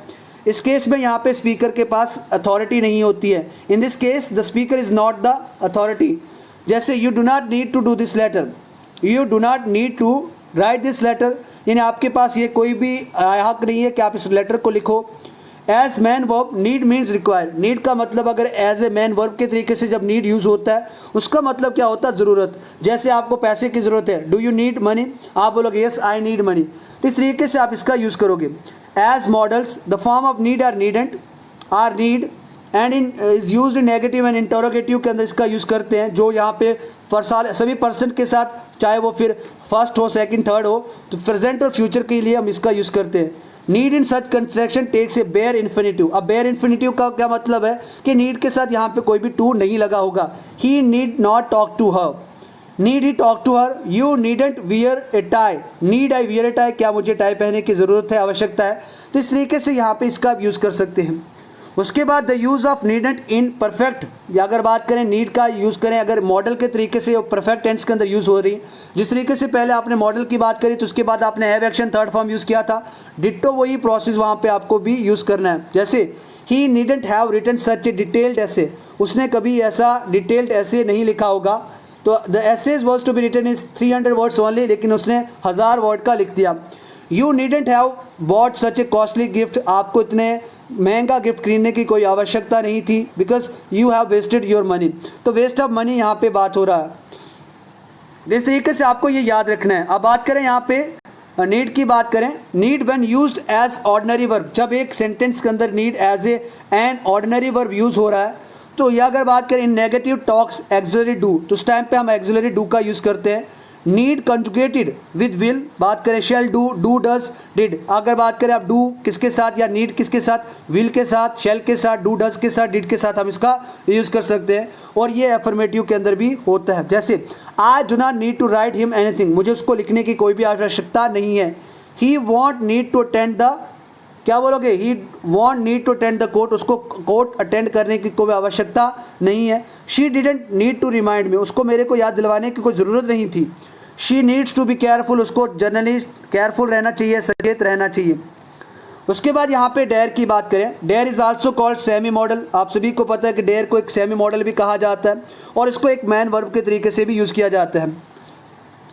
इस केस में यहाँ पे स्पीकर के पास अथॉरिटी नहीं होती है। In this case the speaker is not the authority. जैसे you do not need to do this letter, you do not need to write this letter, यानी आपके पास ये कोई भी हक नहीं है कि आप इस लेटर को लिखो। As main verb need means require, need का मतलब अगर एज ए मैन वर्ब के तरीके से जब नीड यूज़ होता है उसका मतलब क्या होता है, ज़रूरत। जैसे आपको पैसे की ज़रूरत है, डू यू नीड मनी, आप बोलोगे यस आई नीड मनी, तो इस तरीके से आप इसका यूज़ करोगे। As modals the form of need are needn't, are need and in is use in negative and interrogative के अंदर इसका यूज़ करते हैं, जो यहाँ पे सभी पर्सन के साथ, चाहे वो फिर फर्स्ट हो सेकंड थर्ड हो, तो प्रेजेंट और फ्यूचर के लिए हम इसका यूज़ करते हैं। Need in such construction takes a bare infinitive. अब बेयर इन्फिनिटिव का क्या मतलब है कि नीड के साथ यहाँ पे कोई भी टू नहीं लगा होगा। He need not talk to her, need he talk to her. You needn't wear a tie, need I wear a tie, क्या मुझे टाई पहनने की ज़रूरत है, आवश्यकता है। तो इस तरीके से यहाँ पे इसका आप यूज़ कर सकते हैं। उसके बाद the use of needn't in perfect, या अगर बात करें नीड का यूज़ करें अगर मॉडल के तरीके से परफेक्ट टेंस के अंदर यूज़ हो रही है। जिस तरीके से पहले आपने मॉडल की बात करी तो उसके बाद आपने have action third form use किया था, डिट्टो वही प्रोसेस वहाँ पे आपको भी यूज़ करना है। जैसे he needn't have written such a detailed essay, उसने कभी ऐसा डिटेल्ड ऐसे नहीं लिखा होगा। तो the essays was to be written is 300 words only, लेकिन उसने 1000 वर्ड का लिख दिया। You needn't have bought such a costly gift, आपको इतने महंगा गिफ्ट खरीदने की कोई आवश्यकता नहीं थी, because you have wasted your money. तो वेस्ट ऑफ मनी यहाँ पे बात हो रहा है। इस तरीके से आपको ये याद रखना है। अब बात करें यहाँ पे नीड की बात करें, need when used as ordinary verb, जब एक सेंटेंस के अंदर need as a an ordinary verb use हो रहा है, तो यह अगर बात करें in negative takes auxiliary do, तो उस टाइम पे हम एक्सिलरी डू का यूज़ करते हैं। नीड कंजुगेटेड विद विल, बात करें shell do, do does did, अगर बात करें आप डू किसके साथ या नीड किसके साथ, विल के साथ, शेल के साथ, डू डज के साथ, डिड के साथ हम इसका यूज़ कर सकते हैं। और ये एफर्मेटिव के अंदर भी होता है। जैसे I do not need to write him anything, मुझे उसको लिखने की कोई भी आवश्यकता नहीं है। He won't need to attend the, क्या बोलोगे, he won't need to attend the court, उसको कोर्ट अटेंड करने की कोई आवश्यकता नहीं है। She didn't need to remind me, उसको मेरे को याद दिलवाने की कोई ज़रूरत नहीं थी। She needs to be careful, उसको जनरली केयरफुल रहना चाहिए, सचेत रहना चाहिए। उसके बाद यहाँ पे डेयर की बात करें, dare is also called semi modal, आप सभी को पता है कि डेयर को एक सेमी मॉडल भी कहा जाता है और इसको एक मैन वर्ब के तरीके से भी यूज़ किया जाता है।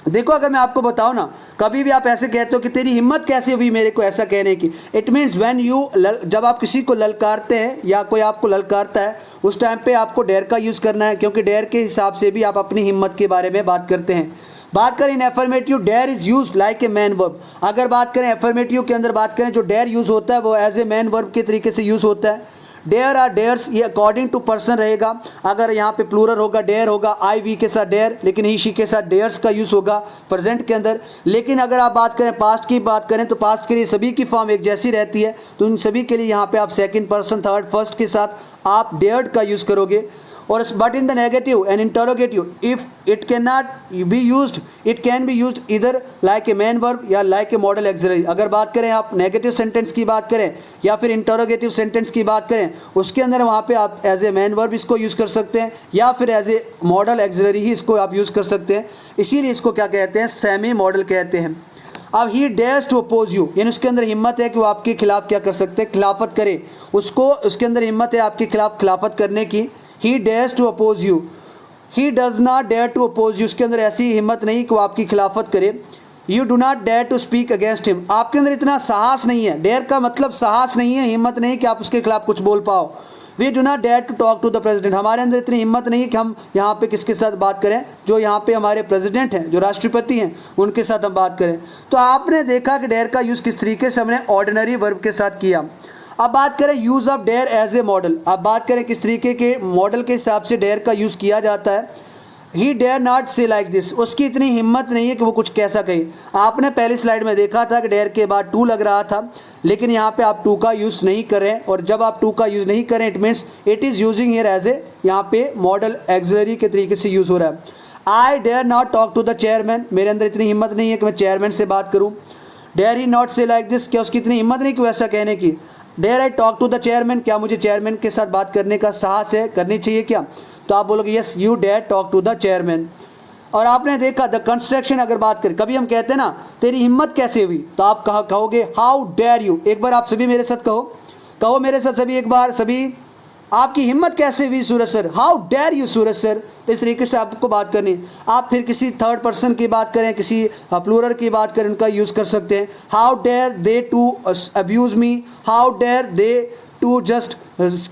देखो अगर मैं आपको बताऊं ना, कभी भी आप ऐसे कहते हो कि तेरी हिम्मत कैसे हुई मेरे को ऐसा कहने की, इट मीन्स व्हेन यू, जब आप किसी को ललकारते हैं या कोई आपको ललकारता है उस टाइम पे आपको डेयर का यूज़ करना है, क्योंकि डेयर के हिसाब से भी आप अपनी हिम्मत के बारे में बात करते हैं। बात करें in affirmative, dare is use like a main verb, अगर बात करें एफर्मेटिव के अंदर बात करें जो डेयर यूज़ होता है वो एज ए मैन वर्ब के तरीके से यूज़ होता है। डेयर आर डेयर्स, ये अकॉर्डिंग टू पर्सन रहेगा, अगर यहाँ पे प्लूरल होगा डेयर होगा आई वी के साथ डेयर, लेकिन ही शी के साथ डेयर्स का यूज़ होगा प्रेजेंट के अंदर। लेकिन अगर आप बात करें पास्ट की बात करें तो पास्ट के लिए सभी की फॉर्म एक जैसी रहती है, तो उन सभी के लिए यहाँ पे आप सेकंड पर्सन थर्ड फर्स्ट के साथ आप डेयर्ड का यूज़ करोगे। और but in the negative and interrogative if it can not be used, it can be used इधर लाइक ए मैन वर्ब या लाइक ए मॉडल एक्सिलरी। अगर बात करें आप नेगेटिव सेंटेंस की बात करें या फिर इंटरोगेटिव सेंटेंस की बात करें, उसके अंदर वहाँ पे आप एज ए मैन वर्ब इसको यूज़ कर सकते हैं या फिर एज ए मॉडल एक्सिलरी ही इसको आप यूज़ कर सकते हैं। इसीलिए इसको क्या कहते हैं, सेमी मॉडल कहते हैं। अब ही डेयर्स टू अपोज यू, यानी उसके अंदर हिम्मत है कि वो आपके खिलाफ क्या कर सकते हैं, खिलाफत करे, उसको उसके अंदर हिम्मत है आपके खिलाफ खिलाफत करने की। He dares to oppose you, he does not dare to oppose you, उसके अंदर ऐसी हिम्मत नहीं कि वो आपकी खिलाफत करे। You do not dare to speak against him, आपके अंदर इतना साहस नहीं है, डेयर का मतलब साहस नहीं है, हिम्मत नहीं कि आप उसके खिलाफ कुछ बोल पाओ। We do not dare to talk to the president, हमारे अंदर इतनी हिम्मत नहीं है कि हम यहाँ पे किसके साथ बात करें, जो यहाँ पे हमारे प्रेसिडेंट हैं, जो राष्ट्रपति हैं, उनके साथ हम बात करें। तो आपने देखा कि डेयर का यूज़ किस तरीके से हमने ऑर्डिनरी वर्ब के साथ किया। अब बात करें use of dare as a modal, अब बात करें किस तरीके के मॉडल के हिसाब से डेयर का यूज़ किया जाता है। ही dare not say like this, उसकी इतनी हिम्मत नहीं है कि वो कुछ कैसा कहे। आपने पहली स्लाइड में देखा था कि डेयर के बाद टू लग रहा था, लेकिन यहाँ पे आप टू का यूज़ नहीं कर रहे हैं, और जब आप टू का यूज़ नहीं करें it means it is using here as a, यहाँ पे मॉडल एक्सिलरी के तरीके से यूज़ हो रहा है। I dare not talk to the chairman, मेरे अंदर इतनी हिम्मत नहीं है कि मैं चेयरमैन से बात करूँ। Dare he not say like this, क्या उसकी इतनी हिम्मत नहीं कि वैसा कहने की। Dare I talk to the chairman, क्या मुझे चेयरमैन के साथ बात करने का साहस है, करनी चाहिए क्या, तो आप बोलोगे yes you dare talk to the chairman. और आपने देखा द कंस्ट्रक्शन, अगर बात करें कभी हम कहते हैं ना तेरी हिम्मत कैसे हुई, तो आप कहोगे हाउ डेयर यू, एक बार आप सभी मेरे साथ कहो, कहो मेरे साथ सभी एक बार, सभी। आपकी हिम्मत कैसे हुई Suraj sir, how dare you Suraj sir. तो इस तरीके से आपको बात करनी है। आप फिर किसी थर्ड पर्सन की बात करें, किसी प्लूरल की बात करें, उनका यूज़ कर सकते हैं। How dare they to abuse me, how dare they to just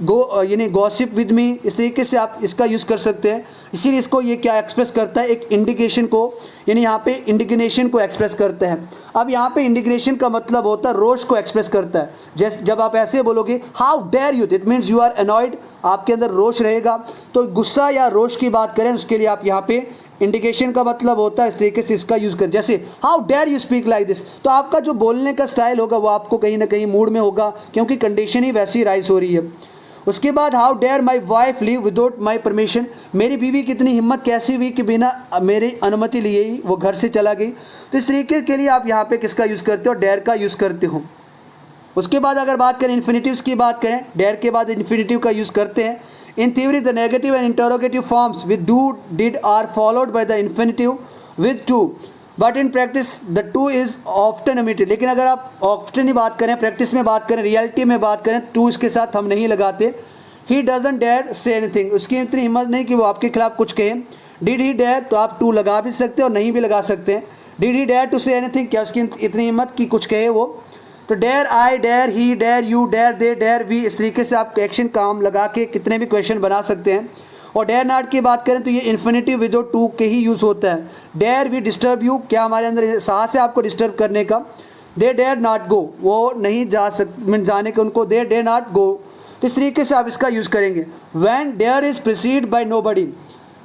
go यानी गॉसिप विद मी। इस तरीके से आप इसका यूज़ कर सकते हैं। इसीलिए इसको ये क्या एक्सप्रेस करता है, एक इंडिकेशन को, यानी यहाँ पे इंडिग्नेशन को एक्सप्रेस करता है। अब यहाँ पे इंडिग्नेशन का मतलब होता है रोष को एक्सप्रेस करता है। जैसे जब आप ऐसे बोलोगे how dare you, it means you are annoyed, आपके अंदर रोष रहेगा। तो गुस्सा या रोष की बात करें उसके लिए आप यहाँ पे इंडिकेशन का मतलब होता है, इस तरीके से इसका यूज़ कर। जैसे how dare you speak like this, तो आपका जो बोलने का स्टाइल होगा वो आपको कहीं ना कहीं मूड में होगा, क्योंकि कंडीशन ही वैसी राइज हो रही है। उसके बाद how dare my wife leave without my permission, मेरी बीवी कितनी हिम्मत कैसी हुई कि बिना मेरी अनुमति लिए ही वो घर से चला गई। तो इस तरीके के लिए आप यहाँ पे किसका यूज़ करते हो, डेयर का यूज़ करते हो। उसके बाद अगर बात करें इन्फिनिटिव्स की बात करें, डेयर के बाद इन्फिनिटिव का यूज़ करते हैं। In theory the negative and interrogative forms with do did are followed by the infinitive with two, but in practice the two is often omitted. लेकिन अगर आप ऑफ्टन ही बात करें, प्रैक्टिस में बात करें, रियलिटी में बात करें, टू इसके साथ हम नहीं लगाते। He doesn't dare say anything, उसकी इतनी हिम्मत नहीं कि वो आपके खिलाफ कुछ कहे। डिड ही डेयर, तो आप टू लगा भी सकते हैं और नहीं भी लगा सकते हैं। Did he dare to say anything, क्या उसकी इतनी हिम्मत कि कुछ कहे वो। तो dare I, dare he, dare you, dare they, dare we, इस तरीके से आप एक्शन काम लगा के कितने भी क्वेश्चन बना सकते हैं। और डेयर नॉट की बात करें तो ये इन्फिनिटिव विदाउट टू के ही यूज़ होता है। डेयर वी डिस्टर्ब यू, क्या हमारे अंदर साहस है आपको डिस्टर्ब करने का। दे डेयर नॉट गो, वो नहीं जा जाने के उनको दे डेयर नॉट गो। तो इस तरीके से आप इसका यूज़ करेंगे। When dare is preceded by nobody,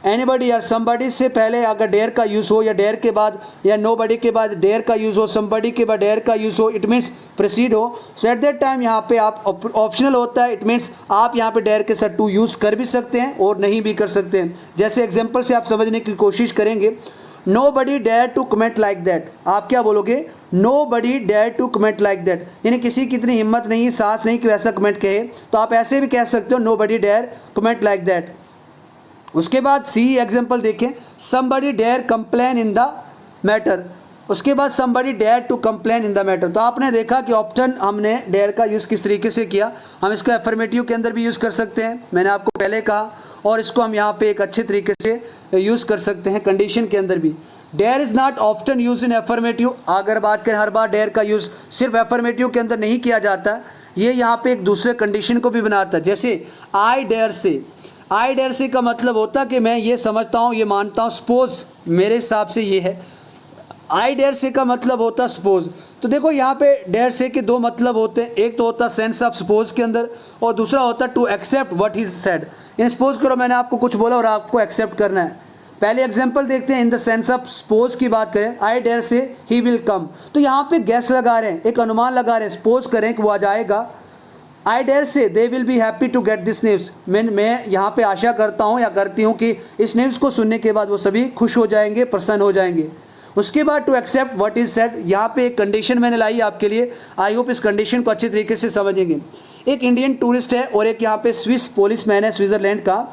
anybody या समबडी से पहले अगर डेयर का यूज़ हो, या डेयर के बाद या नोबडी के बाद डेयर का यूज़ हो, समबडी के बाद डेयर का यूज़ हो, इट मीन्स प्रोसीड हो। सो एट दैट टाइम यहाँ पे आप ऑप्शनल होता है, इट मीन्स आप यहाँ पे डेयर के साथ टू यूज़ कर भी सकते हैं और नहीं भी कर सकते हैं। जैसे एग्जाम्पल से आप समझने की कोशिश करेंगे, nobody dare to comment like that, आप क्या बोलोगे, nobody dare to comment like that, यानी किसी की इतनी हिम्मत नहीं, साहस नहीं कि वैसा कमेंट कहे। तो आप ऐसे भी कह सकते हो nobody dare comment like that. उसके बाद सी एग्जाम्पल देखें, somebody dare complain in the matter. उसके बाद somebody dare to complain in the matter. तो आपने देखा कि ऑप्शन हमने डेयर का यूज़ किस तरीके से किया। हम इसको एफर्मेटिव के अंदर भी यूज़ कर सकते हैं, मैंने आपको पहले कहा, और इसको हम यहाँ पे एक अच्छे तरीके से यूज़ कर सकते हैं कंडीशन के अंदर भी। Dare is not often use in affirmative, अगर बात करें हर बार डेयर का यूज़ सिर्फ एफर्मेटिव के अंदर नहीं किया जाता, ये यहाँ पे एक दूसरे कंडीशन को भी बनाता है। जैसे आई डेयर से, आई डेयर से का मतलब होता है कि मैं ये समझता हूँ, ये मानता हूँ, सपोज मेरे हिसाब से ये है। आई डेयर से का मतलब होता है सपोज। तो देखो यहाँ पे डेयर से के दो मतलब होते हैं, एक तो होता है सेंस ऑफ सपोज के अंदर, और दूसरा होता है to accept what he said. In suppose करो मैंने आपको कुछ बोला और आपको एक्सेप्ट करना है। पहले एग्जाम्पल देखते हैं, in the sense of suppose की बात करें, आई डेयर से ही विल कम, तो यहाँ पे गैस लगा रहे हैं, एक अनुमान लगा रहे हैं, सपोज करें कि वो आ जाएगा। I dare say they will be happy to get this news, मैं यहाँ पे आशा करता हूँ या करती हूँ कि इस न्यूज़ को सुनने के बाद वो सभी खुश हो जाएंगे, प्रसन्न हो जाएंगे। उसके बाद to accept what is said, यहाँ पे एक कंडीशन मैंने लाई आपके लिए, आई होप इस कंडीशन को अच्छे तरीके से समझेंगे। एक इंडियन टूरिस्ट है और एक यहाँ पे स्विस पुलिसमैन है, स्विट्ज़रलैंड का।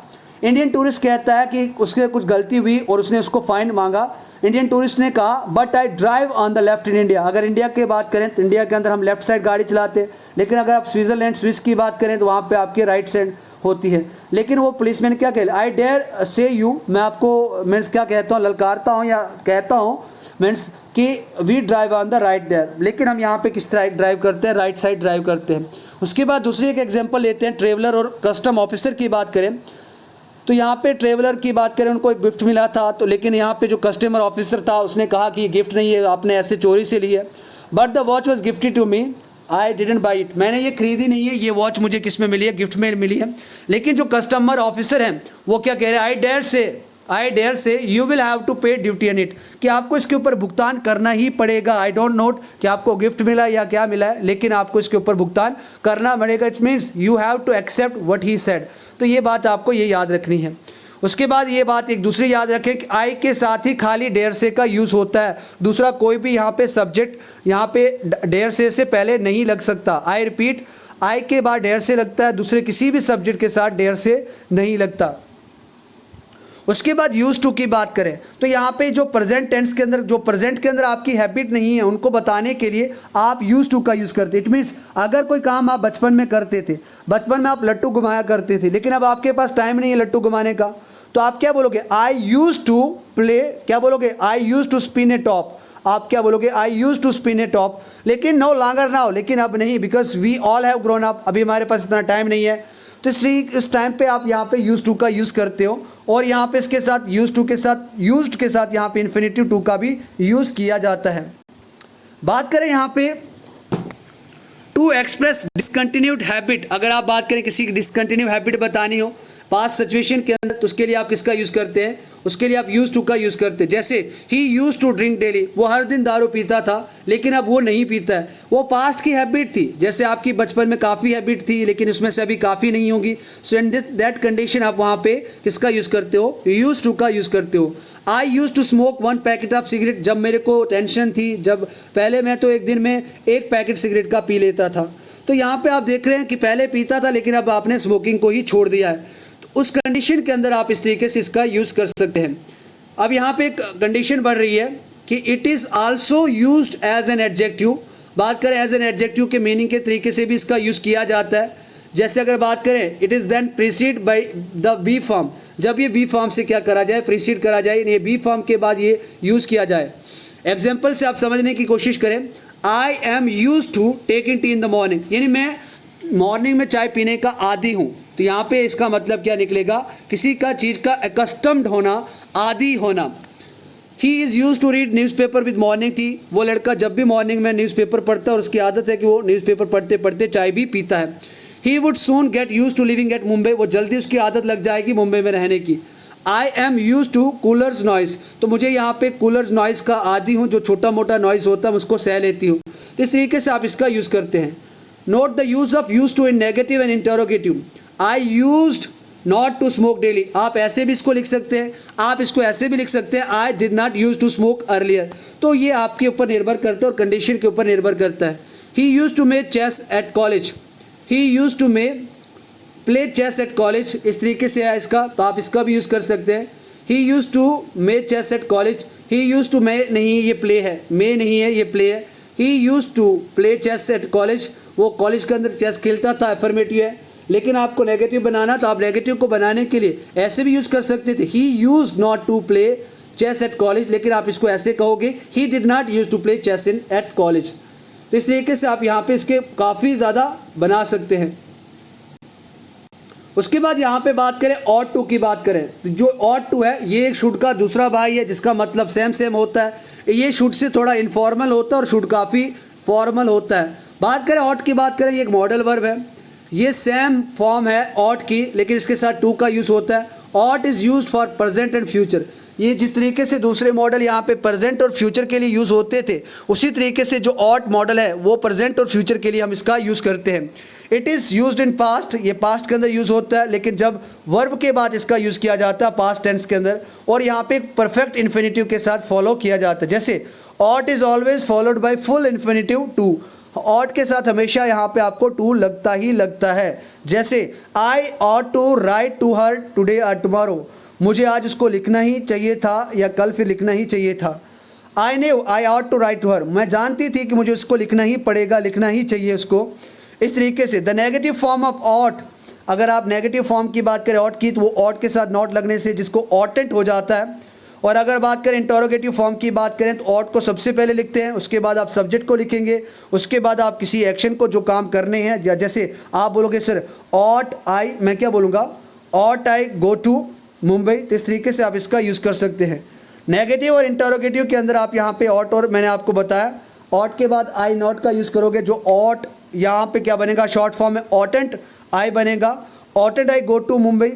इंडियन टूरिस्ट कहता है कि उसके कुछ गलती हुई और उसने उसको फाइन मांगा। इंडियन टूरिस्ट ने कहा but I drive on the left in India, अगर इंडिया की बात करें तो इंडिया के अंदर हम लेफ्ट साइड गाड़ी चलाते हैं, लेकिन अगर आप स्विट्ज़रलैंड स्विस की बात करें तो वहाँ पे आपकी राइट साइड होती है। लेकिन वो पुलिसमैन क्या कहे, आई डेयर से यू, मैं आपको मीन्स क्या कहता हूँ, ललकारता हूँ या कहता हूँ मीन्स कि we drive on the right there, लेकिन हम यहाँ पे किस तरह ड्राइव करते हैं, राइट साइड ड्राइव करते हैं। उसके बाद दूसरी एक एग्जांपल लेते हैं, ट्रेवलर और कस्टम ऑफिसर की बात करें तो यहाँ पे ट्रेवलर की बात करें, उनको एक गिफ्ट मिला था, तो लेकिन यहाँ पे जो कस्टमर ऑफिसर था उसने कहा कि ये गिफ्ट नहीं है, आपने ऐसे चोरी से ली है। But the watch was gifted to me, I didn't buy it, मैंने ये खरीदी नहीं है, ये वॉच मुझे किस में मिली है, गिफ्ट में मिली है। लेकिन जो कस्टमर ऑफिसर हैं वो क्या कह रहे हैं, I dare say you will have to pay duty on it, कि आपको इसके ऊपर भुगतान करना ही पड़ेगा। आई डोंट नोट कि आपको गिफ्ट मिला या क्या मिला है, लेकिन आपको इसके ऊपर भुगतान करना पड़ेगा। It means you have to accept what he said. तो ये बात आपको ये याद रखनी है। उसके बाद ये बात एक दूसरी याद रखें कि आई के साथ ही खाली डेयर से का यूज़ होता है, दूसरा कोई भी यहाँ पे सब्जेक्ट यहाँ पे डेयर से पहले नहीं लग सकता। आई रिपीट, आई के बाद डेयर से लगता है, दूसरे किसी भी सब्जेक्ट के साथ डेयर से नहीं लगता। उसके बाद यूज टू की बात करें तो यहाँ पे जो प्रेजेंट टेंस के अंदर, जो प्रेजेंट के अंदर आपकी हैबिट नहीं है, उनको बताने के लिए आप यूज टू का यूज़ करते हैं। इट मीन्स अगर कोई काम आप बचपन में करते थे, बचपन में आप लट्टू घुमाया करते थे, लेकिन अब आपके पास टाइम नहीं है लट्टू घुमाने का, तो आप क्या बोलोगे? आई यूज टू प्ले, क्या बोलोगे? I use to spin a top. आप क्या बोलोगे? I use to spin a top. लेकिन नो लॉन्गर नाउ, लेकिन अब नहीं, because we all have grown up, अभी हमारे पास इतना टाइम नहीं है। तो इसलिए इस टाइम पे आप यहाँ पे यूज टू का यूज़ करते हो, और यहाँ पे इसके साथ यूज टू के साथ, यूज्ड के साथ यहाँ पे इन्फिनेटिव टू का भी यूज़ किया जाता है। बात करें यहाँ पे टू एक्सप्रेस डिसकंटिन्यूड हैबिट, अगर आप बात करें किसी की डिसकंटिन्यू हैबिट बतानी हो पास्ट सिचुएशन के अंदर, तो उसके लिए आप किसका यूज़ करते हैं? उसके लिए आप यूज टू का यूज़ करते हैं। जैसे ही यूज टू ड्रिंक डेली, वो हर दिन दारू पीता था लेकिन अब वो नहीं पीता है, वो पास्ट की हैबिट थी। जैसे आपकी बचपन में काफ़ी हैबिट थी लेकिन उसमें से अभी काफ़ी नहीं होगी, सो इन दैट कंडीशन आप वहाँ पे किसका यूज़ करते हो? यूज टू का यूज़ करते हो। I use to smoke 1 packet of cigarette, जब मेरे को टेंशन थी, जब पहले मैं तो एक दिन में 1 पैकेट सिगरेट का पी लेता था। तो यहाँ पे आप देख रहे हैं कि पहले पीता था लेकिन अब आपने स्मोकिंग को ही छोड़ दिया है। तो उस कंडीशन के अंदर आप इस तरीके से इसका यूज़ कर सकते हैं। अब यहाँ पे एक कंडीशन बढ़ रही है कि it is also used as an adjective. बात करें एज एन एडजेक्टिव के मीनिंग के तरीके से भी इसका यूज़ किया जाता है। जैसे अगर बात करें it is then preceded by the be form, जब ये बी फॉर्म से क्या करा जाए? प्रीसीड करा जाए, ये बी फॉर्म के बाद ये यूज़ किया जाए। एग्जाम्पल से आप समझने की कोशिश करें। I am use to taking tea in the morning, यानी मैं मॉर्निंग में चाय पीने का आदी हूँ। तो यहाँ पे इसका मतलब क्या निकलेगा? किसी का चीज़ का एकस्टम्ड होना, आदी होना। He is use to read newspaper with morning tea, वो लड़का जब भी मॉर्निंग में न्यूज़पेपर पढ़ता है और उसकी आदत है कि वो न्यूज़पेपर पढ़ते पढ़ते चाय भी पीता है। He would soon get use to living at Mumbai, वो जल्दी उसकी आदत लग जाएगी मुंबई में रहने की। I am use to coolers noise, तो मुझे यहाँ पे कूलर्स नॉइज़ का आदी हूँ, जो छोटा मोटा नॉइज़ होता है उसको सह लेती हूँ। तो इस तरीके से आप इसका यूज़ करते हैं। Note the use of use to in negative and interrogative. I used not to smoke daily, आप ऐसे भी इसको लिख सकते हैं, आप इसको ऐसे भी लिख सकते हैं I did not use to smoke earlier. तो ये आपके ऊपर निर्भर करता है और कंडीशन के ऊपर निर्भर करता है। He use to may chess at college, he use to may play chess at college, इस तरीके से है इसका, तो आप इसका भी यूज़ कर सकते हैं। He use to may chess at college, he use to may नहीं, ये प्ले है, मे नहीं है, ये प्ले है। He use to play chess at college, वो कॉलेज के अंदर चेस खेलता था, अफर्मेटिव है। लेकिन आपको नेगेटिव बनाना, तो आप नेगेटिव को बनाने के लिए ऐसे भी यूज़ कर सकते थे, he use not to play chess at college, लेकिन आप इसको ऐसे कहोगे, he did not use to play chess in at college. तो इस तरीके से आप यहाँ पे इसके काफ़ी ज़्यादा बना सकते हैं। उसके बाद यहाँ पे बात करें ऑट टू की बात करें, तो जो ऑट टू है ये एक शुड का दूसरा भाई है, जिसका मतलब सेम होता है। ये शुड से थोड़ा इनफॉर्मल होता है और शुड काफ़ी फॉर्मल होता है। बात करें ऑट की बात करें, ये एक मॉडल वर्ब है, ये सेम फॉर्म है ऑट की, लेकिन इसके साथ टू का यूज़ होता है। Ought is used for present and future, ये जिस तरीके से दूसरे मॉडल यहाँ पे प्रेजेंट और फ्यूचर के लिए यूज़ होते थे, उसी तरीके से जो ऑट मॉडल है वो प्रेजेंट और फ्यूचर के लिए हम इसका यूज़ करते हैं। It is used in past, ये पास्ट के अंदर यूज़ होता है, लेकिन जब वर्ब के बाद इसका यूज़ किया जाता है पास्ट टेंस के अंदर, और यहाँ पे एक परफेक्ट इन्फिनेटिव के साथ फॉलो किया जाता है। जैसे ought is always followed by full infinitive to, ought के साथ हमेशा यहाँ पे आपको टू लगता ही लगता है। जैसे I ought to write to her today और टुमारो, मुझे आज उसको लिखना ही चाहिए था या कल फिर लिखना ही चाहिए था। I knew I ought to write to her, मैं जानती थी कि मुझे उसको लिखना ही पड़ेगा, लिखना ही चाहिए उसको। इस तरीके से the negative form of ought, अगर आप नेगेटिव फॉर्म की बात करें ऑट की, तो वो ऑट के साथ नॉट लगने से जिसको ऑटेंट हो जाता है। और अगर बात करें इंटरोगेटिव फॉर्म की बात करें, तो ऑट को सबसे पहले लिखते हैं, उसके बाद आप सब्जेक्ट को लिखेंगे, उसके बाद आप किसी एक्शन को जो काम करने हैं, जैसे आप बोलोगे सर ऑट आई, मैं क्या बोलूँगा, ought I go to Mumbai. तो इस तरीके से आप इसका यूज़ कर सकते हैं। नेगेटिव और इंटरोगेटिव के अंदर आप यहाँ पे ऑट, और मैंने आपको बताया ऑट के बाद आई नॉट का यूज़ करोगे, जो ऑट यहाँ पे क्या बनेगा, शॉर्ट फॉर्म में ऑटेंट आई बनेगा। Oughtn't I go to Mumbai,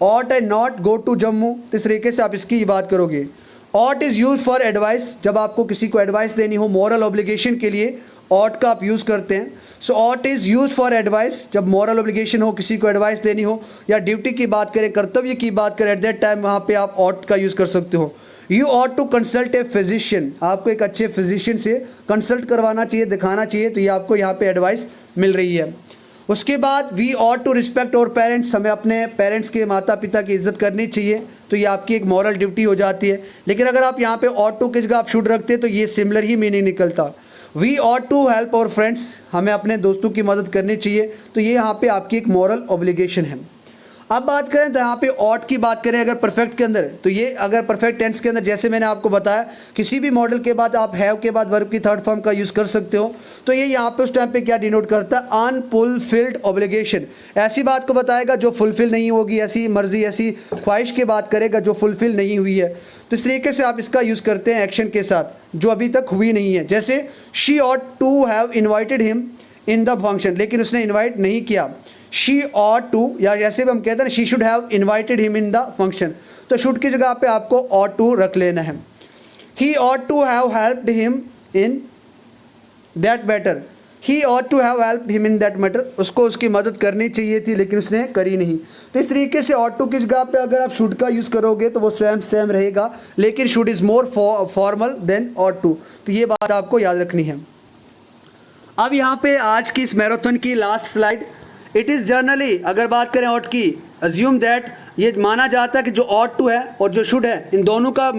ought I not go to Jammu. इस तरीके से आप इसकी बात करोगे। Ought is use for advice, जब आपको किसी को एडवाइस देनी हो मॉरल ऑब्लिगेशन के लिए, ऑट का आप यूज़ करते हैं। So ought is use for advice, जब मॉरल ऑब्लिगेशन हो, किसी को एडवाइस देनी हो, या ड्यूटी की बात करें, कर्तव्य की बात करें, एट दैट टाइम वहाँ पे आप ऑट का यूज़ कर सकते हो। You ought to consult a physician, आपको एक अच्छे फिजिशियन से कंसल्ट करवाना चाहिए, दिखाना चाहिए, तो ये आपको यहाँ पे एडवाइस मिल रही है। उसके बाद वी ऑट टू रिस्पेक्ट और पेरेंट्स, हमें अपने पेरेंट्स के माता पिता की इज्जत करनी चाहिए, तो ये आपकी एक मॉरल ड्यूटी हो जाती है। लेकिन अगर आप यहाँ पे ऑट टू की जगह आप शुड रखते तो ये सिमिलर ही मीनिंग निकलता। We ought to help our friends, हमें अपने दोस्तों की मदद करनी चाहिए, तो ये यहाँ पे आपकी एक मॉरल ऑब्लिगेशन है। अब बात करें तो यहाँ पे ऑट की बात करें अगर परफेक्ट के अंदर, तो ये अगर परफेक्ट टेंस के अंदर जैसे मैंने आपको बताया किसी भी मॉडल के बाद आप हैव के बाद वर्ब की थर्ड फॉर्म का यूज़ कर सकते हो, तो ये यहाँ पे उस टाइम पे क्या डिनोट करता है, अनफुलफिल्ड ऑब्लिगेशन, ऐसी बात को बताएगा जो फुलफिल नहीं होगी, ऐसी मर्जी ऐसी ख्वाहिश की बात करेगा जो फुलफिल नहीं हुई है। तो इस तरीके से आप इसका यूज़ करते हैं एक्शन के साथ जो अभी तक हुई नहीं है। जैसे she ought to have invited him in the function, लेकिन उसने इन्वाइट नहीं किया। शी ऑट टू, या जैसे भी हम कहते हैं ना she should have invited him in the function, तो शुड की जगह पे आपको ऑट टू रख लेना है। He ought to have helped him in that matter, he ought to have helped him in that matter, उसको उसकी मदद करनी चाहिए थी लेकिन उसने करी नहीं। तो इस तरीके से ऑट टू की जगह पे अगर आप शुड का यूज़ करोगे तो वो सेम रहेगा, लेकिन should is more formal than ought to, तो ये बात आपको याद रखनी है। अब यहाँ पे आज की इस मैराथन की last slide, it is generally, अगर बात करें ऑट की, अज्यूम दैट, ये माना जाता है कि जो ऑट टू है और जो शुड है इन दोनों का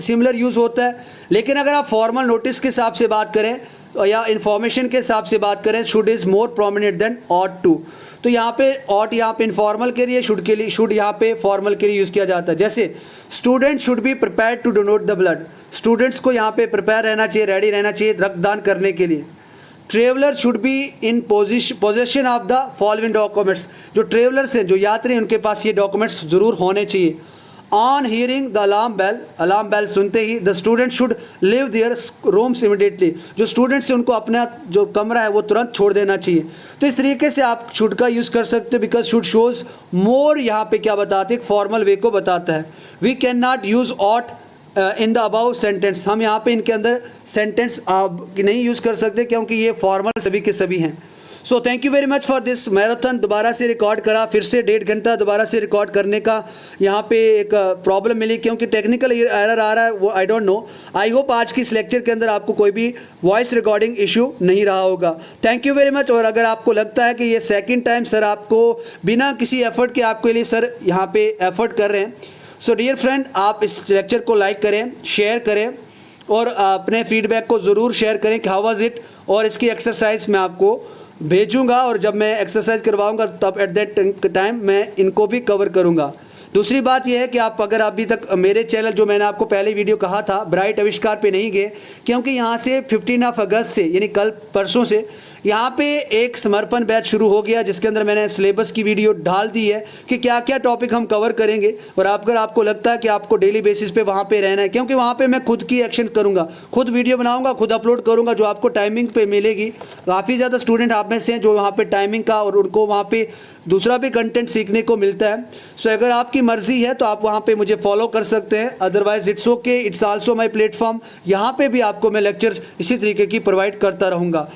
सिमिलर यूज़ होता है। लेकिन अगर आप फॉर्मल नोटिस के हिसाब से बात करें या इन्फॉर्मेशन के हिसाब से बात करें, should is more prominent than ought to. तो यहाँ पे ऑट यहाँ पे इनफॉर्मल के लिए, शुड के लिए, शुड यहाँ पे फॉर्मल के लिए यूज़ किया जाता है। जैसे student should be prepared to donate the blood, students को यहाँ पे प्रिपेयर रहना चाहिए, रेडी रहना चाहिए रक्तदान करने के लिए। Traveller should be in possession of the following documents, जो ट्रेवलर्स हैं, जो यात्री, उनके पास ये डॉक्यूमेंट्स ज़रूर होने चाहिए। On hearing the alarm bell सुनते ही the student should leave their rooms immediately, जो स्टूडेंट्स हैं उनको अपना जो कमरा है वो तुरंत छोड़ देना चाहिए। तो इस तरीके से आप शुड का यूज़ कर सकते हो, बिकॉज शुड शोज मोर, यहाँ पे क्या बताते हैं, एक फॉर्मल वे को बताता है। We can not use ought in the above sentence, हम यहाँ पे इनके अंदर सेंटेंस नहीं यूज़ कर सकते क्योंकि ये फॉर्मल सभी के सभी हैं। So thank you very much for this marathon. दोबारा से रिकॉर्ड करा, फिर से 1.5 घंटा दोबारा से रिकॉर्ड करने का यहाँ पे एक प्रॉब्लम मिली क्योंकि टेक्निकल एरर आ रहा है, वो आई डोंट नो। आई होप आज की इस लेक्चर के अंदर आपको कोई भी वॉइस रिकॉर्डिंग इशू नहीं रहा होगा। Thank you very much. और अगर आपको लगता है कि ये सेकेंड टाइम सर आपको बिना किसी एफर्ट के आपके लिए सर यहाँ पे एफर्ट कर रहे हैं, सो डियर फ्रेंड, आप इस लेक्चर को लाइक करें, शेयर करें और अपने फीडबैक को ज़रूर शेयर करें कि हाउ वाज इट, और इसकी एक्सरसाइज मैं आपको भेजूंगा और जब मैं एक्सरसाइज करवाऊंगा तब एट दैट टाइम मैं इनको भी कवर करूंगा। दूसरी बात यह है कि आप अगर अभी तक मेरे चैनल, जो मैंने आपको पहले वीडियो कहा था, ब्राइट आविष्कार पे नहीं गए, क्योंकि यहाँ से 15 अगस्त से यानी कल परसों से यहाँ पे एक समर्पण बैच शुरू हो गया जिसके अंदर मैंने सिलेबस की वीडियो डाल दी है कि क्या क्या टॉपिक हम कवर करेंगे। और अगर आपको लगता है कि आपको डेली बेसिस पे वहाँ पे रहना है, क्योंकि वहाँ पे मैं खुद की एक्शन करूँगा, खुद वीडियो बनाऊँगा, खुद अपलोड करूँगा, जो आपको टाइमिंग पे मिलेगी। काफ़ी ज़्यादा स्टूडेंट आप में से हैं जो वहाँ पे टाइमिंग का और उनको वहाँ पे दूसरा भी कंटेंट सीखने को मिलता है। सो अगर आपकी मर्ज़ी है तो आप वहाँ पे मुझे फॉलो कर सकते हैं, otherwise it's okay, it's also my platform. यहाँ पे भी आपको मैं लेक्चर इसी तरीके की प्रोवाइड करता रहूँगा।